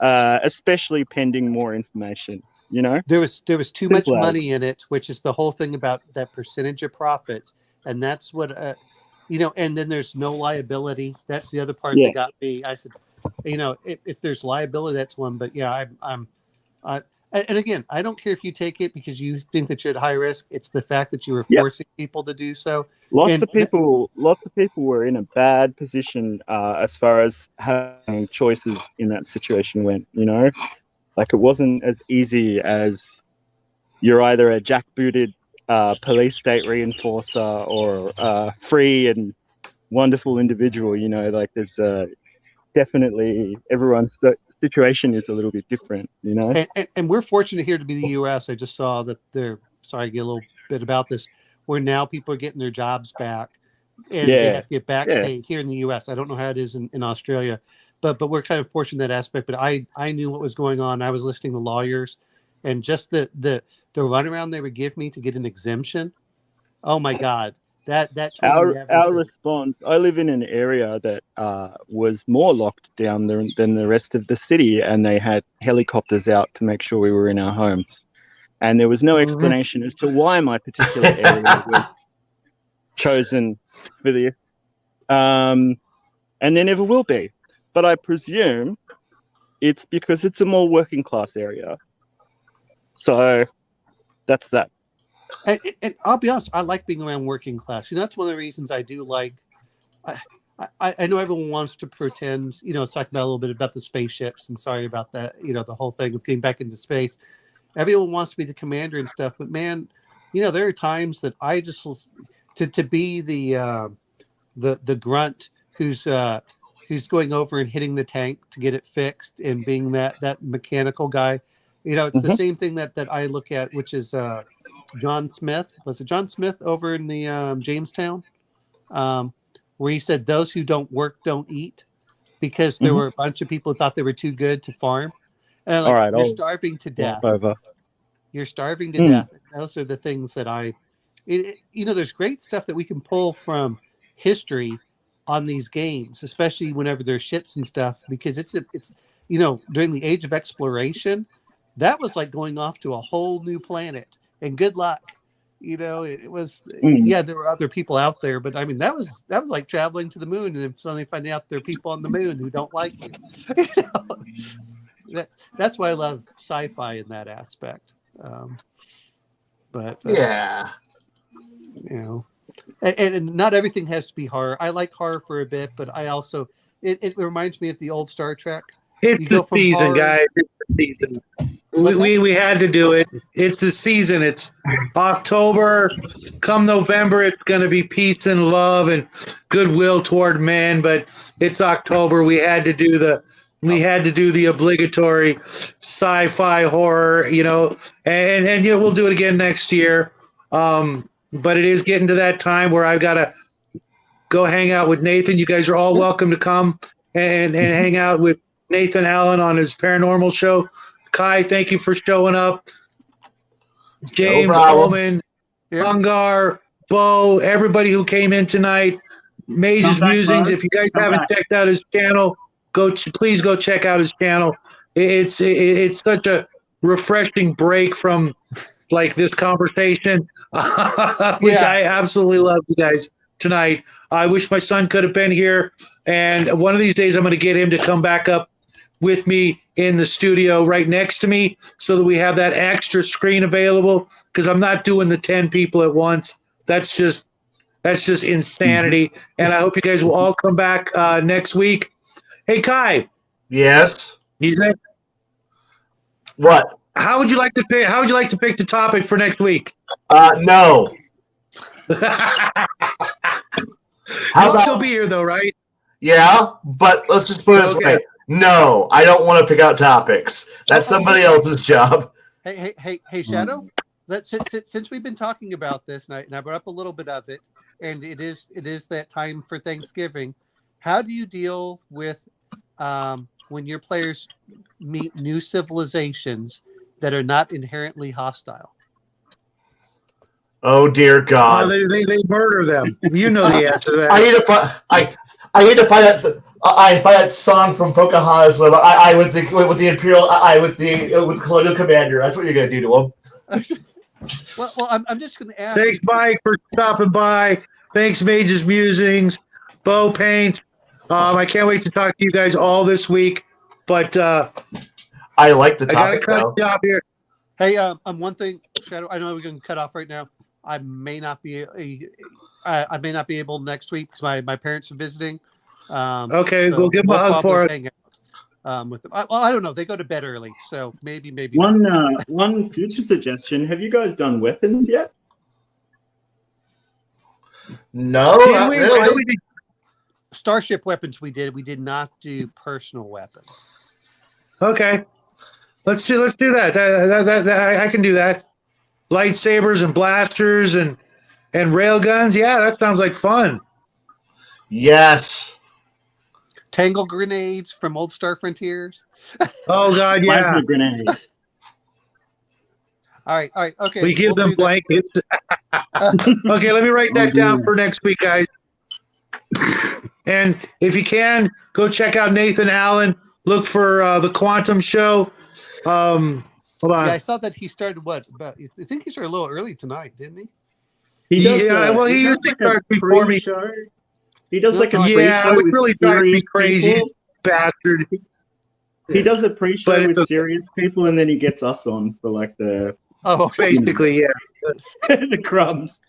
especially pending more information. There was too much money in it, which is the whole thing about that percentage of profits. And that's what, and then there's no liability. That's the other part that got me. I said, if there's liability, that's one. But yeah, and again, I don't care if you take it because you think that you're at high risk. It's the fact that you were forcing people to do so. Lots of people were in a bad position as far as having choices in that situation went. Like it wasn't as easy as you're either a jackbooted police state reinforcer or a free and wonderful individual. Like there's definitely everyone's situation is a little bit different, And we're fortunate here to be the U.S. I just saw that sorry to get a little bit about this, where now people are getting their jobs back and they have to get back pay here in the U.S. I don't know how it is in Australia, but we're kind of fortunate in that aspect. But I knew what was going on. I was listening to lawyers and just the runaround they would give me to get an exemption. Oh my God. That our response. I live in an area that was more locked down than the rest of the city, and they had helicopters out to make sure we were in our homes. And there was no explanation as to why my particular area was chosen for this, and there never will be. But I presume it's because it's a more working class area. So that's that. And I'll be honest, I like being around working class. That's one of the reasons I do like. I know everyone wants to pretend, it's talking about a little bit about the spaceships, and sorry about that, the whole thing of getting back into space. Everyone wants to be the commander and stuff, but man, there are times that I just to be the grunt who's going over and hitting the tank to get it fixed and being that mechanical guy. It's the same thing that I look at, which is John Smith. Was it John Smith over in the Jamestown? Where he said, those who don't work don't eat, because there were a bunch of people who thought they were too good to farm. And I'm like, you're starving to death. You're starving to death. Those are the things that there's great stuff that we can pull from history on these games, especially whenever there's ships and stuff, because it's during the age of exploration, that was like going off to a whole new planet, and good luck. It was, there were other people out there, but I mean, that was like traveling to the moon and then suddenly finding out there are people on the moon who don't like you. That's why I love sci-fi in that aspect. And not everything has to be horror. I like horror for a bit, but I also it reminds me of the old Star Trek. It's You the go from season, horror- guys. It's the season. What's that? We had to do it. It's the season. It's October. Come November, it's going to be peace and love and goodwill toward men. But it's October. We had to do the obligatory sci-fi horror, and we'll do it again next year. But it is getting to that time where I've got to go hang out with Nathan. You guys are all welcome to come and hang out with Nathan Allen on his paranormal show. Kai, thank you for showing up. James, problem. Omen, Yeah. Bungar, Bo, everybody who came in tonight. Mage's Come back, Musings. bud. If you guys Come haven't back. checked out his channel, please go check out his channel. It's such a refreshing break from like this conversation, which Yeah. I absolutely love, you guys, tonight. I wish my son could have been here, and one of these days I'm going to get him to come back up with me in the studio right next to me so that we have that extra screen available, because I'm not doing the 10 people at once. That's just insanity. And I hope you guys will all come back next week. Hey, Kai, Yes. you say, What? how would you like to pick the topic for next week? No. How You'll about? still be here though, right? Yeah, but let's just put it this Okay. way. No, I don't want to pick out topics. That's somebody else's job. Hey, Shadow. Since we've been talking about this, and I brought up a little bit of it, and it is that time for Thanksgiving. How do you deal with when your players meet new civilizations that are not inherently hostile? Oh dear God! They murder them. You know the answer to that. I need to find. I need to find that. I find that song from Pocahontas with the Imperial. With the Colonial Commander. That's what you're gonna do to him. Well, I'm just going to ask. Thanks, Mike, for stopping by. Thanks, Mage's Musings, Bo Paint. I can't wait to talk to you guys all this week. But I like the I got to topic cut though. it off here. Hey, one thing, Shadow. I know we're going to cut off right now. I may not be able next week because my parents are visiting. Okay, we'll give them a hug for us. With them. I don't know. They go to bed early, so maybe One future suggestion: have you guys done weapons yet? No, Did not we- really. Starship weapons. We did not do personal weapons. Okay, let's do that. I can do that. Lightsabers and blasters and rail guns. Yeah, that sounds like fun. Yes. Tangle grenades from Old Star Frontiers. Oh God, yeah. Plasma grenade. All right, okay. We give we'll them do that. blankets. Okay, let me write that down for next week, guys. And if you can, go check out Nathan Allen. Look for the Quantum Show. Hold on. Yeah, I saw that he started I think he started a little early tonight, didn't he? He does, Yeah, well, he does usually a starts before me. pre-show. He does like a No, yeah, pre-show which with really drives me serious crazy, people. bastard. He does a pre-show But with it's- serious people, and then he gets us on for like the Oh, okay. Basically, yeah. the crumbs.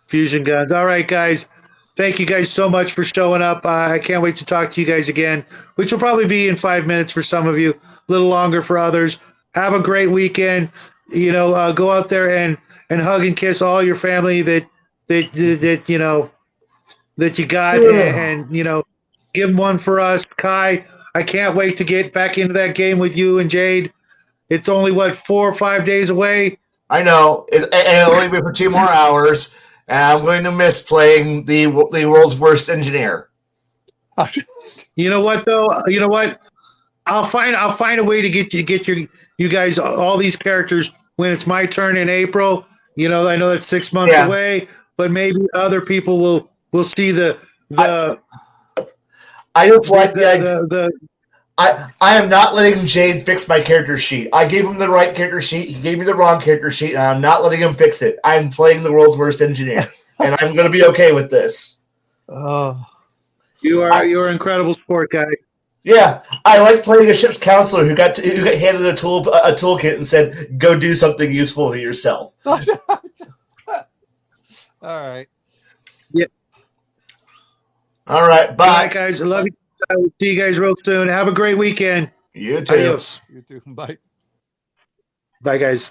Fusion guns. All right, guys. Thank you guys so much for showing up. I can't wait to talk to you guys again, which will probably be in 5 minutes for some of you, a little longer for others. Have a great weekend. Go out there and hug and kiss all your family that you got, and give them one for us. Kai, I can't wait to get back into that game with you and Jade. It's only 4 or 5 days away. I know. And it'll only be for 2 more hours. And I'm going to miss playing the world's worst engineer. You know what though? You know what? I'll find a way to get you guys all these characters when it's my turn in April. I know that's 6 months away, but maybe other people will see the I just like the idea. I am not letting Jade fix my character sheet. I gave him the right character sheet. He gave me the wrong character sheet, and I'm not letting him fix it. I'm playing the world's worst engineer, and I'm going to be okay with this. Oh, you're an incredible sport guy. Yeah, I like playing a ship's counselor who got handed a toolkit and said, "Go do something useful for yourself." All right. All right, Good bye. night, guys. I love you. I will see you guys real soon. Have a great weekend. You too. Adios. You too. Bye. Bye, guys.